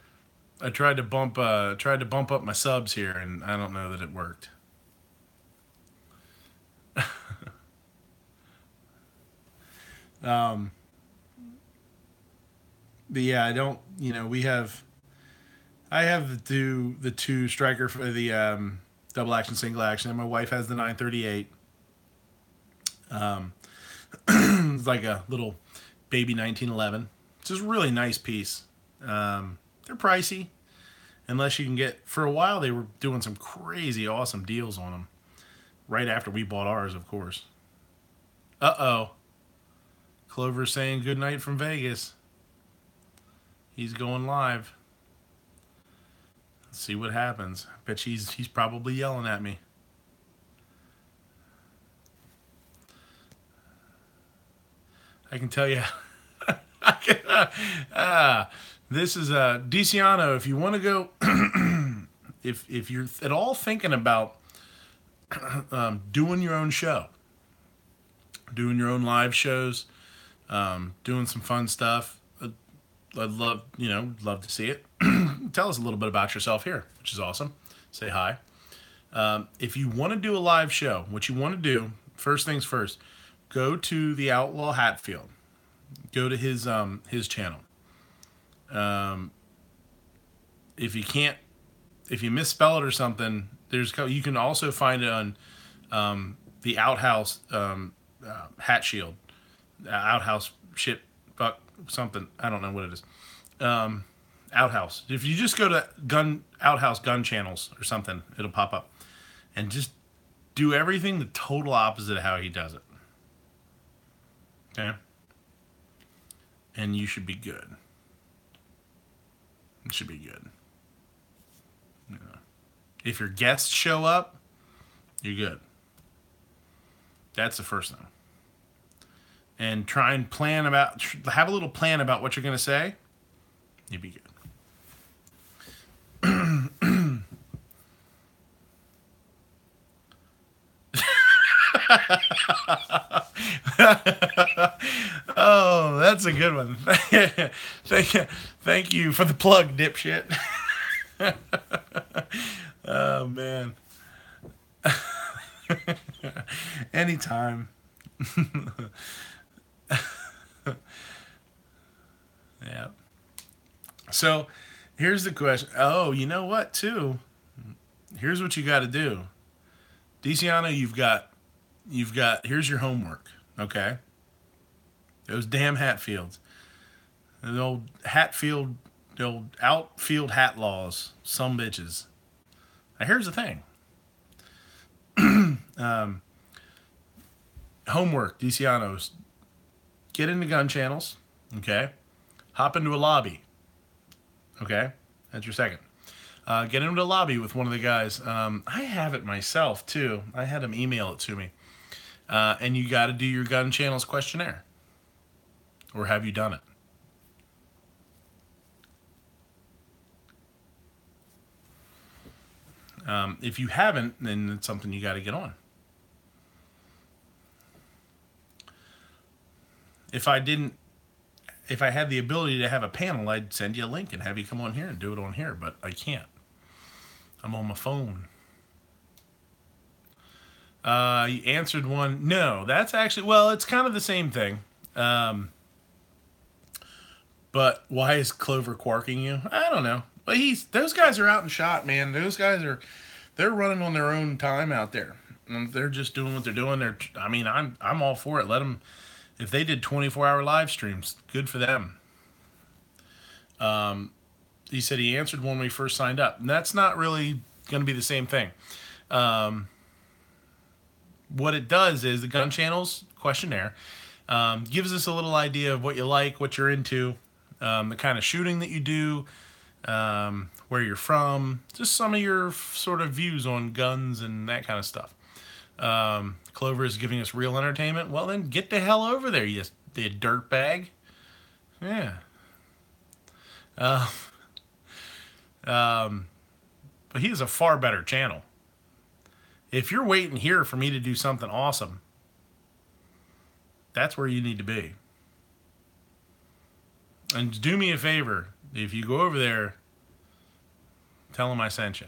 bump up my subs here, and I don't know that it worked. But yeah, I don't. I have the two striker for the double action, single action, and my wife has the 938. It's like a little baby 1911. It's just a really nice piece. They're pricey, unless you can get. For a while, they were doing some crazy awesome deals on them. Right after we bought ours, of course. Uh-oh. Clover's saying good night from Vegas. He's going live. Let's see what happens. I bet he's probably yelling at me. I can tell you. This is DiCiano. If you want to go, if you're at all thinking about doing your own show, doing your own live shows, doing some fun stuff, I'd love to see it. Tell us a little bit about yourself here, which is awesome. Say hi. If you want to do a live show, what you want to do, first things first, go to the Outlaw Hatfield. Go to his channel. If you misspell it or something, you can also find it on the Outhouse Hat Shield, Outhouse shit fuck something. I don't know what it is. Outhouse. If you just go to Outhouse gun channels or something, it'll pop up, and just do everything the total opposite of how he does it. Okay. And you should be good. It should be good. Yeah. If your guests show up, you're good. That's the first thing. And try and have a little plan about what you're going to say. You'll be good. Oh, that's a good one. Thank you for the plug, dipshit. Oh, man. Anytime. Yeah. So, here's the question. Oh, you know what, too? Here's what you got to do. DiCiano, here's your homework, okay? Those damn Hatfields. The old outfield hat laws. Some bitches. Now, here's the thing. Homework, DiCiano's. Get into gun channels, okay? Hop into a lobby, okay? That's your second. Get into a lobby with one of the guys. I have it myself, too. I had him email it to me. And you got to do your gun channels questionnaire. Or have you done it? If you haven't, then it's something you got to get on. If I had the ability to have a panel, I'd send you a link and have you come on here and do it on here, but I can't. I'm on my phone. You answered one. No, that's actually, well, it's kind of the same thing. But why is Clover quarking you? I don't know. But those guys are out and shot, man. Those guys they're running on their own time out there. And they're just doing what they're doing. I'm all for it. Let them, if they did 24-hour live streams, good for them. He said he answered one when we first signed up. And that's not really going to be the same thing. What it does is the gun channels questionnaire gives us a little idea of what you like, what you're into, the kind of shooting that you do, where you're from, just some of your sort of views on guns and that kind of stuff. Clover is giving us real entertainment. Well, then get the hell over there, you dirtbag. Yeah. But he has a far better channel. If you're waiting here for me to do something awesome, that's where you need to be. And do me a favor. If you go over there, tell him I sent you.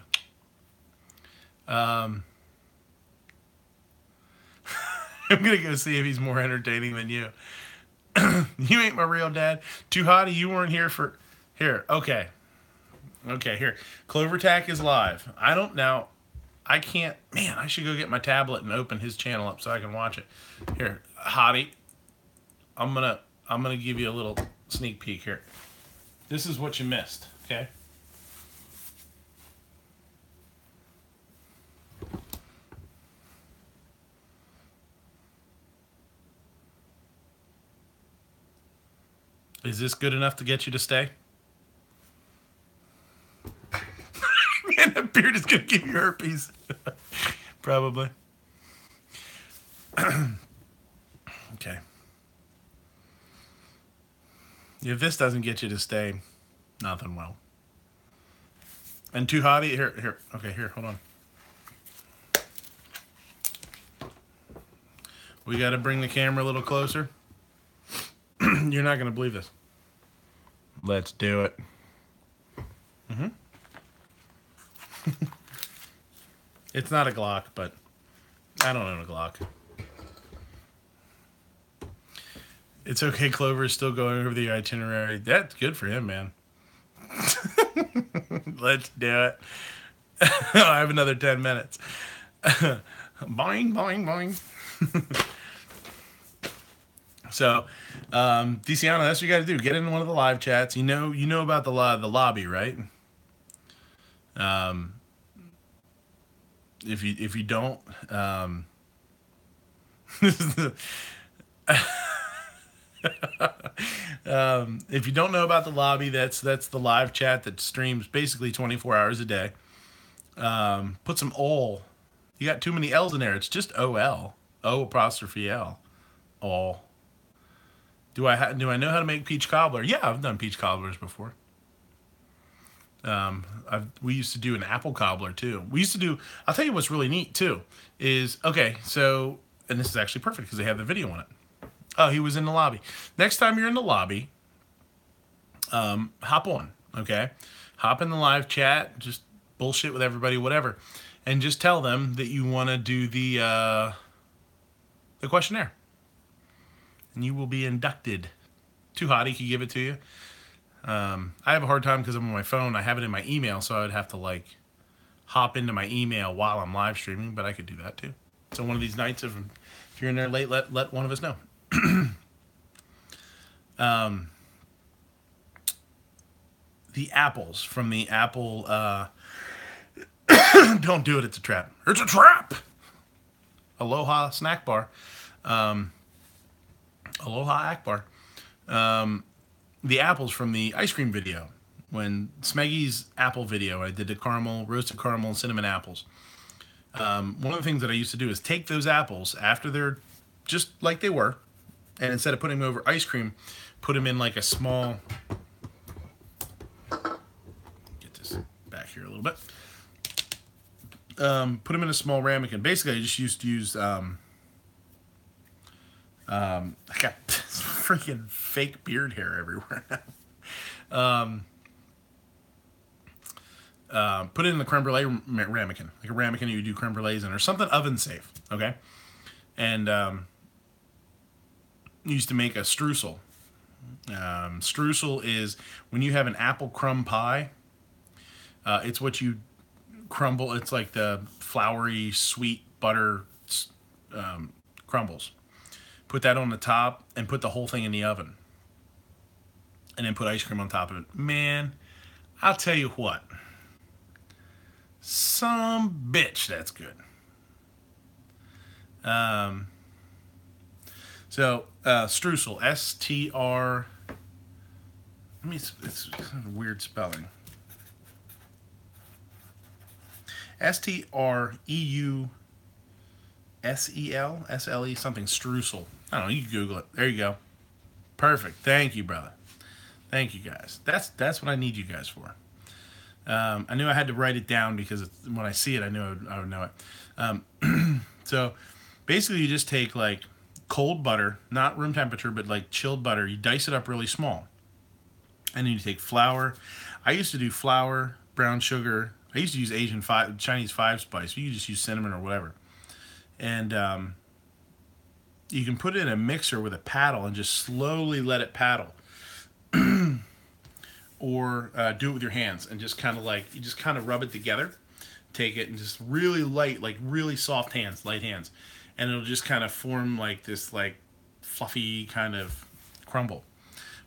I'm going to go see if he's more entertaining than you. You ain't my real dad. Too hotty, you weren't here for... Here, okay. Okay, here. Clover Tack is live. I can't... Man, I should go get my tablet and open his channel up so I can watch it. Here, hottie. I'm gonna give you a little sneak peek here. This is what you missed, okay? Is this good enough to get you to stay? gonna give you herpes. Probably. Okay. If this doesn't get you to stay, nothing will. And too hotty? Here. Okay, here, hold on. We got to bring the camera a little closer. You're not going to believe this. Let's do it. It's not a Glock, but I don't own a Glock. It's okay, Clover's still going over the itinerary. That's good for him, man. Let's do it. I have another 10 minutes. Boing, boing, boing. So, DeCiano, that's what you got to do. Get into one of the live chats. You know about the lobby, right? If you don't, if you don't know about the lobby, that's the live chat that streams basically 24 hours a day. Put some OL. You got too many L's in there. It's just OL. O apostrophe L. OL. Do I know how to make peach cobbler? Yeah, I've done peach cobblers before. We used to do an apple cobbler too. We used to do. I'll tell you what's really neat too is okay. So, and this is actually perfect because they have the video on it. Oh, he was in the lobby. Next time you're in the lobby, hop on. Okay, hop in the live chat. Just bullshit with everybody, whatever, and just tell them that you want to do the questionnaire. And you will be inducted. Too hot, he could give it to you. I have a hard time because I'm on my phone. I have it in my email, so I would have to like hop into my email while I'm live streaming, but I could do that too. So one of these nights, if you're in there late, let one of us know. The apples from the Apple. Don't do it. It's a trap. It's a trap. Aloha snack bar. Aloha Akbar. The apples from the ice cream video. When Smeggy's apple video, I did the roasted caramel and cinnamon apples. One of the things that I used to do is take those apples after they're just like they were, and instead of putting them over ice cream, put them in like a small. Get this back here a little bit. Put them in a small ramekin. Basically, I just used to use. I got this freaking fake beard hair everywhere. Put it in the creme brulee ramekin, like a ramekin you do creme brulees in, or something oven safe. Okay, and used to make a streusel. Streusel is when you have an apple crumb pie. It's what you crumble. It's like the floury, sweet butter crumbles. Put that on the top and put the whole thing in the oven. And then put ice cream on top of it. Man, I'll tell you what. Some bitch that's good. Streusel. S-T-R... it's kind of weird spelling. S-T-R-E-U-S-E-L? S-L-E something. Streusel. I don't know. You can Google it. There you go. Perfect. Thank you, brother. Thank you, guys. That's what I need you guys for. I knew I had to write it down because when I see it, I knew I would know it. So basically, you just take like cold butter, not room temperature, but like chilled butter. You dice it up really small. And then you take flour. I used to do flour, brown sugar. I used to use Chinese 5-spice. You just use cinnamon or whatever. And you can put it in a mixer with a paddle and just slowly let it paddle. Or do it with your hands and just kind of like, you just kind of rub it together. Take it and just really light, like really soft hands, light hands. And it'll just kind of form like this like fluffy kind of crumble.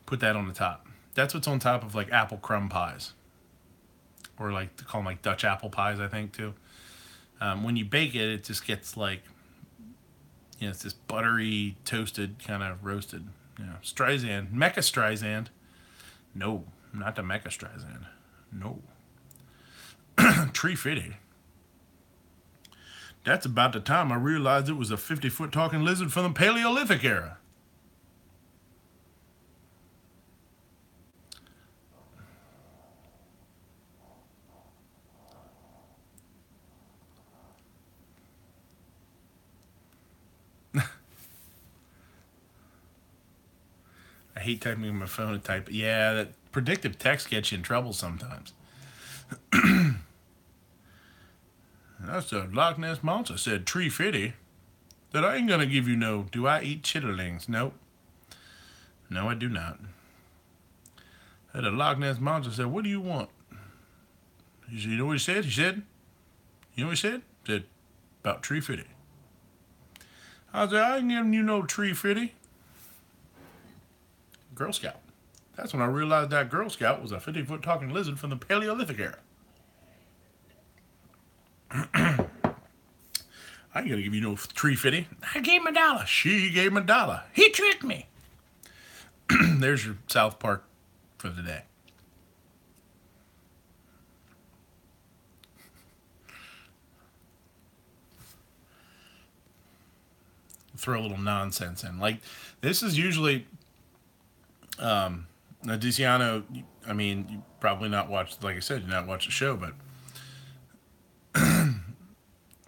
Put that on the top. That's what's on top of like apple crumb pies. Or like, they call them like Dutch apple pies, I think, too. When you bake it, it just gets like, you know, it's this buttery, toasted, kind of roasted. You know, Streisand. Mecca Streisand. No, not the Mecca Streisand. No. Tree Fitty. That's about the time I realized it was a 50-foot talking lizard from the Paleolithic era. I hate typing on my phone and type. Yeah, that predictive text gets you in trouble sometimes. That's the Loch Ness Monster said, tree fitty. That I ain't gonna give you no. Do I eat chitterlings? Nope. No, I do not. That the Loch Ness Monster said, what do you want? You know what he said? You know what he said? He said, about tree fitty. I said, I ain't giving you no tree fitty. Girl Scout. That's when I realized that Girl Scout was a 50-foot talking lizard from the Paleolithic era. I ain't gonna give you no tree fitty. I gave him $1. She gave him $1. He tricked me. There's your South Park for the day. Throw a little nonsense in. Like, this is usually Diciano, I mean, you probably not watched, like I said, you not watch the show, but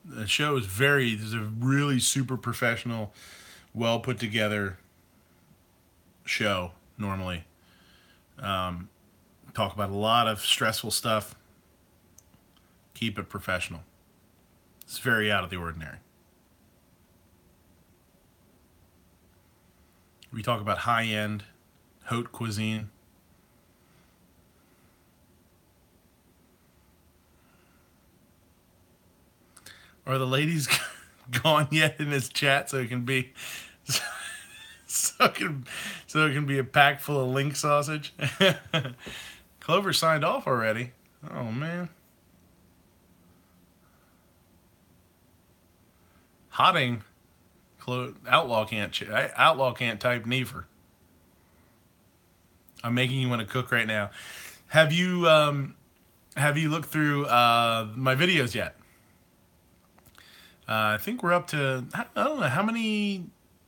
the show is there's a really super professional, well put together show normally. Talk about a lot of stressful stuff. Keep it professional. It's very out of the ordinary. We talk about high-end, haute cuisine. Are the ladies gone yet in this chat so it can be so it can be a pack full of link sausage? Clover signed off already. Oh man. Hotting. Outlaw can't type neither. I'm making you want to cook right now. Have you looked through my videos yet? I think we're up to, I don't know, how many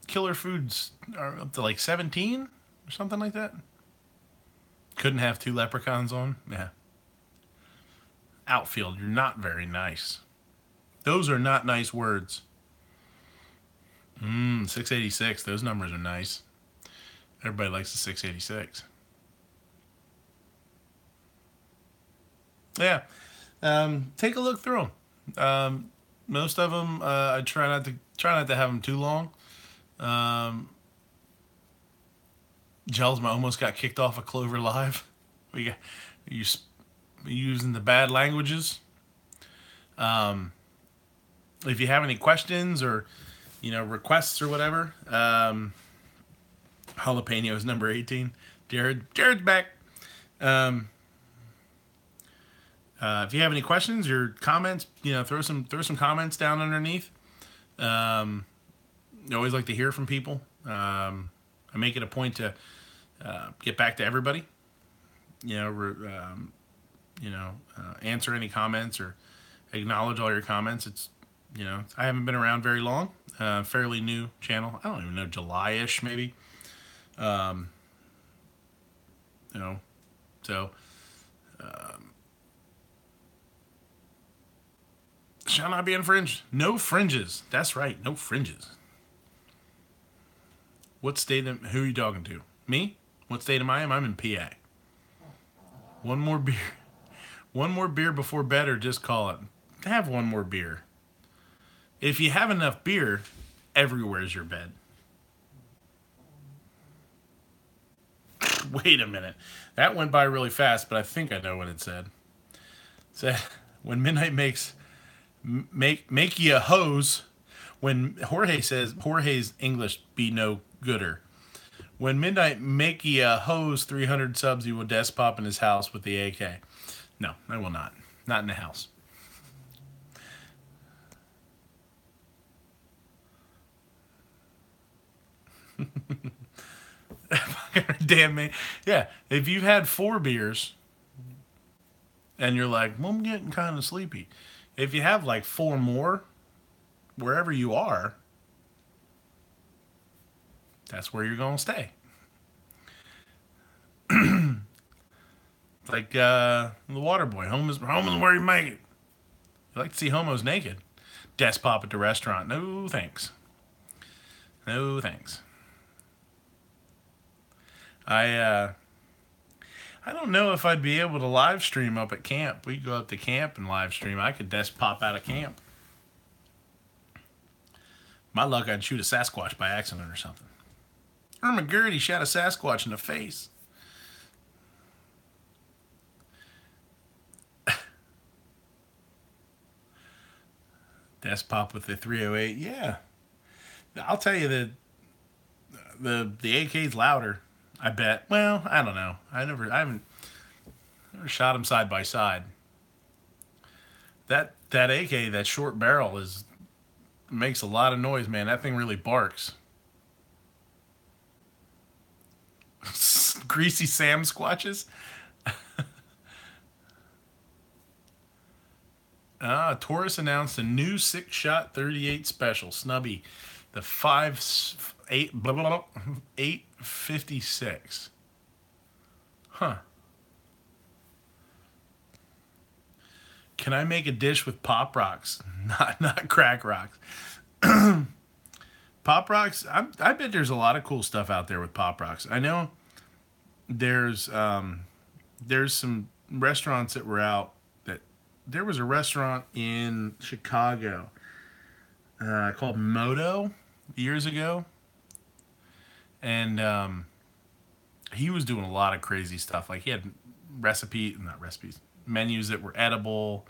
killer foods are up to, like 17 or something like that? Couldn't have 2 leprechauns on? Yeah. Outfield, you're not very nice. Those are not nice words. 686, those numbers are nice. Everybody likes the 686. Yeah. Take a look through them. Most of them, I try not to have them too long. Gelsma almost got kicked off of Clover Live. You using the bad languages. If you have any questions or requests or whatever, Jalapenos number 18. Jared's back. If you have any questions or comments, throw some comments down underneath. I always like to hear from people. I make it a point to get back to everybody. Answer any comments or acknowledge all your comments. It's I haven't been around very long. Fairly new channel. I don't even know, July-ish maybe. So. Shall not be infringed. No fringes. That's right. No fringes. What state? Who are you talking to? Me? What state am I in? I'm in PA. One more beer. One more beer before bed, or just call it. Have one more beer. If you have enough beer, everywhere's your bed. Wait a minute. That went by really fast, but I think I know what it said. It said, when midnight make you a hose. When Jorge says, Jorge's English be no gooder. When midnight make you a hose 300 subs, you will desk pop in his house with the AK. No, I will not. Not in the house. Damn me. Yeah, if you've had 4 beers and you're like, well, I'm getting kind of sleepy. If you have like 4 more, wherever you are, that's where you're going to stay. Like the water boy. Home is where you make it. You like to see homos naked. Desk pop at the restaurant. No thanks. No thanks. I don't know if I'd be able to live stream up at camp. We go up to camp and live stream. I could desk pop out of camp. My luck, I'd shoot a Sasquatch by accident or something. Irma Gurdy shot a Sasquatch in the face. Desk pop with the 308. Yeah, I'll tell you that the AK's louder. I bet. Well, I don't know. I haven't never shot them side by side. That AK, that short barrel, makes a lot of noise, man. That thing really barks. Greasy Sam squatches. Taurus announced a new 6-shot 38 special, Snubby, the 856. Huh. Can I make a dish with Pop Rocks? Not crack rocks. Pop Rocks, I bet there's a lot of cool stuff out there with Pop Rocks. I know there's some restaurants that were out. There was a restaurant in Chicago called Moto years ago. And he was doing a lot of crazy stuff. Like he had menus that were edible,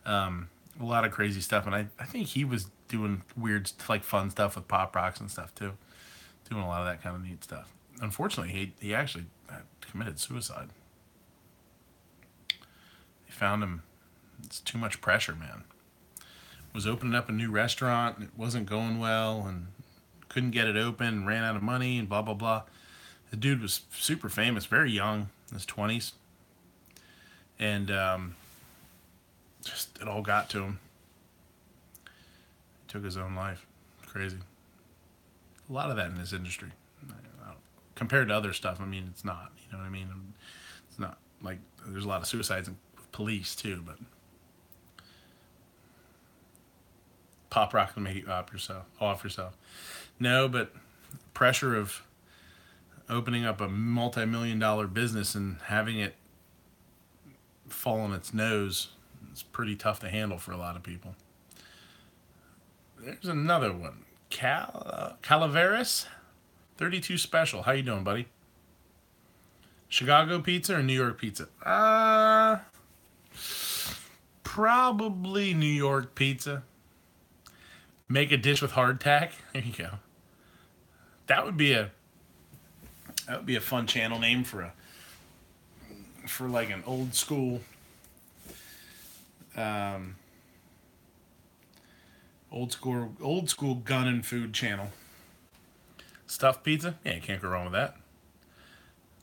a lot of crazy stuff. And I think he was doing weird, like fun stuff with Pop Rocks and stuff too. Doing a lot of that kind of neat stuff. Unfortunately, he actually committed suicide. They found him. It's too much pressure, man. Was opening up a new restaurant and it wasn't going well and couldn't get it open and ran out of money and blah, blah, blah. The dude was super famous, very young, in his 20s. And just it all got to him. He took his own life. Crazy. A lot of that in this industry. Compared to other stuff, I mean, it's not. You know what I mean? It's not like there's a lot of suicides in police too, but Pop Rock can make you off yourself. No, but pressure of opening up a multi-million-dollar business and having it fall on its nose is pretty tough to handle for a lot of people. There's another one. Calaveras 32 special. How you doing, buddy? Chicago pizza or New York pizza? Probably New York pizza. Make a dish with hardtack. There you go. That would be a fun channel name for like an old school gun and food channel. Stuffed pizza? Yeah, you can't go wrong with that.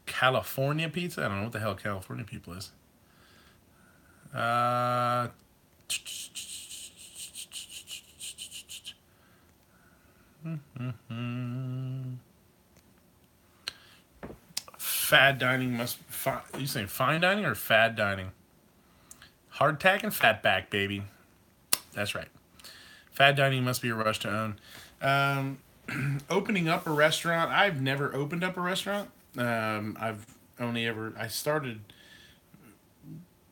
California pizza? I don't know what the hell California people is. Fad dining are you saying fine dining or fad dining? Hardtack and fatback, baby. That's right. Fad dining must be a rush to own. Opening up a restaurant. I've never opened up a restaurant. I started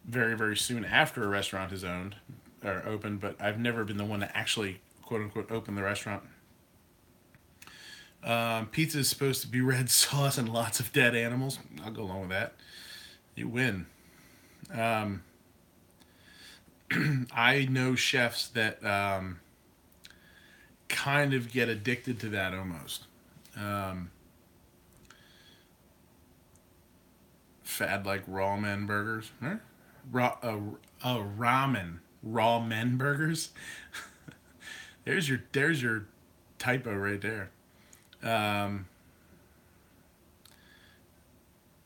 very, very soon after a restaurant is owned or opened, but I've never been the one to actually, quote unquote, open the restaurant. Pizza is supposed to be red sauce and lots of dead animals. I'll go along with that. You win. I know chefs that kind of get addicted to that almost. Fad like raw men burgers. Huh? Ramen. Raw men burgers. There's your typo right there.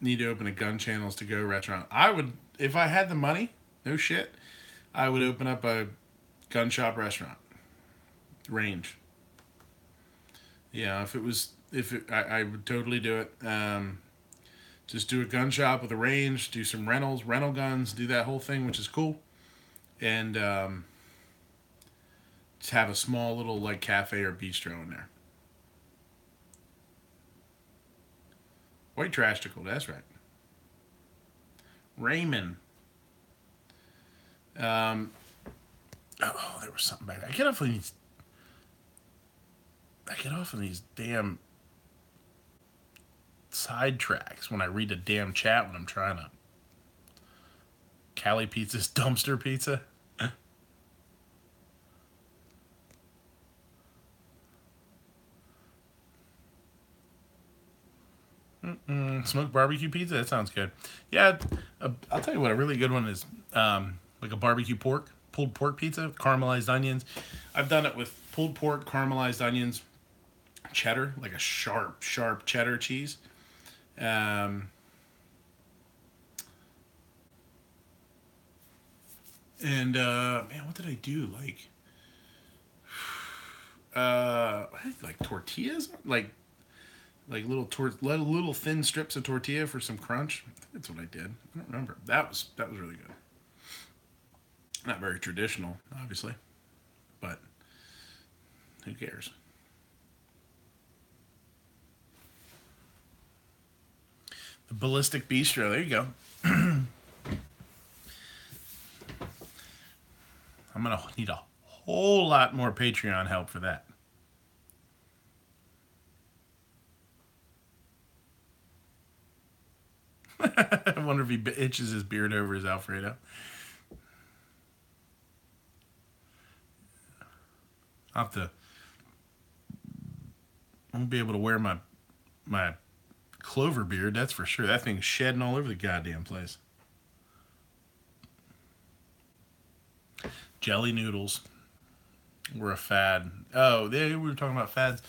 Need to open a gun channels to go restaurant. I would, if I had the money, no shit, I would open up a gun shop restaurant. range. Yeah, I would totally do it. Just do a gun shop with a range, do some rental guns, do that whole thing, which is cool, and just have a small little like cafe or bistro in there. White Trashticle, that's right. Raymond. Oh, there was something back there. I get off on these damn sidetracks when I read a damn chat when I'm trying to. Cali Pizza's dumpster pizza. Smoked barbecue pizza. That sounds good. Yeah, I'll tell you what. A really good one is like a barbecue pulled pork pizza, caramelized onions. I've done it with pulled pork, caramelized onions, cheddar, like a sharp cheddar cheese. Um, and man, what did I do? Like tortillas, like little thin strips of tortilla for some crunch. That's what I did. I don't remember. That was really good. Not very traditional, obviously, but who cares? The Ballistic Bistro. There you go. I'm gonna need a whole lot more Patreon help for that. I wonder if he itches his beard over his Alfredo. I'll have to. I won't be able to wear my Clover beard, that's for sure. That thing's shedding all over the goddamn place. Jelly noodles were a fad. Oh, we were talking about fads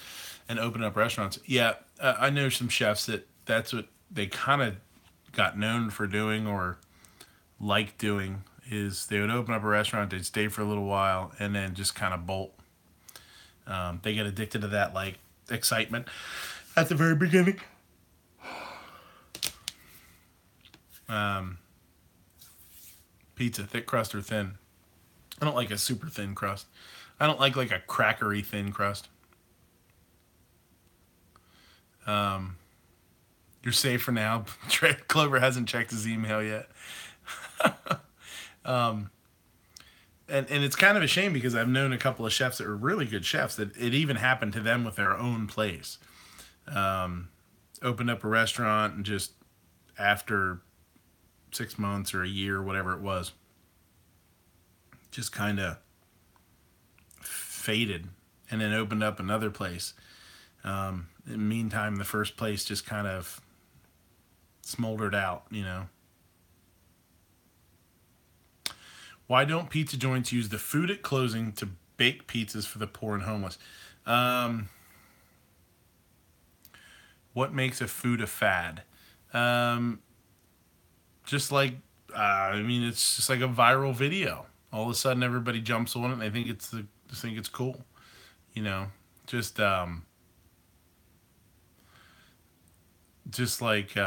and opening up restaurants. Yeah, I know some chefs that's what they kind of got known for doing or like doing is they would open up a restaurant, they'd stay for a little while, and then just kind of bolt. They get addicted to that like excitement at the very beginning. Pizza, thick crust or thin? I don't like a super thin crust. I don't like a crackery thin crust. You're safe for now. Clover hasn't checked his email yet. And it's kind of a shame because I've known a couple of chefs that were really good chefs that it even happened to them with their own place. Opened up a restaurant and just after 6 months or a year, whatever it was, just kind of faded and then opened up another place. In the meantime, the first place just kind of smoldered out, you know. Why don't pizza joints use the food at closing to bake pizzas for the poor and homeless? What makes a food a fad? Just like, it's just like a viral video. All of a sudden, everybody jumps on it, and they think it's cool, you know. Just like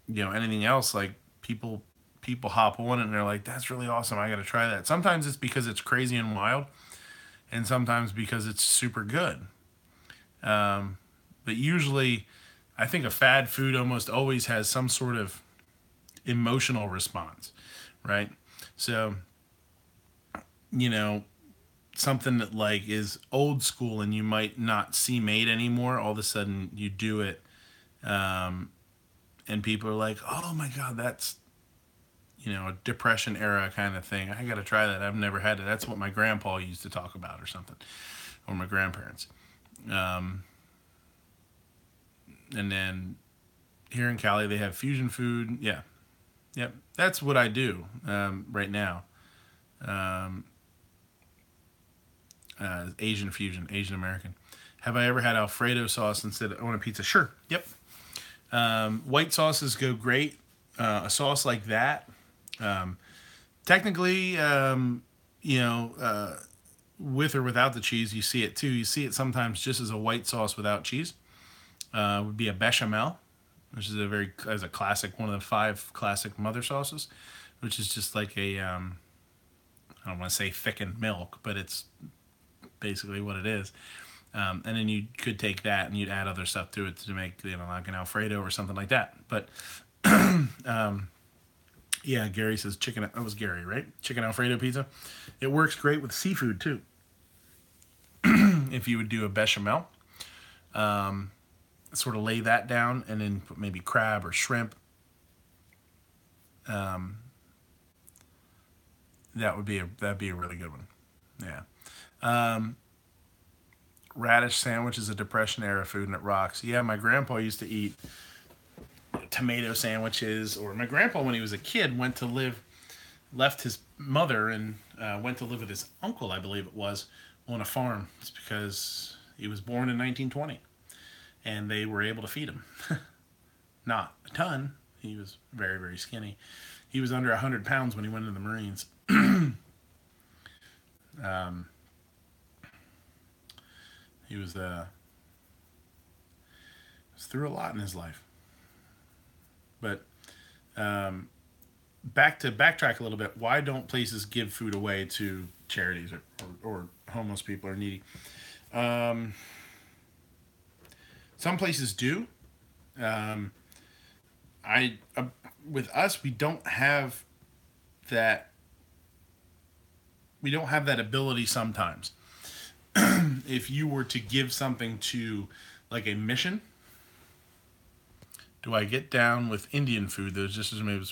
anything else. Like people hop on it, and they're like, "That's really awesome. I got to try that." Sometimes it's because it's crazy and wild, and sometimes because it's super good. But usually, I think a fad food almost always has some sort of emotional response, right? So, something that like is old school and you might not see made anymore, all of a sudden you do it, and people are like, "Oh my God, that's a depression era kind of thing. I got to try that. I've never had it. That's what my grandpa used to talk about or something, or my grandparents." And then here in Cali, they have fusion food. Yeah. Yep. That's what I do right now. Asian fusion, Asian American. Have I ever had Alfredo sauce instead on a pizza? Sure. Yep. White sauces go great. A sauce like that, technically, with or without the cheese, you see it too. You see it sometimes just as a white sauce without cheese. Would be a bechamel, which is a classic, one of the 5 classic mother sauces, which is just like a I don't want to say thickened milk, but it's basically what it is. And then you could take that and you'd add other stuff to it to make, like an Alfredo or something like that. But yeah, Gary says chicken. That was Gary, right? Chicken Alfredo pizza. It works great with seafood too. If you would do a bechamel, sort of lay that down and then put maybe crab or shrimp. That'd be a really good one. Yeah. Radish sandwich is a Depression era food and it rocks. Yeah, my grandpa used to eat tomato sandwiches, or my grandpa when he was a kid left his mother and went to live with his uncle, I believe it was, on a farm. It's because he was born in 1920 and they were able to feed him. Not a ton. He was very, very skinny. He was under 100 pounds when he went into the Marines. He was through a lot in his life. But backtrack a little bit. Why don't places give food away to charities or homeless people or needy? Some places do. With us, we don't have that. We don't have that ability sometimes. If you were to give something to like a mission, do I get down with Indian food? There's just as maybe.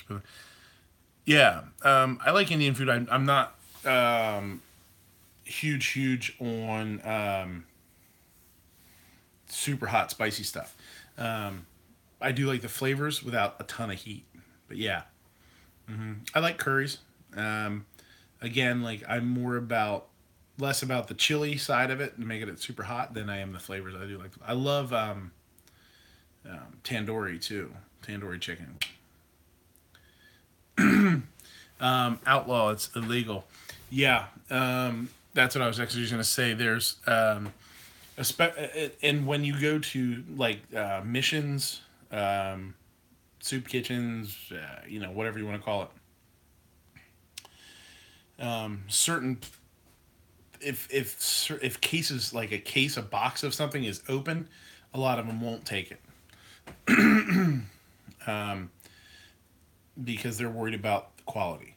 Yeah, I like Indian food. I'm not huge on super hot spicy stuff. I do like the flavors without a ton of heat. But yeah, I like curries. Again, like I'm less about the chili side of it and making it super hot than I am the flavors. I do like. I love tandoori too. Tandoori chicken. Outlaw. It's illegal. Yeah. That's what I was actually just gonna say. There's and when you go to like missions, soup kitchens, whatever you want to call it. Certain if cases like a box of something is open, a lot of them won't take it. Because they're worried about the quality.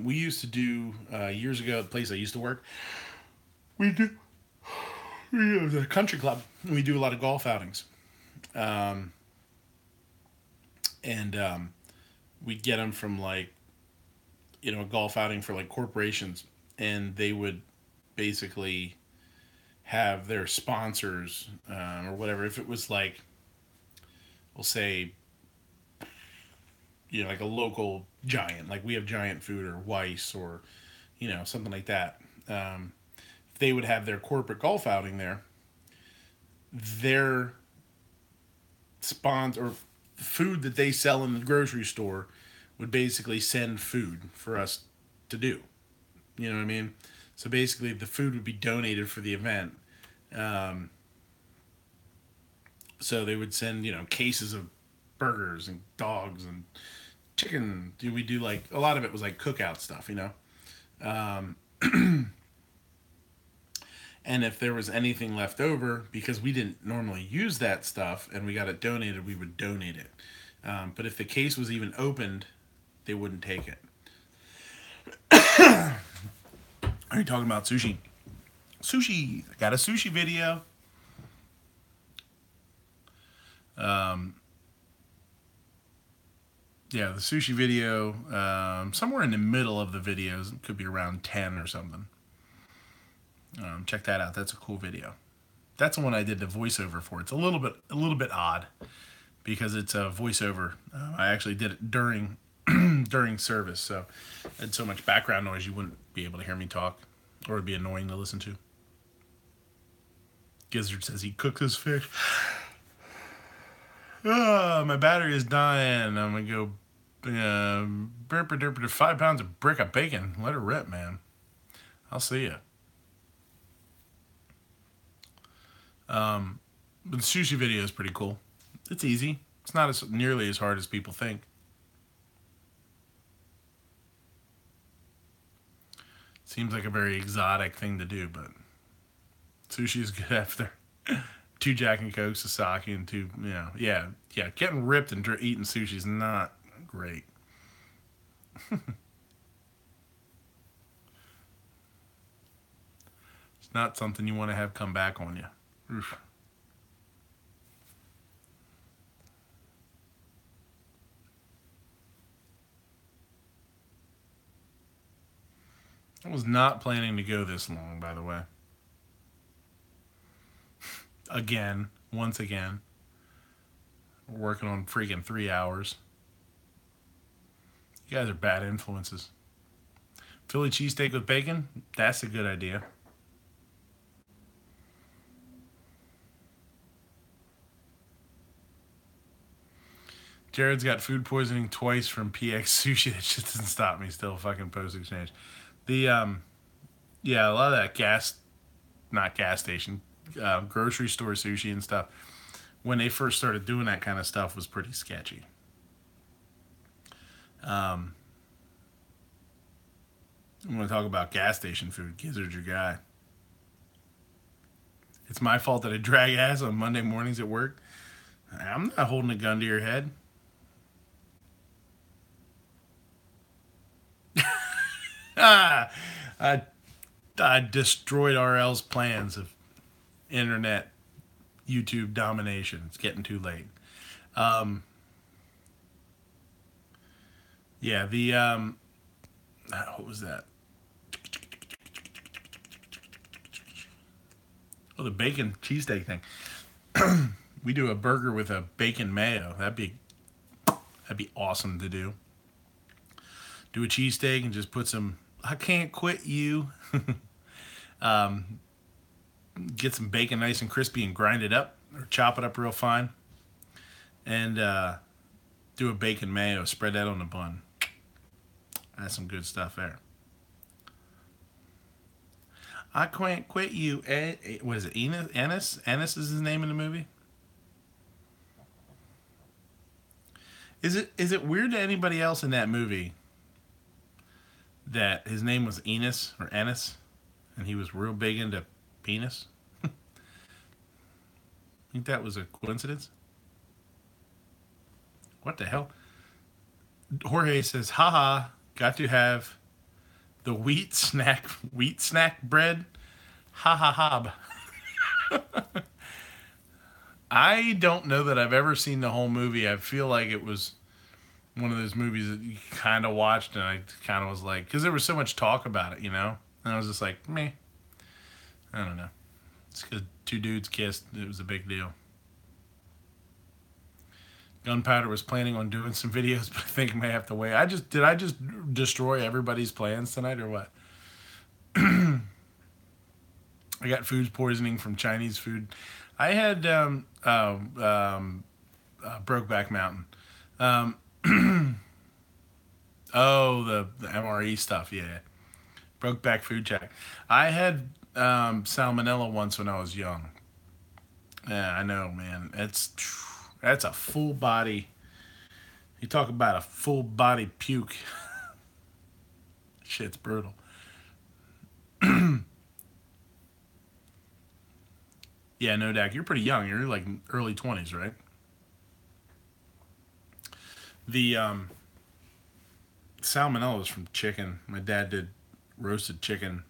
We used to do years ago at the place I used to work. We do the country club. We do a lot of golf outings, and we'd get them from like a golf outing for like corporations, and they would basically have their sponsors or whatever. If it was like, we'll say, like a local Giant, like we have Giant Food or Weiss or, something like that. They would have their corporate golf outing there. Their sponsor or food that they sell in the grocery store would basically send food for us to do. You know what I mean? So basically the food would be donated for the event. So they would send, cases of burgers and dogs and chicken. We do like a lot of it was like cookout stuff, and if there was anything left over, because we didn't normally use that stuff and we got it donated, we would donate it. But if the case was even opened, they wouldn't take it. Are you talking about sushi? Sushi. I got a sushi video. Yeah, the sushi video, somewhere in the middle of the videos, it could be around 10 or something. Check that out. That's a cool video. That's the one I did the voiceover for. It's a little bit odd because it's a voiceover. I actually did it during service, so I had so much background noise you wouldn't be able to hear me talk, or it'd be annoying to listen to. Gizzard says he cooks his fish. My battery is dying. I'm gonna go burp 5 pounds of brick of bacon. Let her rip, man. I'll see ya. But the sushi video is pretty cool. It's easy. It's not as nearly as hard as people think. Seems like a very exotic thing to do, but sushi is good after 2 Jack and Cokes, a sake, and 2, yeah. Getting ripped and eating sushi is not great. It's not something you want to have come back on you. Oof. I was not planning to go this long, by the way. Again, once again. We're working on freaking 3 hours. You guys are bad influences. Philly cheesesteak with bacon? That's a good idea. Jared's got food poisoning twice from PX Sushi. That shit doesn't stop me still. Fucking post exchange. Yeah, a lot of that not gas station, grocery store sushi and stuff, when they first started doing that kind of stuff was pretty sketchy. I'm going to talk about gas station food. Gizzard's your guy. It's my fault that I drag ass on Monday mornings at work. I'm not holding a gun to your head. I destroyed RL's plans of internet YouTube domination. It's getting too late. Yeah, what was that? Oh, the bacon cheesesteak thing. We do a burger with a bacon mayo. That'd be awesome to do. Do a cheesesteak and just put some I can't quit you. Get some bacon nice and crispy and grind it up or chop it up real fine. And do a bacon mayo. Spread that on the bun. That's some good stuff there. I can't quit you. What is it? Ennis? Ennis is his name in the movie? Is it weird to anybody else in that movie that his name was Enos or Ennis and he was real big into penis? Think that was a coincidence? What the hell? Jorge says, haha, got to have the wheat snack bread. Ha ha ha. I don't know that I've ever seen the whole movie. I feel like it was one of those movies that you kind of watched and I kind of was like, because there was so much talk about it, And I was just like, meh. I don't know. It's because 2 dudes kissed. It was a big deal. Gunpowder was planning on doing some videos, but I think I may have to wait. Did I just destroy everybody's plans tonight or what? I got food poisoning from Chinese food. I had Brokeback Mountain. The MRE stuff, yeah. Brokeback Food Check. I had salmonella once when I was young. Yeah, I know, man. That's a full body. You talk about a full body puke. Shit's brutal. Yeah, no doubt. You're pretty young. You're like early 20s, right? The salmonella was from chicken. My dad did roasted chicken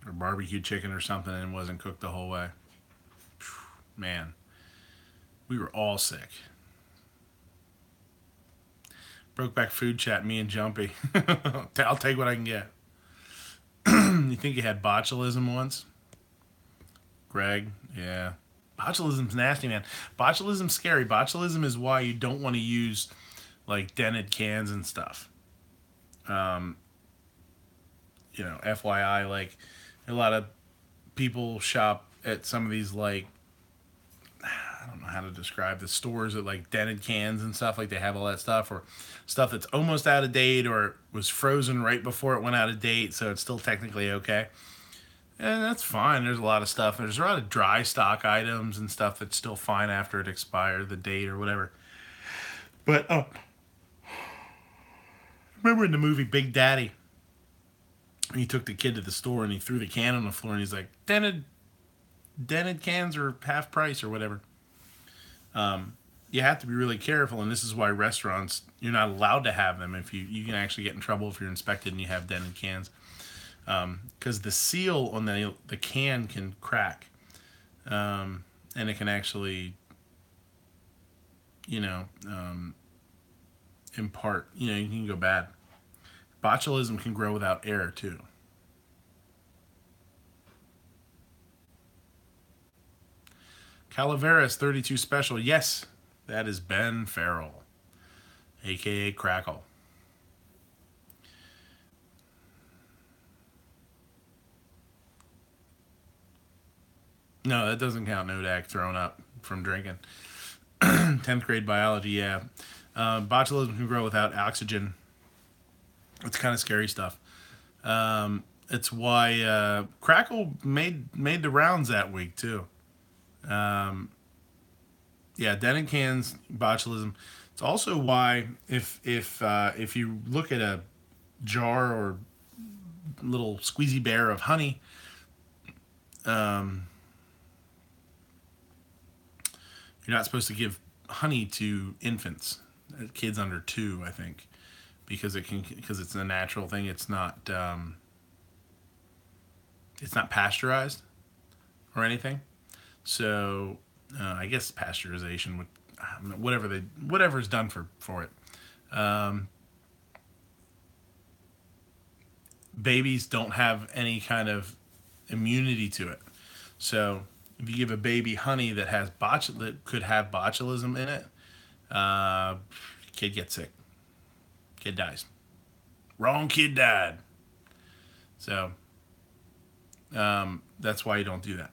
or barbecue chicken or something and it wasn't cooked the whole way. Man, we were all sick. Brokeback Food Chat, me and Jumpy. I'll take what I can get. You think you had botulism once? Greg, yeah. Botulism's nasty, man. Botulism's scary. Botulism is why you don't want to use like dented cans and stuff. FYI, like a lot of people shop at some of these like I don't know how to describe the stores that like dented cans and stuff, like they have all that stuff or stuff that's almost out of date or was frozen right before it went out of date, so it's still technically okay. And that's fine. There's a lot of stuff. There's a lot of dry stock items and stuff that's still fine after it expired, the date or whatever. But remember in the movie Big Daddy, he took the kid to the store and he threw the can on the floor and he's like, dented cans are half price or whatever. You have to be really careful, and this is why restaurants, you're not allowed to have them. If you can actually get in trouble if you're inspected and you have dented cans, because the seal on the can can crack, and it can actually, impart. You can go bad. Botulism can grow without air too. Calaveras 32 special. Yes, that is Ben Farrell, aka Crackle. No, that doesn't count. Nodak thrown up from drinking. 10th grade biology, yeah. Botulism can grow without oxygen. It's kind of scary stuff. It's why Crackle made the rounds that week too. Yeah, dented cans, botulism. It's also why if you look at a jar or little squeezy bear of honey, you're not supposed to give honey to infants, kids under 2, I think, because it's a natural thing. It's not pasteurized or anything. So I guess pasteurization would whatever's done for it. Babies don't have any kind of immunity to it. So if you give a baby honey that could have botulism in it, kid gets sick. Kid dies. Wrong kid died. So that's why you don't do that.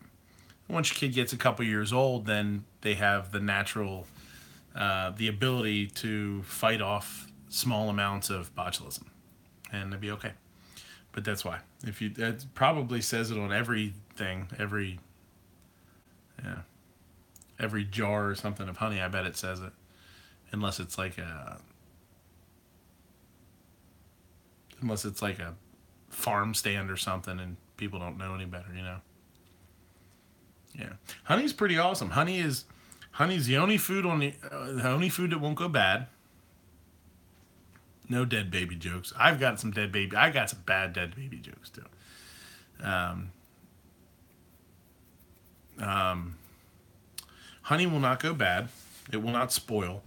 Once your kid gets a couple years old, then they have the natural, the ability to fight off small amounts of botulism, and they'll be okay. But that's why. That probably says it on everything, every jar or something of honey. I bet it says it, unless it's like a farm stand or something, and people don't know any better, Yeah, honey's pretty awesome. Honey's the only food that won't go bad. No dead baby jokes. I got some bad dead baby jokes too. Honey will not go bad. It will not spoil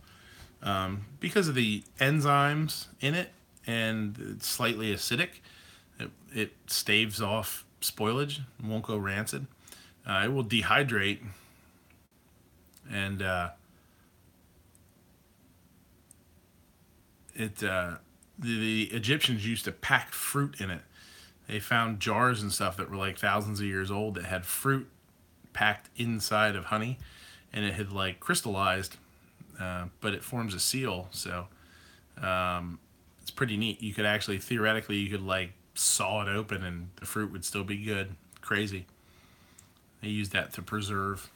because of the enzymes in it, and it's slightly acidic. It staves off spoilage. It won't go rancid. It will dehydrate, and the Egyptians used to pack fruit in it. They found jars and stuff that were like thousands of years old that had fruit packed inside of honey, and it had like crystallized, but it forms a seal. So it's pretty neat. You could actually theoretically like saw it open and the fruit would still be good. Crazy. They use that to preserve.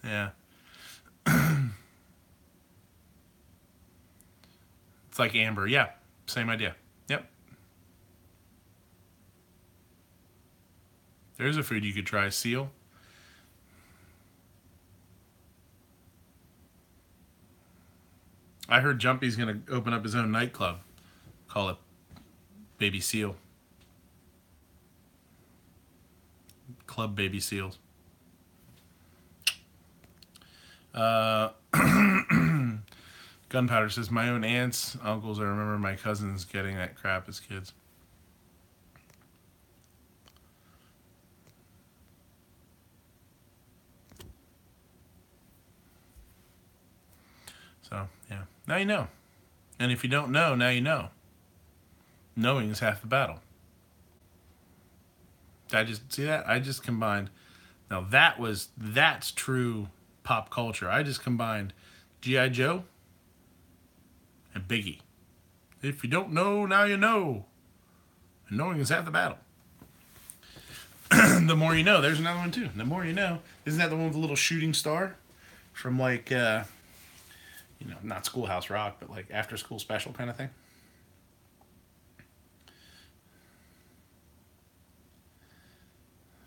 Yeah. It's like amber. Yeah. Same idea. Yep. There's a food you could try. Seal. I heard Jumpy's going to open up his own nightclub. Call it Baby Seal. Club Baby Seals. Gunpowder says, my own aunts, uncles, I remember my cousins getting that crap as kids. So, yeah. Now you know. And if you don't know, now you know. Knowing is half the battle. I just combined. Now that's true pop culture. I just combined G.I. Joe and Biggie. If you don't know, now you know. And knowing is half the battle. The More You Know. There's another one too. The More You Know. Isn't that the one with the little shooting star from like not Schoolhouse Rock, but like After School Special kind of thing?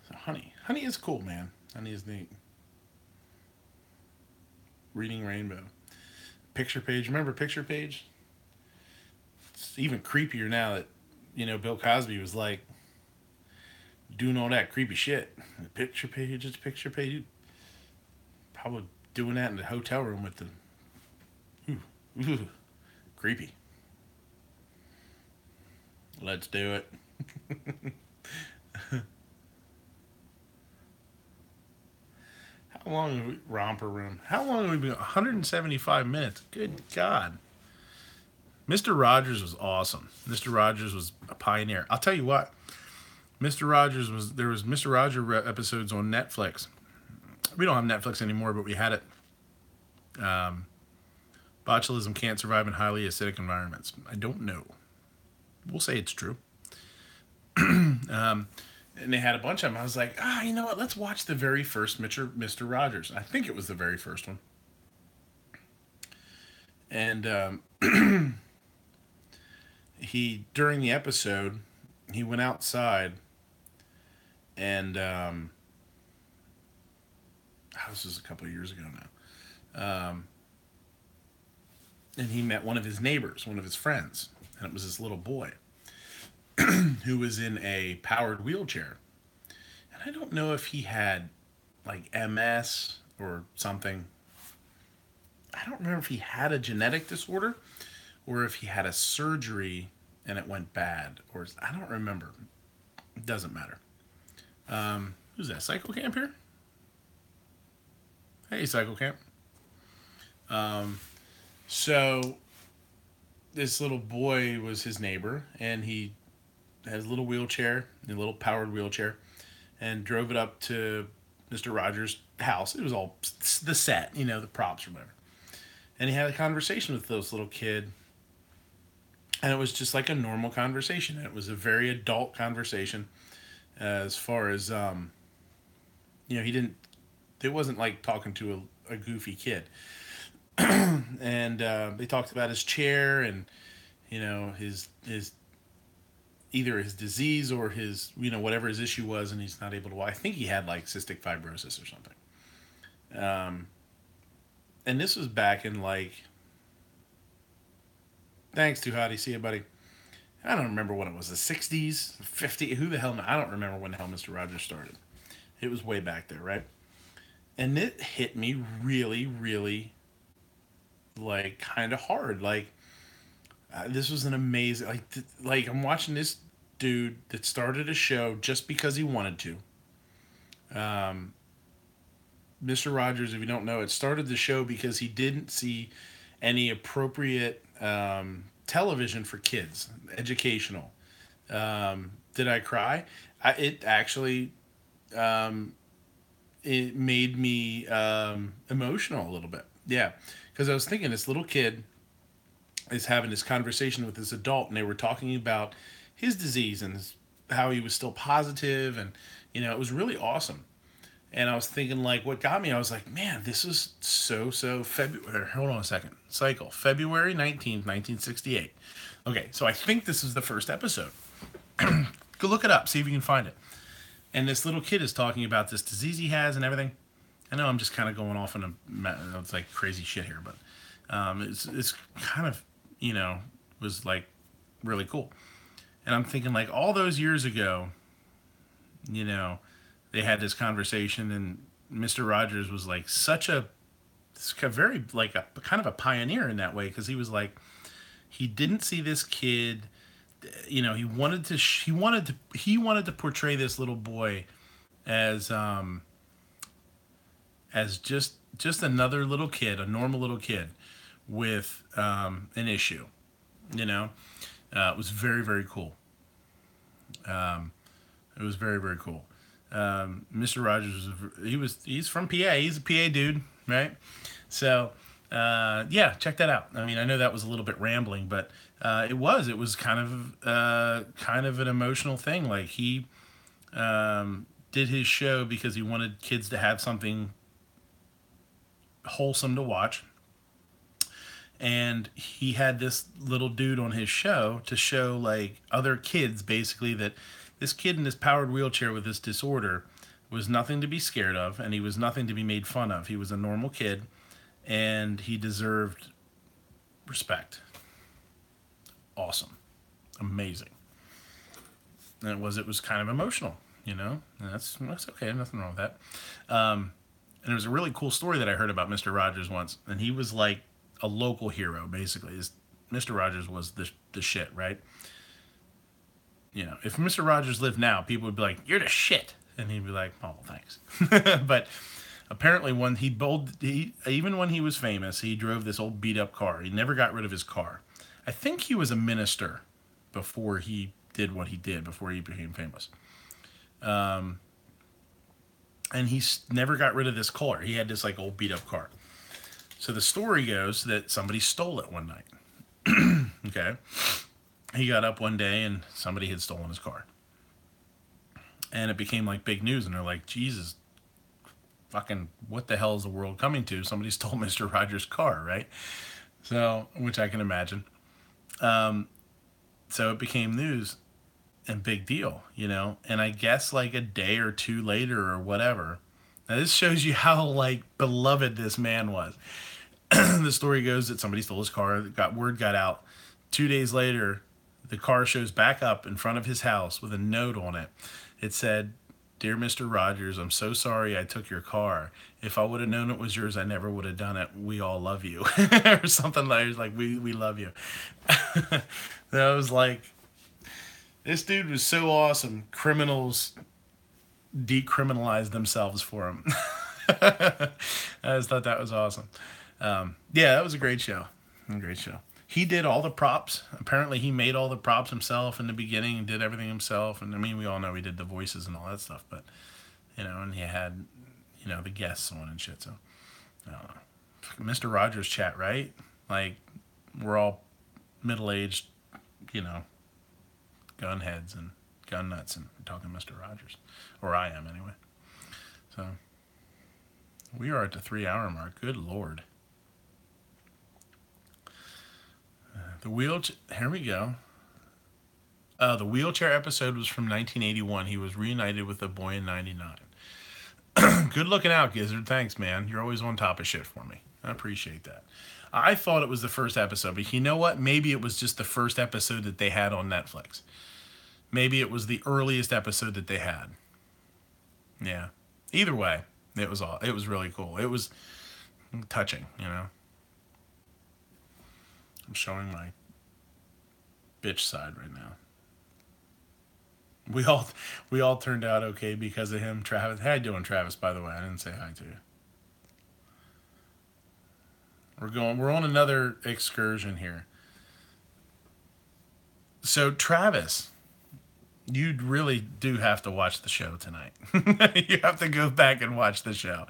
So Honey is cool, man. Honey is neat. Reading Rainbow. Picture Page. Remember Picture Page? It's even creepier now that Bill Cosby was like doing all that creepy shit. Picture Page is Picture Page. Probably doing that in the hotel room with the creepy. Let's do it. How long have we Romper Room? How long have we been? 175 minutes. Good God. Mr. Rogers was awesome. Mr. Rogers was a pioneer. I'll tell you what. There was Mr. Rogers episodes on Netflix. We don't have Netflix anymore, but we had it. Botulism can't survive in highly acidic environments. I don't know. We'll say it's true. And they had a bunch of them. I was like, you know what? Let's watch the very first Mr. Rogers. I think it was the very first one. And during the episode, he went outside and this was a couple of years ago now. And he met one of his neighbors, one of his friends, and it was this little boy who was in a powered wheelchair. And I don't know if he had like MS or something. I don't remember if he had a genetic disorder or if he had a surgery and it went bad. I don't remember. It doesn't matter. Who's that? Psycho Camp here? Hey, Psycho Camp. So this little boy was his neighbor, and he had his little wheelchair, a little powered wheelchair, and drove it up to Mr. Rogers' house. It was all the set, the props or whatever. And he had a conversation with this little kid, and it was just like a normal conversation. It was a very adult conversation, as far as it wasn't like talking to a goofy kid. And they talked about his chair and his either his disease or his whatever his issue was, and he's not able to walk. I think he had like cystic fibrosis or something. And this was back in like, thanks to Hottie, see you buddy. I don't remember what it was, the 60s, 50s, who the hell, I don't remember when the hell Mr. Rogers started. It was way back there, right? And it hit me really, really like kind of hard. Like this was an amazing, like I'm watching this dude that started a show just because he wanted to. Mr. Rogers, if you don't know, it started the show because he didn't see any appropriate television for kids, educational. Did I cry? It actually it made me emotional a little bit. Yeah, because I was thinking this little kid is having this conversation with this adult, and they were talking about his disease and how he was still positive, and it was really awesome. And I was thinking, like, what got me, I was like, man, this is so February. Hold on a second. Cycle. February 19th, 1968. Okay, so I think this is the first episode. Go look it up. See if you can find it. And this little kid is talking about this disease he has and everything. I know I'm just kind of going off on it's like crazy shit here, but it's kind of, was like really cool. And I'm thinking, like, all those years ago, they had this conversation, and Mr. Rogers was like such a very like a kind of a pioneer in that way, because he was like, he didn't see this kid, he wanted to portray this little boy as just another little kid, a normal little kid with an issue. It was very, very cool. It was very, very cool. Mr. Rogers he's from PA. He's a PA dude, right? So yeah, check that out. I mean, I know that was a little bit rambling, but it was kind of an emotional thing. Like he did his show because he wanted kids to have something wholesome to watch. And he had this little dude on his show to show like other kids basically that this kid in this powered wheelchair with this disorder was nothing to be scared of, and he was nothing to be made fun of. He was a normal kid, and he deserved respect. Awesome. Amazing. And it was kind of emotional, you know? And that's okay. Nothing wrong with that. And there was a really cool story that I heard about Mr. Rogers once, and he was like a local hero, basically. Mr. Rogers was the shit, right? You know, if Mr. Rogers lived now, people would be like, "You're the shit," and he'd be like, "Oh, well, thanks." But apparently, even when he was famous, he drove this old beat up car. He never got rid of his car. I think he was a minister before he did what he did, before he became famous. And he never got rid of this car. He had this like old beat up car. So the story goes that somebody stole it one night. Okay. He got up one day and somebody had stolen his car. And it became like big news, and they're like, Jesus, fucking, what the hell is the world coming to? Somebody stole Mr. Rogers' car, right? So, which I can imagine. So it became news and big deal, you know? And I guess like a day or two later or whatever. Now this shows you how like beloved this man was. The story goes that somebody stole his car, word got out. 2 days later, the car shows back up in front of his house with a note on it. It said, "Dear Mr. Rogers, I'm so sorry I took your car. If I would have known it was yours, I never would have done it. We all love you." Or something like we love you. That was like, this dude was so awesome. Criminals decriminalized themselves for him. I just thought that was awesome. Yeah, that was a great show. A great show. He did all the props. Apparently, he made all the props himself in the beginning and did everything himself. And I mean, we all know he did the voices and all that stuff. But, you know, and he had, you know, the guests on and shit. So, I don't know. Mr. Rogers chat, right? Like, we're all middle-aged, you know, gun heads and gun nuts, and we're talking Mr. Rogers. Or I am, anyway. So, we are at the 3-hour mark. Good Lord. Here we go. The wheelchair episode was from 1981. He was reunited with a boy in 99. Good looking out, Gizzard. Thanks, man. You're always on top of shit for me. I appreciate that. I thought it was the first episode, but you know what? Maybe it was just the first episode that they had on Netflix. Maybe it was the earliest episode that they had. Yeah. Either way, it was really cool. It was touching, you know. I'm showing my bitch side right now. We all turned out okay because of him. Travis, how you doing, Travis? By the way, I didn't say hi to you. We're on another excursion here. So Travis, you really do have to watch the show tonight. You have to go back and watch the show.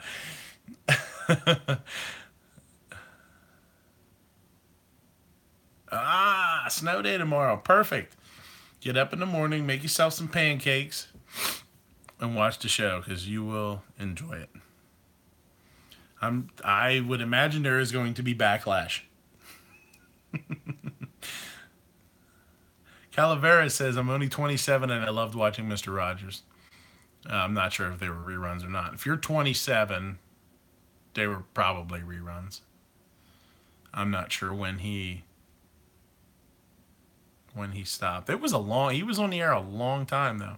Snow day tomorrow. Perfect. Get up in the morning, make yourself some pancakes, and watch the show because you will enjoy it. I would imagine there is going to be backlash. Calavera says, "I'm only 27 and I loved watching Mr. Rogers." I'm not sure if they were reruns or not. If you're 27, they were probably reruns. I'm not sure when he stopped. He was on the air a long time though.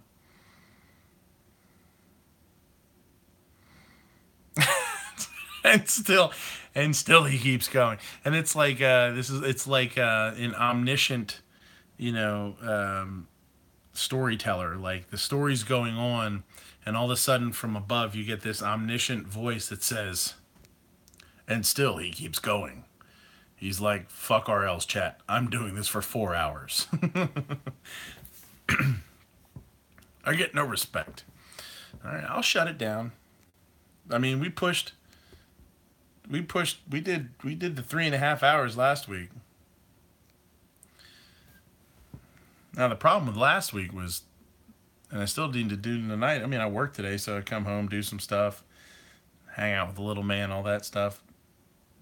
and still he keeps going. And it's like an omniscient, you know, storyteller. Like the story's going on and all of a sudden from above you get this omniscient voice that says, "And still he keeps going." He's like, "Fuck RL's chat. I'm doing this for 4 hours." I get no respect. All right, I'll shut it down. I mean, we did the 3.5 hours last week. Now the problem with last week was, And I still need to do tonight. I mean, I work today, so I come home, do some stuff, hang out with the little man, all that stuff,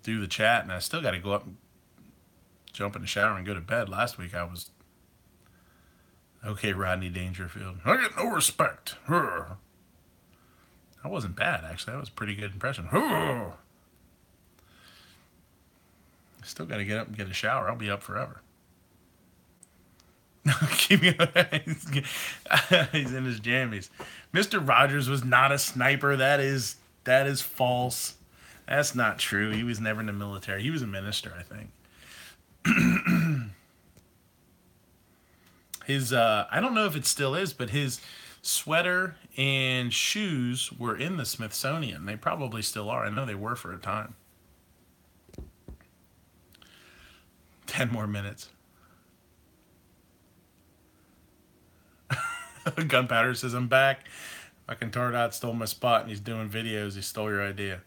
do the chat, and I still got to go up and jump in the shower and go to bed. Last week I was, okay, Rodney Dangerfield, I get no respect. That wasn't bad, actually. That was a pretty good impression. I still got to get up and get a shower. I'll be up forever. Keep me he's in his jammies. Mr. Rogers was not a sniper. That is false. That's not true. He was never in the military. He was a minister, I think. His I don't know if it still is, but his sweater and shoes were in the Smithsonian. They probably still are. I know they were for a time. 10 more minutes. Gunpowder says, I'm back. Fucking Tardot stole my spot and he's doing videos. He stole your idea.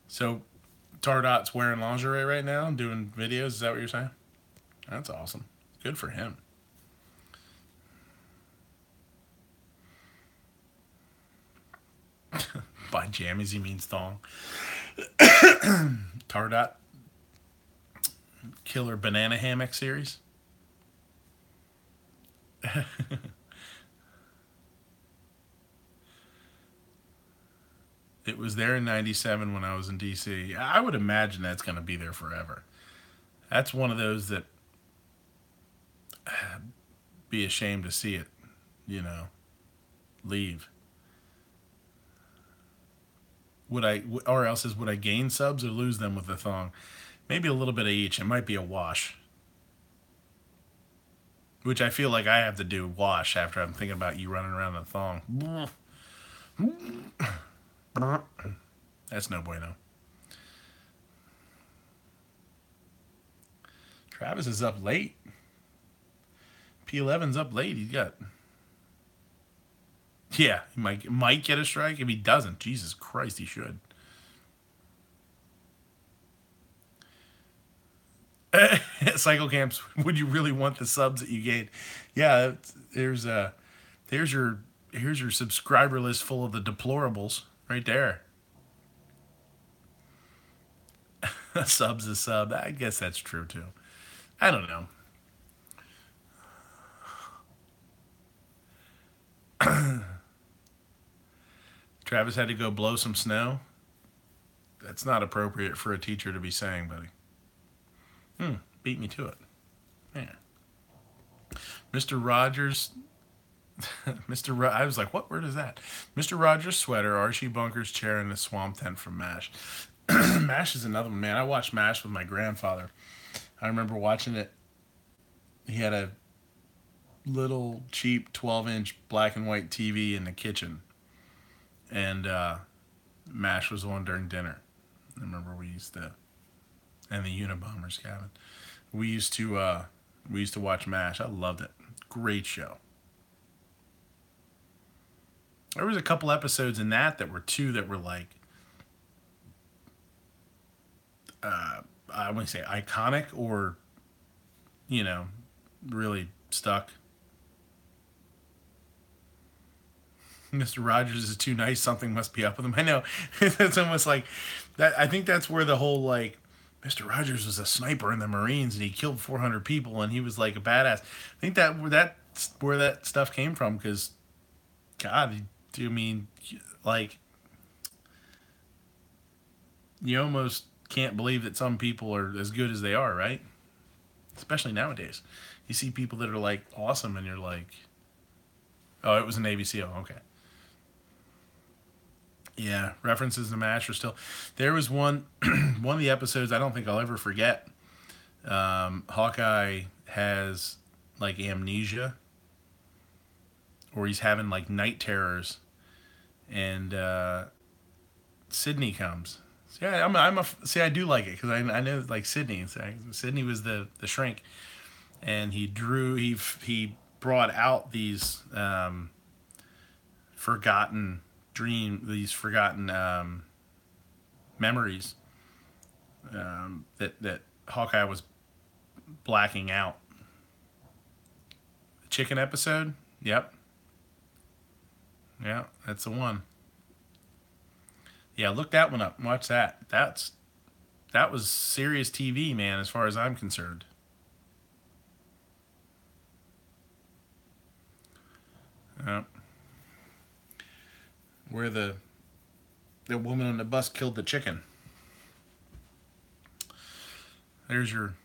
So, Tardot's wearing lingerie right now and doing videos. Is that what you're saying? That's awesome. Good for him. By jammies, he means thong. Tardot. Killer banana hammock series. It was there in '97 when I was in DC. I would imagine that's going to be there forever. That's one of those that be ashamed to see it, you know, leave. Would I, or else is, would I gain subs or lose them with the thong? Maybe a little bit of each. It might be a wash. Which I feel like I have to do wash after I'm thinking about you running around in a thong. That's no bueno. Travis is up late. P11's up late. He's got... Yeah, he might get a strike. If he doesn't, Jesus Christ, he should. Cycle camps, would you really want the subs that you gained? Yeah, here's your subscriber list full of the deplorables right there. A sub's a sub. I guess that's true too. I don't know. Travis had to go blow some snow. That's not appropriate for a teacher to be saying, buddy. Beat me to it. Yeah. Mr. Rogers. I was like, what word is that? Mr. Rogers' sweater, Archie Bunker's chair, and the swamp tent from MASH. MASH is another one, man. I watched MASH with my grandfather. I remember watching it. He had a little cheap 12-inch black and white TV in the kitchen. And MASH was on during dinner. I remember we used to... And the Unabomber's cabin. We used to watch MASH. I loved it. Great show. There was a couple episodes in that were two that were like, I wouldn't say iconic or, you know, really stuck. Mr. Rogers is too nice. Something must be up with him. I know. It's almost like that. I think that's where the whole like, Mr. Rogers was a sniper in the Marines and he killed 400 people and he was like a badass. I think that's where that stuff came from because, God, I mean, like, you almost can't believe that some people are as good as they are, right? Especially nowadays. You see people that are like awesome and you're like, oh, it was a Navy SEAL. Okay. Yeah, references to MASH are still... There was one of the episodes I don't think I'll ever forget. Hawkeye has, like, amnesia. Or he's having, like, night terrors. And Sydney comes. So, yeah, see, I do like it. Because I know, like, Sydney. Sydney was the shrink. And he brought out these forgotten... these forgotten memories that Hawkeye was blacking out chicken episode. Yep. Yeah, that's the one. Yeah, look that one up. Watch that. That was serious TV, man, as far as I'm concerned. Yep. Where the woman on the bus killed the chicken. There's your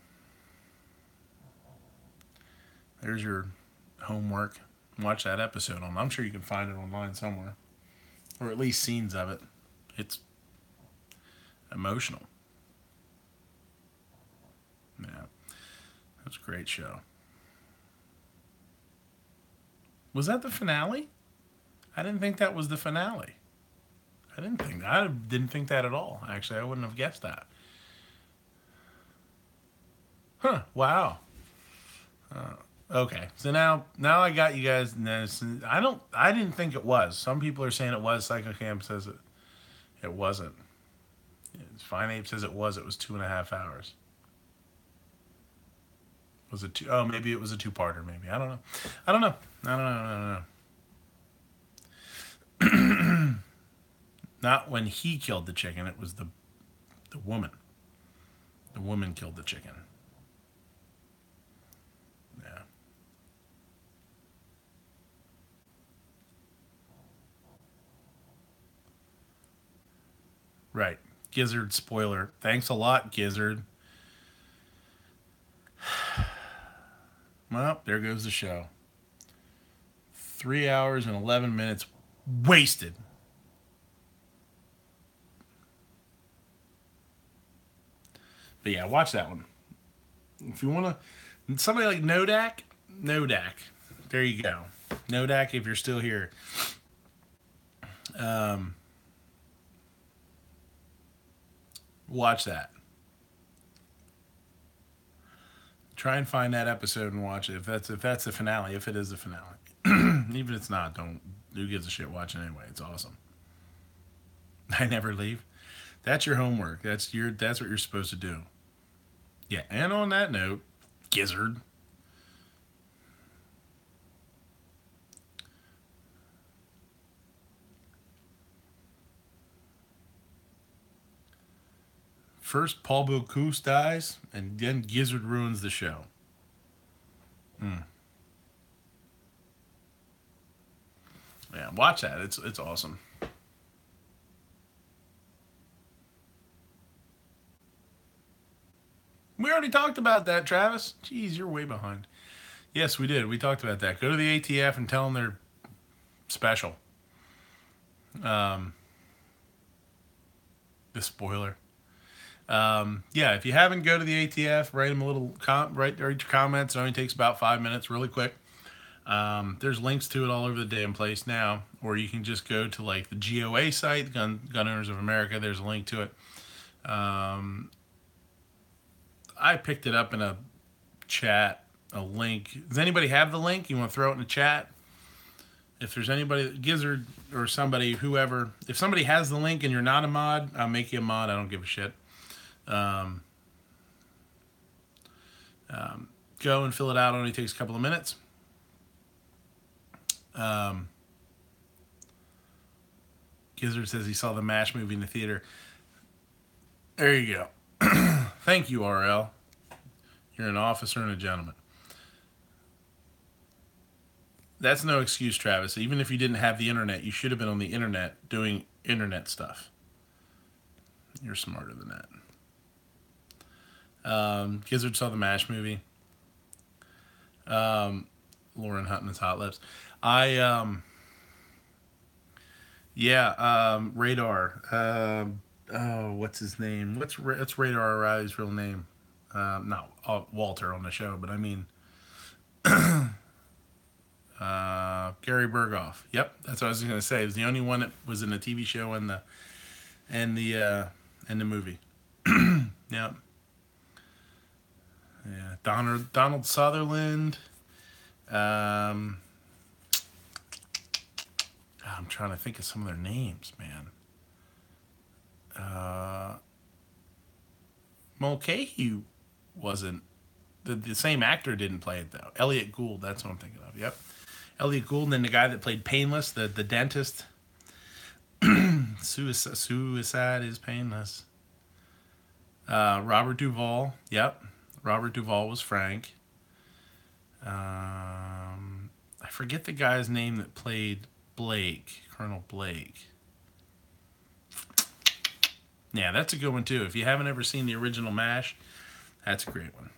homework. Watch that episode on. I'm sure you can find it online somewhere, or at least scenes of it. It's emotional. Yeah, that's a great show. Was that the finale? I didn't think that was the finale. I didn't think that at all. Actually, I wouldn't have guessed that. Huh? Wow. Okay, so now I got you guys. I didn't think it was. Some people are saying it was. Psychocam says it wasn't. Fine Ape says it was. It was 2.5 hours. Was it two? Oh, maybe it was a two-parter. Maybe I don't know. I don't know. Not when he killed the chicken. It was the woman. The woman killed the chicken. Yeah. Right. Gizzard spoiler. Thanks a lot, Gizzard. Well, there goes the show. 3 hours and 11 minutes wasted. But yeah, watch that one. If you want to, somebody like Nodak, there you go. Nodak, if you're still here. Watch that. Try and find that episode and watch it. If that's the finale, if it is the finale. Even if it's not, who gives a shit? Watch it anyway. It's awesome. I never leave. That's your homework. That's what you're supposed to do. Yeah, and on that note, Gizzard. First, Paul Bocuse dies, and then Gizzard ruins the show. Yeah, watch that. It's awesome. We already talked about that, Travis. Jeez, you're way behind. Yes, we did. We talked about that. Go to the ATF and tell them they're special. The spoiler. Yeah, if you haven't, go to the ATF, write them a little write your comments. It only takes about 5 minutes, really quick. There's links to it all over the damn place now, or you can just go to like the GOA site, Gun Owners of America. There's a link to it. I picked it up in a chat, a link. Does anybody have the link? You want to throw it in the chat? If there's anybody, Gizzard or somebody, whoever, if somebody has the link and you're not a mod, I'll make you a mod. I don't give a shit. Go and fill it out. It only takes a couple of minutes. Gizzard says he saw the MASH movie in the theater. There you go. Thank you, RL. You're an officer and a gentleman. That's no excuse, Travis. Even if you didn't have the internet, you should have been on the internet doing internet stuff. You're smarter than that. Gizzard saw the MASH movie. Lauren Hutton's Hot Lips. Radar. What's his name? What's Radar O'Reilly's real name? Not Walter on the show, but I mean Gary Berghoff. Yep, that's what I was going to say. He was the only one that was in the TV show and the movie. Yep. Yeah, Donald Sutherland. I'm trying to think of some of their names, man. Mulcahy wasn't The same actor didn't play it though. Elliot Gould, that's what I'm thinking of. Yep. Elliot Gould, and then the guy that played Painless, the dentist. Suicide is painless. Robert Duvall. Yep. Robert Duvall was Frank. I forget the guy's name that played Blake, Colonel Blake. Yeah, that's a good one too. If you haven't ever seen the original MASH, that's a great one.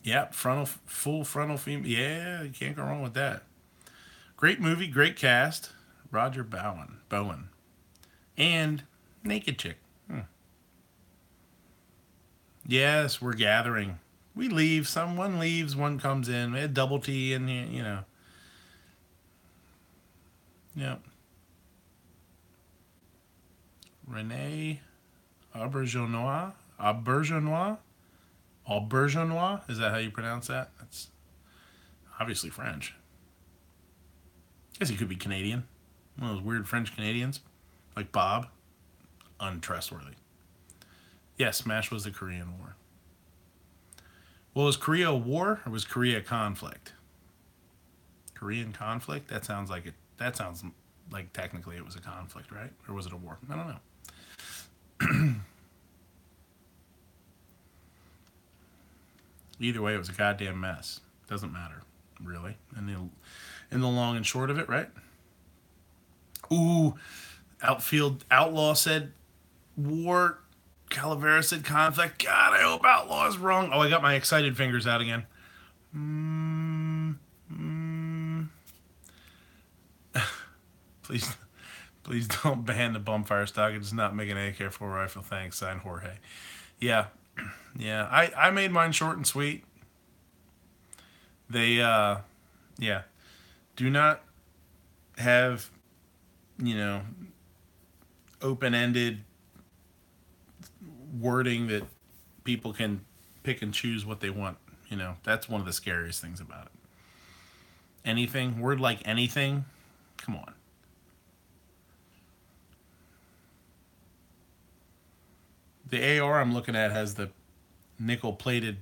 Yep, full frontal female. Yeah, you can't go wrong with that. Great movie, great cast. Roger Bowen. And Naked Chick. Yes, we're gathering. We leave. Someone leaves, one comes in. We had double T in here, you know. Yep. Renee Auberjonois. Auberjonois? Is that how you pronounce that? That's obviously French. Guess he could be Canadian. One of those weird French Canadians. Like Bob. Untrustworthy. Yes, MASH was the Korean War. Well, was Korea a war or was Korea a conflict? Korean conflict? That sounds like it. That sounds like technically it was a conflict, right? Or was it a war? I don't know. Either way, it was a goddamn mess. Doesn't matter, really. And in the long and short of it, right? Ooh, Outfield Outlaw said war. Calavera said conflict. God, I hope Outlaw is wrong. Oh, I got my excited fingers out again. Please don't ban the bumfire stock. It does not make an AK-4 rifle. Thanks, signed Jorge. Yeah. I made mine short and sweet. They, yeah. Do not have, open-ended wording that people can pick and choose what they want. That's one of the scariest things about it. Anything, word like anything, come on. The AR I'm looking at has the nickel-plated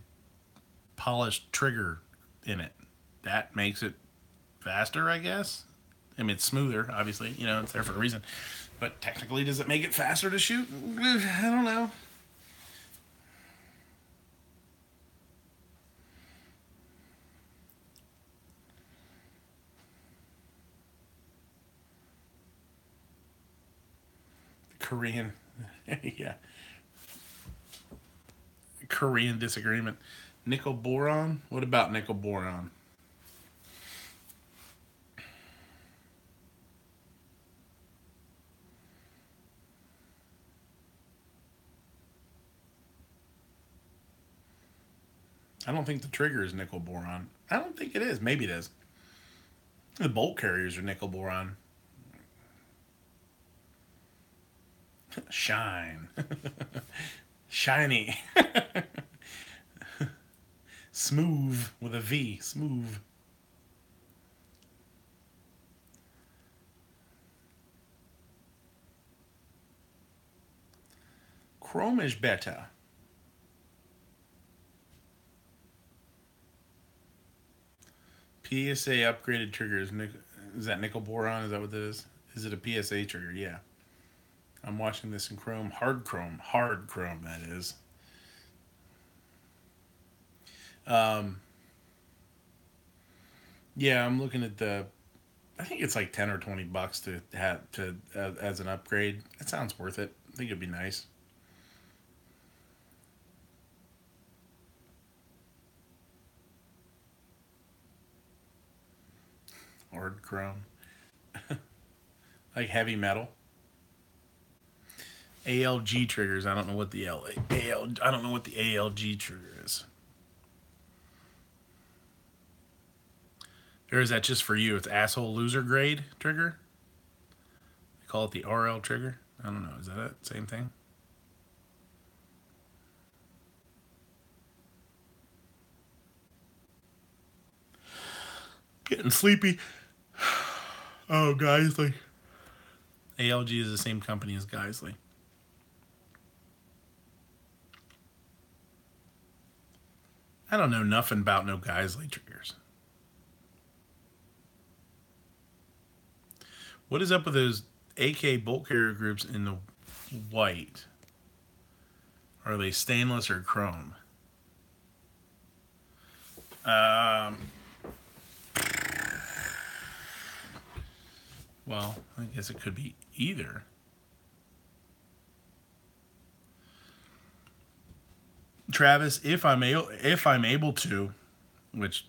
polished trigger in it. That makes it faster, I guess. I mean, it's smoother, obviously. It's there for a reason. But technically, does it make it faster to shoot? I don't know. Korean. Yeah. Korean disagreement. Nickel boron? What about nickel boron? I don't think the trigger is nickel boron. I don't think it is. Maybe it is. The bolt carriers are nickel boron. Shine. Shiny. Smooth with a V. Smooth. Chrome is better. PSA upgraded triggers. Is that nickel boron? Is that what that is? Is it a PSA trigger? Yeah. I'm watching this in Chrome. Hard Chrome, that is. Yeah, I'm looking at I think it's like $10 or $20 to have as an upgrade. It sounds worth it. I think it'd be nice. Hard Chrome. Like heavy metal. ALG triggers. I don't know what the I don't know what the ALG trigger is. Or is that just for you? It's asshole loser grade trigger? They call it the RL trigger? I don't know. Is that it? Same thing? Getting sleepy. Oh, Geisley. ALG is the same company as Geisley. I don't know nothing about no Geisley triggers. What is up with those AK bolt carrier groups in the white? Are they stainless or chrome? Well, I guess it could be either. Travis, if I'm able to, which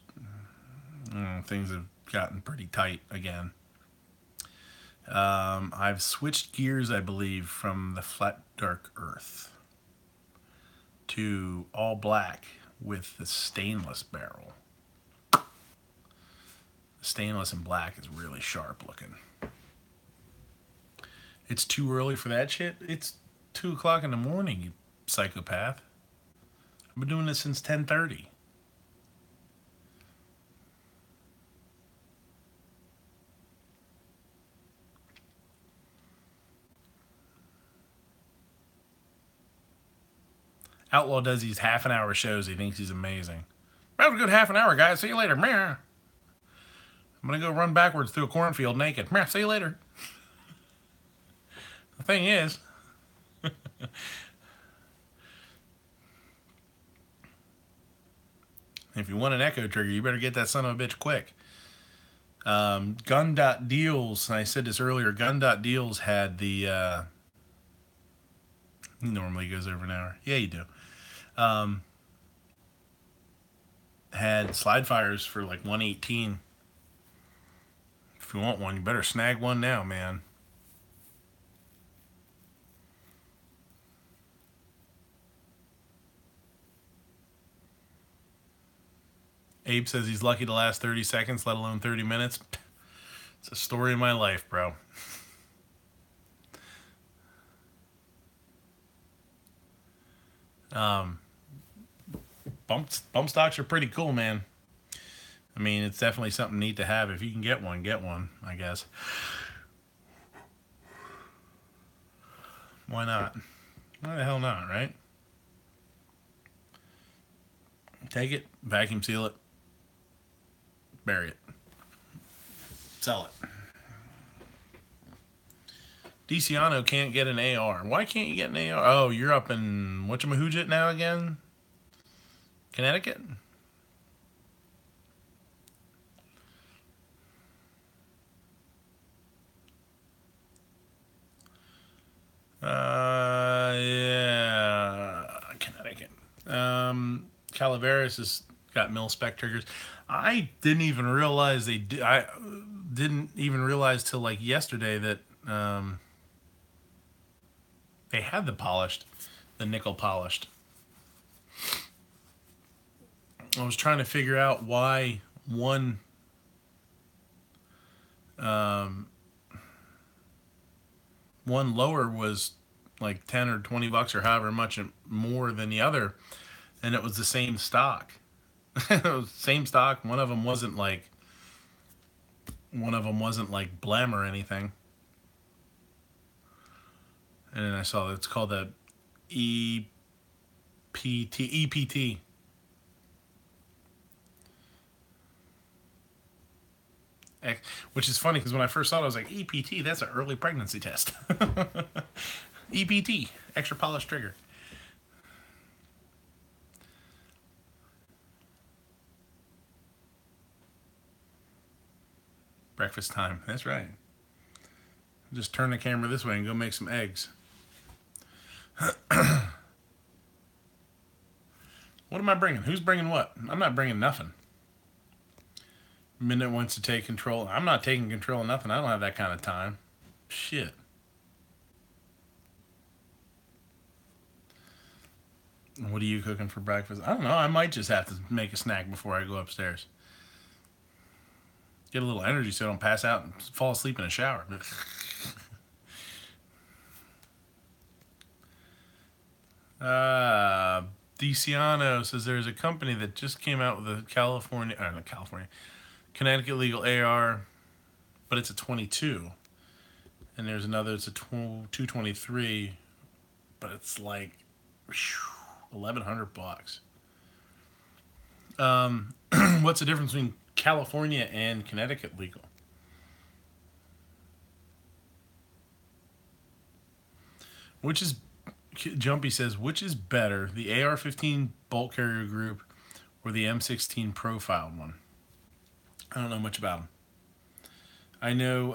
things have gotten pretty tight again. I've switched gears, I believe, from the flat dark earth to all black with the stainless barrel. The stainless and black is really sharp looking. It's too early for that shit. It's 2 o'clock in the morning, you psychopath. I've been doing this since 10:30. Outlaw does these half-an-hour shows. He thinks he's amazing. That was a good half an hour, guys. See you later. Meh. I'm going to go run backwards through a cornfield naked. Meh. See you later. The thing is, if you want an echo trigger, you better get that son of a bitch quick. Gun.deals, and I said this earlier, Gun.deals had the... he normally goes over an hour. Yeah, you do. Had slide fires for like 118. If you want one, you better snag one now, man. Abe says he's lucky to last 30 seconds, let alone 30 minutes. It's a story of my life, bro. Bump stocks are pretty cool, man. I mean, it's definitely something neat to have. If you can get one, I guess. Why not? Why the hell not, right? Take it, vacuum seal it, bury it, sell it. DeCiano can't get an AR. Why can't you get an AR? Oh, you're up in whatchamahoojet now again? Connecticut? Yeah, Connecticut. Calaveras has got mil-spec triggers. I didn't even realize they did. I didn't even realize till like yesterday that they had the nickel polished. I was trying to figure out why one lower was like 10 or 20 bucks or however much more than the other, and it was the same stock. It was same stock. One of them wasn't like Blem or anything. And then I saw it's called the EPT. Which is funny because when I first saw it, I was like, EPT, that's an early pregnancy test. EPT, extra polished trigger. Breakfast time, that's right. Just turn the camera this way and go make some eggs. What am I bringing? Who's bringing what? I'm not bringing nothing. Midnight wants to take control. I'm not taking control of nothing. I don't have that kind of time. Shit. What are you cooking for breakfast? I don't know. I might just have to make a snack before I go upstairs. Get a little energy so I don't pass out and fall asleep in a shower. DeCiano says there's a company that just came out with a Connecticut legal AR, but it's a 22. And there's another, it's a 223, but it's like 1,100 bucks. What's the difference between California and Connecticut legal? Which is, Jumpy says, which is better, the AR-15 bolt carrier group or the M16 profiled one? I don't know much about them. I know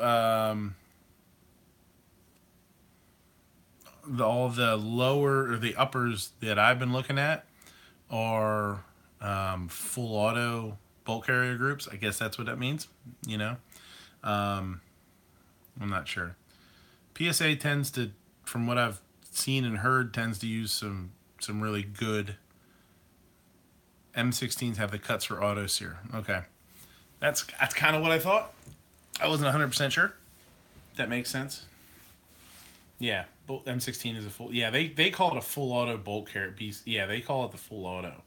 all the lower or the uppers that I've been looking at are full auto bolt carrier groups. I guess that's what that means. You know, I'm not sure. PSA tends to, from what I've seen and heard, tends to use some really good. M16s have the cuts for auto sear. Okay, that's kind of what I thought. I wasn't 100% sure. That makes sense. Yeah, M16 is a full. Yeah, they call it a full auto bolt carrier piece. Yeah, they call it the full auto.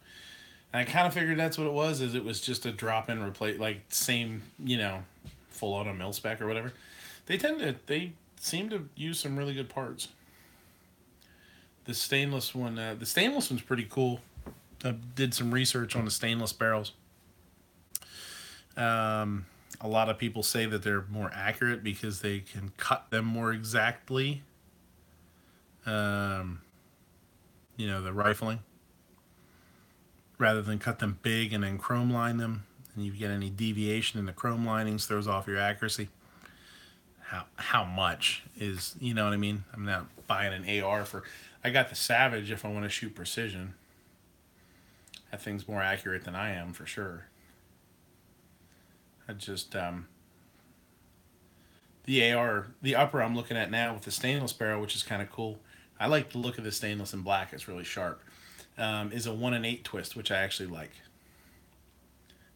And I kind of figured that's what it was. Is it was just a drop in replace, like same, full auto mil spec or whatever. They seem to use some really good parts. The stainless one's pretty cool. I did some research on the stainless barrels. A lot of people say that they're more accurate because they can cut them more exactly. The rifling, rather than cut them big and then chrome line them, and you get any deviation in the chrome linings throws off your accuracy. How much is, you know what I mean? I'm not buying an AR for. I got the Savage if I want to shoot precision. That thing's more accurate than I am for sure. I just the upper I'm looking at now with the stainless barrel, which is kind of cool. I like the look of the stainless in black. It's really sharp. Is a 1 in 8 twist, which I actually like.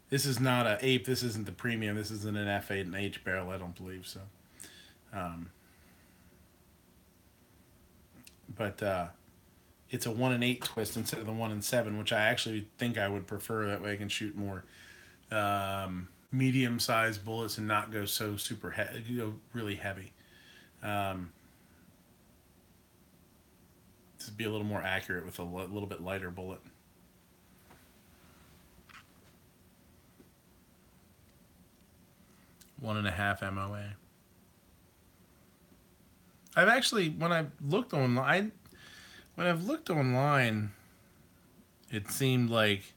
This is not a ape. This isn't the premium. This isn't an F8 and H barrel. I don't believe so. But it's a 1 in 8 twist instead of the 1 in 7, which I actually think I would prefer. That way I can shoot more medium-sized bullets and not go so super really heavy. To be a little more accurate with a little bit lighter bullet. One and a half MOA. I've actually, when I've looked online, it seemed like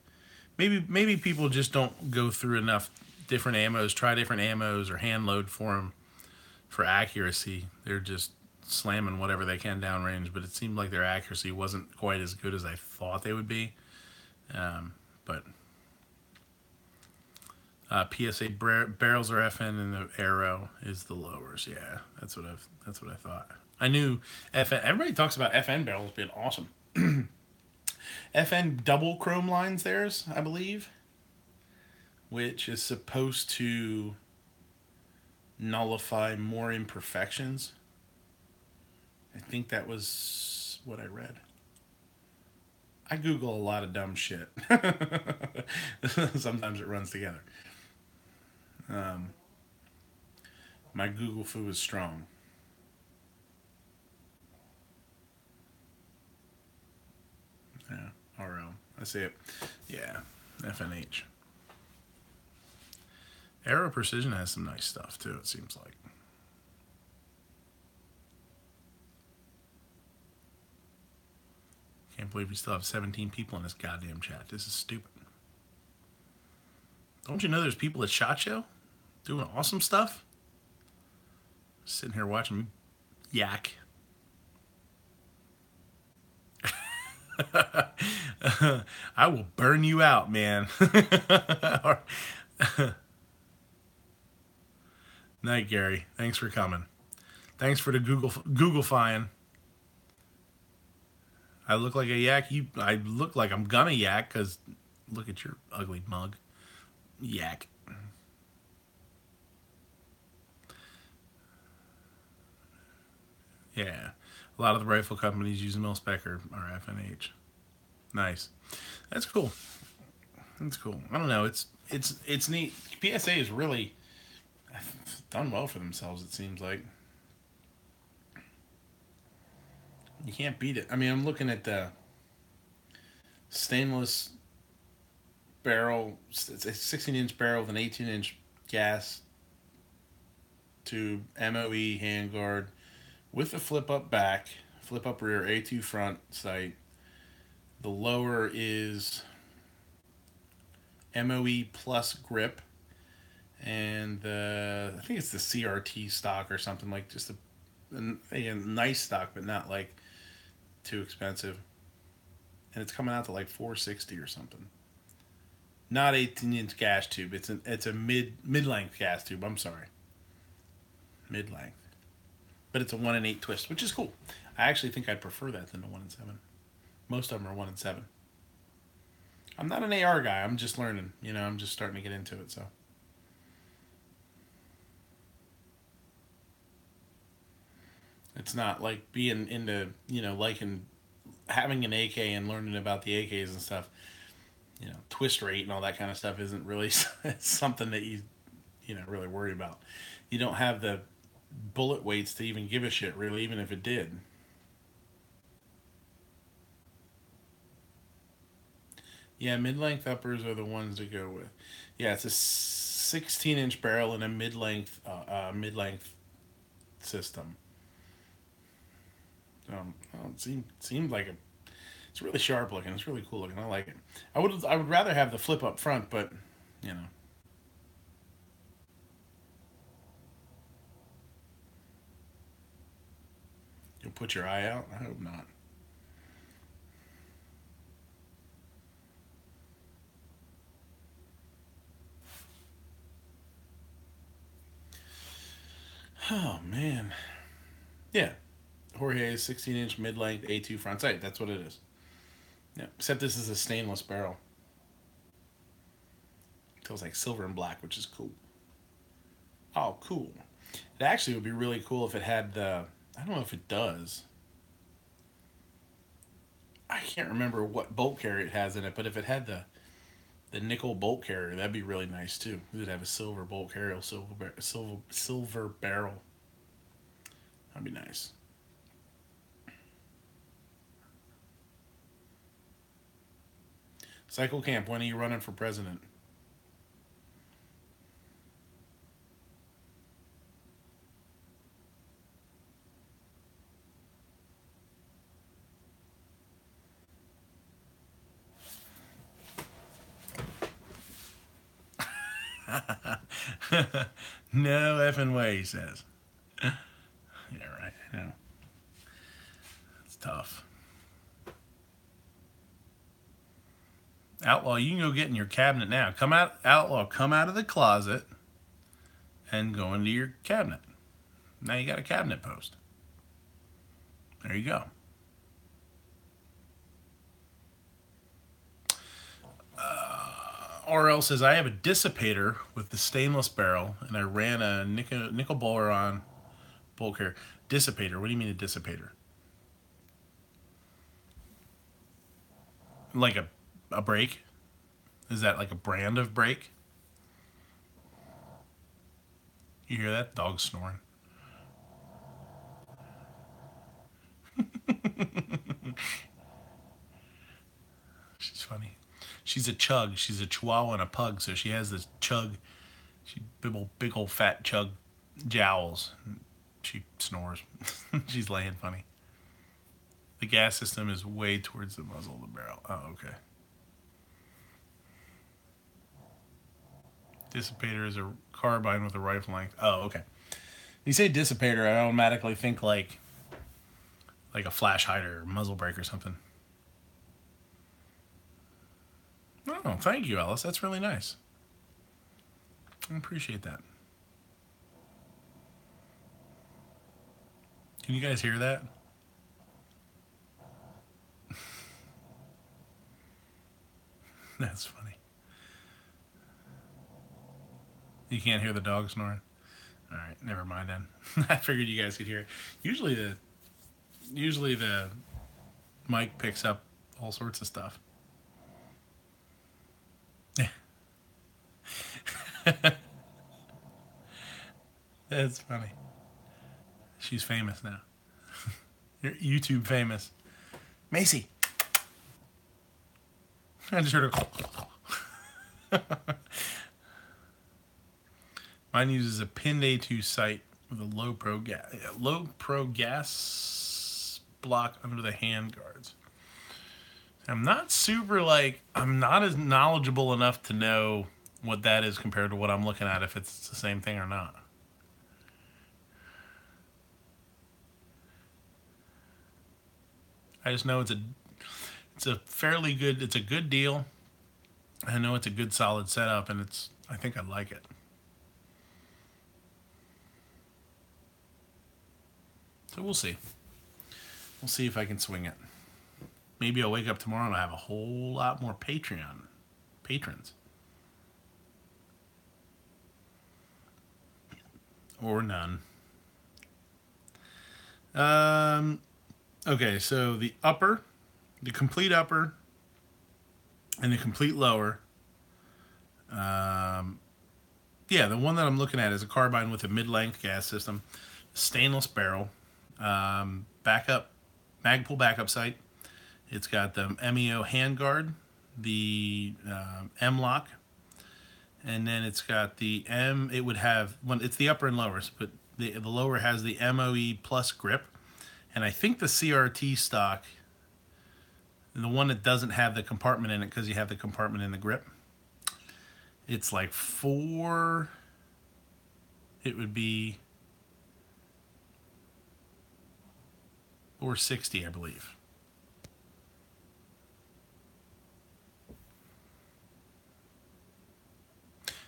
maybe people just don't go through enough different ammos, try different ammos, or hand load for them for accuracy. They're just slamming whatever they can downrange, but it seemed like their accuracy wasn't quite as good as I thought they would be. But PSA barrels are FN and the arrow is the lowers. Yeah, that's what I thought. I knew FN. Everybody talks about FN barrels being awesome. FN double chrome lines theirs, I believe, which is supposed to nullify more imperfections. I think that was what I read. I Google a lot of dumb shit. Sometimes it runs together. My Google foo is strong. Yeah, RL. I see it. Yeah, FNH. Aero Precision has some nice stuff too, it seems like. Can't believe we still have 17 people in this goddamn chat. This is stupid. Don't you know there's people at SHOT Show doing awesome stuff? Sitting here watching me yak. I will burn you out, man. Night, Gary. Thanks for coming. Thanks for the Google-fying. I look like a yak. I look like I'm gonna yak because look at your ugly mug. Yak. Yeah. A lot of the rifle companies using mil-spec are FNH. Nice. That's cool. That's cool. I don't know. It's neat. PSA is really done well for themselves, it seems like. You can't beat it. I mean, I'm looking at the stainless barrel. It's a 16-inch barrel with an 18-inch gas tube, MOE handguard with a flip up back, flip up rear, A2 front sight. The lower is MOE plus grip, and I think it's the CRT stock or something, like just a nice stock, but not like too expensive. And it's coming out to like $460 or something. Not 18-inch gas tube. It's a mid-length gas tube. I'm sorry, mid-length. But it's a 1 in 8 twist, which is cool. I actually think I'd prefer that than a 1 in 7. Most of them are 1 in 7. I'm not an AR guy. I'm just learning. I'm just starting to get into it. So it's not like being into liking having an AK and learning about the AKs and stuff. Twist rate and all that kind of stuff isn't really something that you really worry about. You don't have the bullet weights to even give a shit, really, even if it did. Yeah, mid-length uppers are the ones to go with. Yeah, it's a 16-inch barrel and a mid-length system. It seemed like it's really sharp looking. It's really cool looking. I like it. I would rather have the flip up front, but you'll put your eye out. I hope not. Oh man, yeah. Jorge's 16-inch mid-length A2 front sight. That's what it is. Yeah, except this is a stainless barrel. It feels like silver and black, which is cool. Oh, cool. It actually would be really cool if it had the... I don't know if it does. I can't remember what bolt carrier it has in it, but if it had the nickel bolt carrier, that'd be really nice too. It would have a silver bolt carrier, silver barrel. That'd be nice. Cycle Camp, when are you running for president? No effing way, he says. Yeah, right. I know. It's tough. Outlaw, you can go get in your cabinet now. Outlaw, come out of the closet and go into your cabinet. Now you got a cabinet post. There you go. RL says, I have a dissipator with the stainless barrel, and I ran a nickel boron bolt carrier. Dissipator? What do you mean a dissipator? Like a brake? Is that like a brand of brake? You hear that? Dog snoring. She's funny. She's a chug. She's a chihuahua and a pug, so she has this chug. She big old fat chug jowls. She snores. She's laying funny. The gas system is way towards the muzzle of the barrel. Oh, okay. Dissipator is a carbine with a rifle length. Oh, okay. You say dissipator, I automatically think like a flash hider or muzzle brake or something. Oh, thank you, Alice. That's really nice. I appreciate that. Can you guys hear that? That's funny. You can't hear the dog snoring? Alright, never mind then. I figured you guys could hear it. Usually the mic picks up all sorts of stuff. That's funny. She's famous now. You're YouTube famous. Macy. I just heard her. Mine uses a pinned A2 sight with a low pro gas block under the hand guards. I'm not super I'm not as knowledgeable enough to know what that is compared to what I'm looking at, if it's the same thing or not. I just know it's a fairly good, it's a good deal. I know it's a good solid setup, and I think I like it. So we'll see. We'll see if I can swing it. Maybe I'll wake up tomorrow and I'll have a whole lot more patrons. Or none. Okay, so the complete upper, and the complete lower. Yeah, the one that I'm looking at is a carbine with a mid-length gas system, stainless barrel, Magpul backup sight. It's got the MEO handguard, the M-lock, and then it's got the it would have, it's the upper and lowers, but the lower has the MOE plus grip, and I think the CRT stock, the one that doesn't have the compartment in it because you have the compartment in the grip, it's like it would be $460, I believe.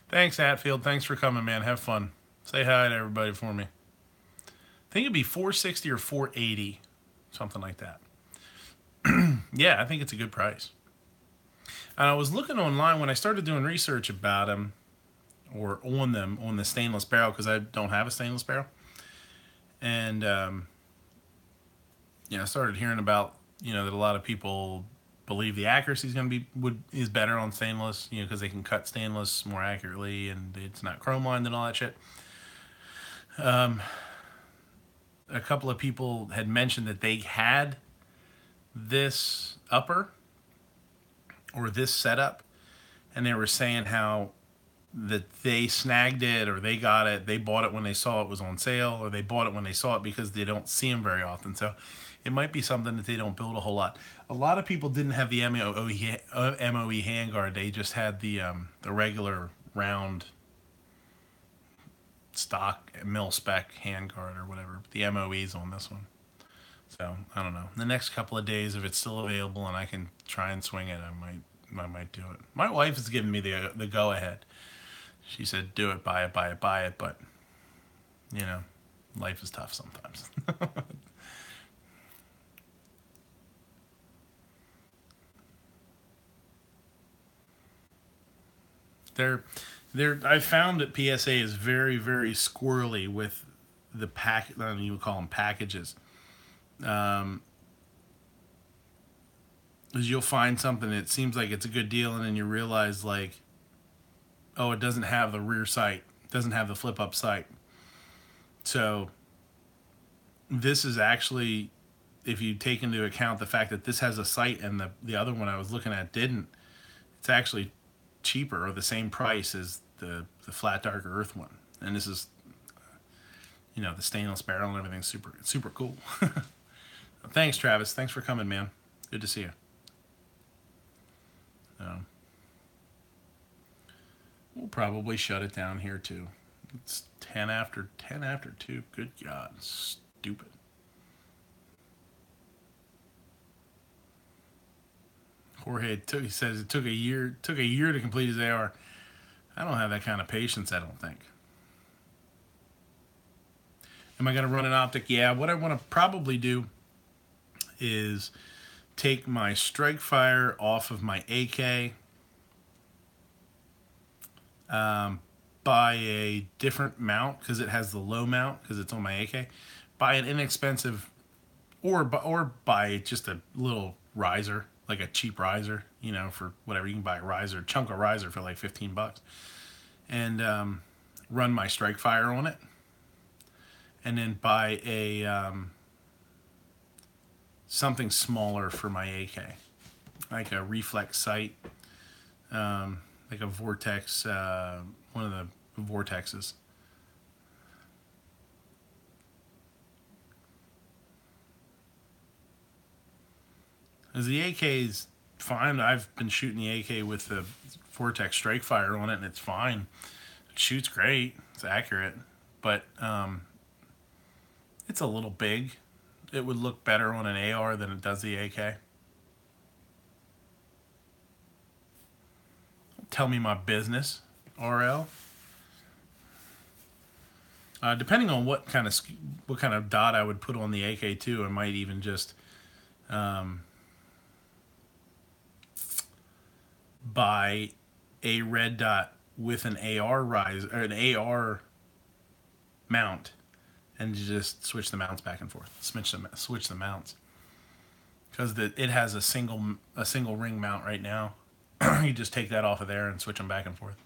Thanks, Hatfield. Thanks for coming, man. Have fun. Say hi to everybody for me. I think it'd be $460 or $480, something like that. Yeah, I think it's a good price. And I was looking online when I started doing research about them, or on them, on the stainless barrel, because I don't have a stainless barrel. And, I started hearing about, that a lot of people believe the accuracy is better on stainless, because they can cut stainless more accurately and it's not chrome lined and all that shit. A couple of people had mentioned that they had this upper or this setup, and they were saying how that they snagged it, or they got it, they bought it when they saw it was on sale, or they bought it when they saw it because they don't see them very often. So it might be something that they don't build a whole lot. A lot of people didn't have the MOE handguard. They just had the regular round stock mil spec handguard or whatever. The MOE's on this one. So I don't know. The next couple of days, if it's still available and I can try and swing it, I might do it. My wife has given me the go ahead. She said, "Do it, buy it, buy it, buy it." But life is tough sometimes. I found that PSA is very, very squirrely with the pack. I don't know, you would call them packages. Because you'll find something that seems like it's a good deal, and then you realize oh, it doesn't have the rear sight, it doesn't have the flip up sight. So this is actually, if you take into account the fact that this has a sight and the other one I was looking at didn't, it's actually cheaper or the same price as the flat darker earth one. And this is the stainless barrel and everything's super cool. Thanks, Travis. Thanks for coming, man. Good to see you. We'll probably shut it down here too. It's 10 after 2. Good God, stupid. Jorge he says it took a year to complete his AR. I don't have that kind of patience, I don't think. Am I going to run an optic? Yeah, what I want to probably do is take my strike fire off of my AK, buy a different mount because it has the low mount because it's on my AK, buy an inexpensive, or buy just a little riser, like a cheap riser, for whatever. You can buy a chunk of riser for like $15, and run my strike fire on it, and then buy a something smaller for my AK, like a reflex sight, like a vortex, one of the vortexes. As the AK is fine. I've been shooting the AK with the vortex strike fire on it, and it's fine. It shoots great. It's accurate, but it's a little big. It would look better on an AR than it does the AK. Tell me my business, RL. Depending on what kind of dot I would put on the AK2, I might even just buy a red dot with an AR rise or an AR mount, and just switch the mounts back and forth. Switch the mounts, because it has a single ring mount right now. You just take that off of there and switch them back and forth,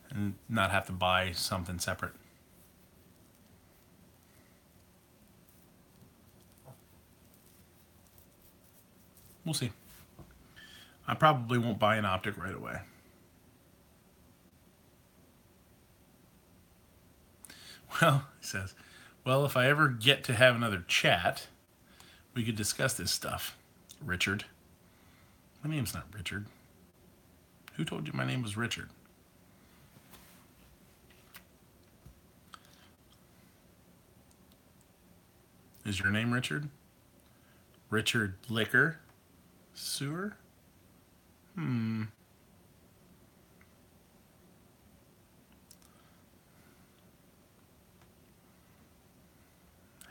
and not have to buy something separate. We'll see. I probably won't buy an optic right away. Well, he says, well, if I ever get to have another chat, we could discuss this stuff. Richard. My name's not Richard. Who told you my name was Richard? Is your name Richard? Richard Liquor? Sewer?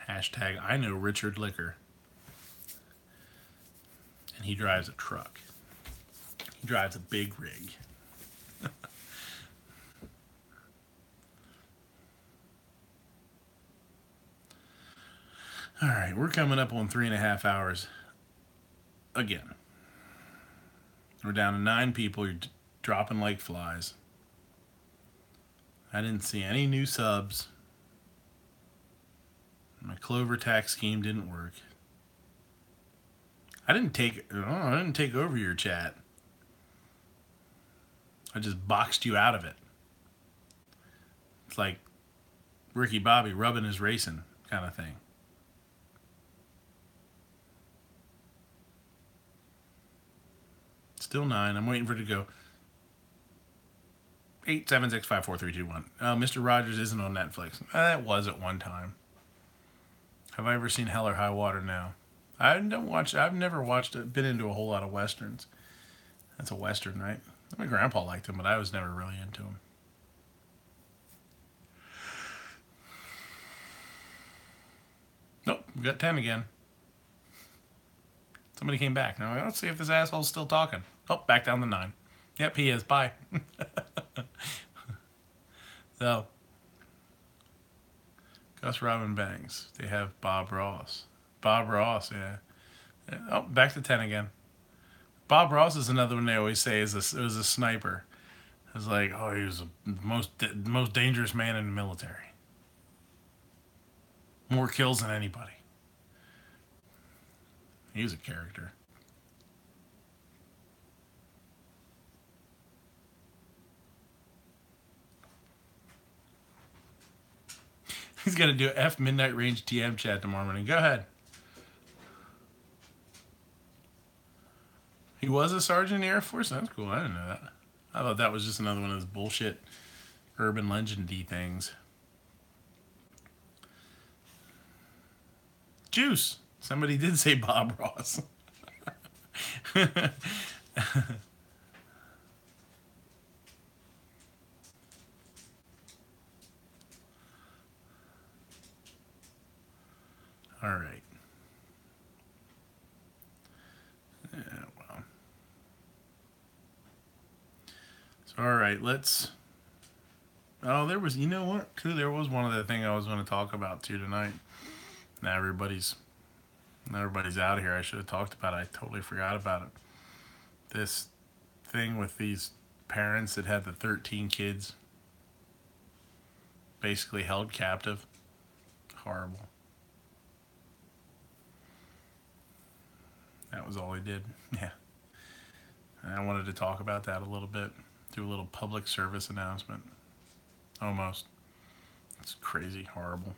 Hashtag I know Richard Liquor. And he drives a truck. He drives a big rig. All right, we're coming up on 3.5 hours. Again. We're down to 9 people. You're dropping like flies. I didn't see any new subs. My Clover tax scheme didn't work. I didn't take over your chat. I just boxed you out of it. It's like Ricky Bobby rubbing his racing kind of thing. Still 9. I'm waiting for it to go. 8765431. Mr. Rogers isn't on Netflix. That was at one time. Have I ever seen Hell or High Water now? I've never watched it. Been into a whole lot of westerns. That's a western, right? My grandpa liked him, but I was never really into him. Nope, we got 10 again. Somebody came back. Now let's see if this asshole's still talking. Oh, back down to 9. Yep, he is. Bye. So, Gus Robin Banks. They have Bob Ross. Bob Ross, yeah. Oh, back to 10 again. Bob Ross is another one they always say was a sniper. It's like, oh, he was the most dangerous man in the military. More kills than anybody. He was a character. He's going to do F Midnight Range TM chat tomorrow morning. Go ahead. He was a sergeant in the Air Force? That's cool. I didn't know that. I thought that was just another one of those bullshit urban legend-y things. Juice. Somebody did say Bob Ross. All right. Yeah, well. So, all right, let's... Oh, there was... You know what? There was one other thing I was going to talk about, too, tonight. Now everybody's out here. I should have talked about it. I totally forgot about it. This thing with these parents that had the 13 kids basically held captive. Horrible. That was all he did. Yeah. And I wanted to talk about that a little bit, do a little public service announcement. Almost. It's crazy, horrible.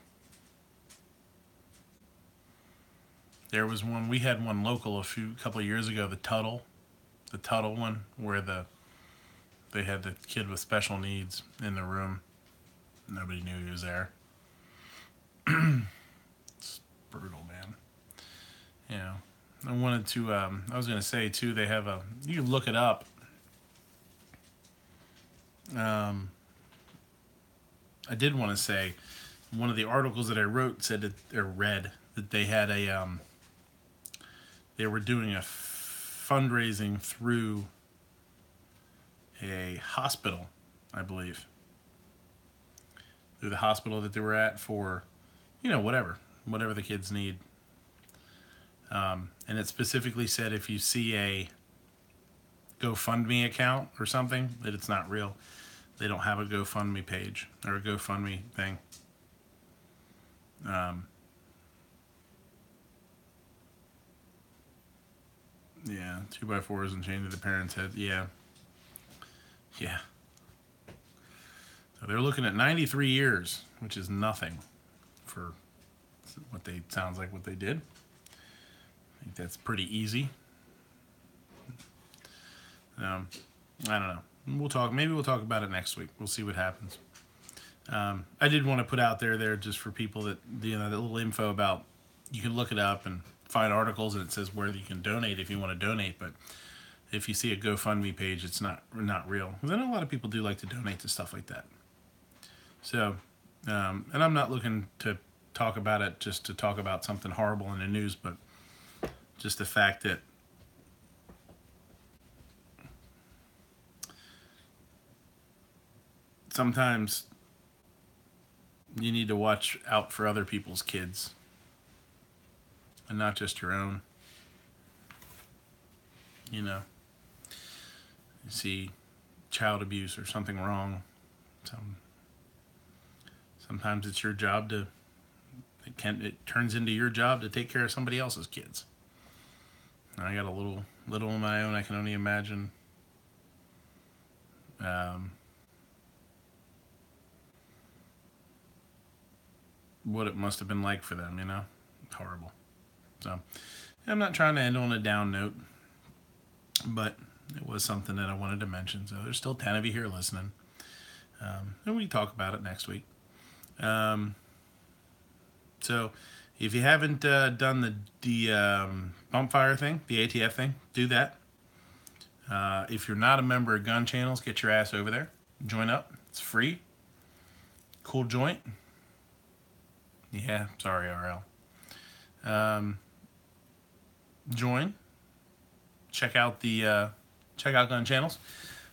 There was one, we had one local couple of years ago, the Tuttle one, where they had the kid with special needs in the room. Nobody knew he was there. It's brutal, man. You know, I wanted to, I was going to say too, they have you can look it up. I did want to say, one of the articles that I wrote said that, or read, that they had they were doing a fundraising through a hospital, I believe. Through the hospital that they were at for, whatever the kids need. And it specifically said if you see a GoFundMe account or something, that it's not real. They don't have a GoFundMe page or a GoFundMe thing. Yeah, 2x4s and chained to the parents' head. Yeah. Yeah. So they're looking at 93 years, which is nothing for sounds like what they did. I think that's pretty easy. I don't know. Maybe we'll talk about it next week. We'll see what happens. I did want to put out there just for people that, that little info about, you can look it up and find articles and it says where you can donate if you want to donate, but if you see a GoFundMe page, it's not real. Because I know a lot of people do like to donate to stuff like that. So, and I'm not looking to talk about it just to talk about something horrible in the news, but just the fact that sometimes you need to watch out for other people's kids and not just your own. You see child abuse or something wrong. Sometimes it's your job it turns into your job to take care of somebody else's kids. And I got a little of my own. I can only imagine what it must have been like for them, Horrible. So, I'm not trying to end on a down note, but it was something that I wanted to mention. So there's still 10 of you here listening. And we can talk about it next week. So if you haven't done the bump fire thing, the ATF thing, do that. If you're not a member of Gun Channels, get your ass over there. Join up. It's free. Cool joint. Yeah, sorry, RL. Join. Check out Gun Channels.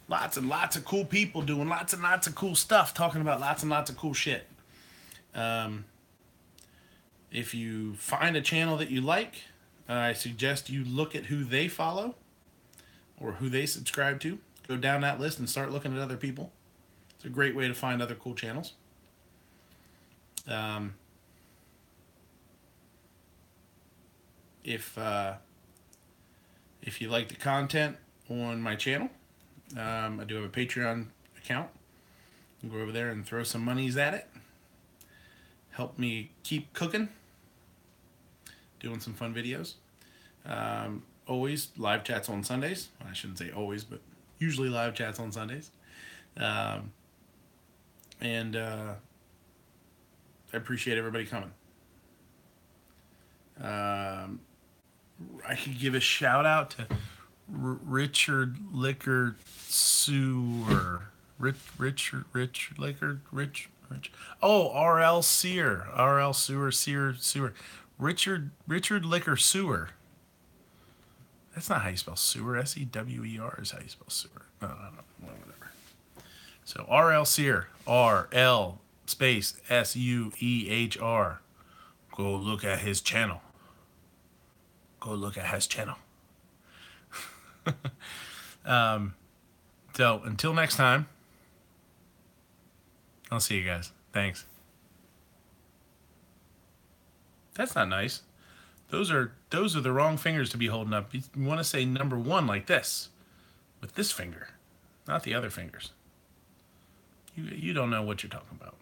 Lots and lots of cool people doing lots and lots of cool stuff, talking about lots and lots of cool shit. If you find a channel that you like, I suggest you look at who they follow or who they subscribe to. Go down that list and start looking at other people. It's a great way to find other cool channels. If you like the content on my channel, I do have a Patreon account. You can go over there and throw some monies at it. Help me keep cooking. Doing some fun videos. Always live chats on Sundays. I shouldn't say always, but usually live chats on Sundays. And I appreciate everybody coming. I could give a shout out to Richard Liquor Sewer. Rich. Oh, RL Sewer. RL Sewer. Richard Liquor Sewer. That's not how you spell sewer. SEWER is how you spell sewer. No, well, whatever. So RL Sewer. RL space SUEHR. Go look at his channel. So until next time, I'll see you guys. Thanks. That's not nice. Those are the wrong fingers to be holding up. You want to say number 1 like this. with this finger, not the other fingers. You don't know what you're talking about.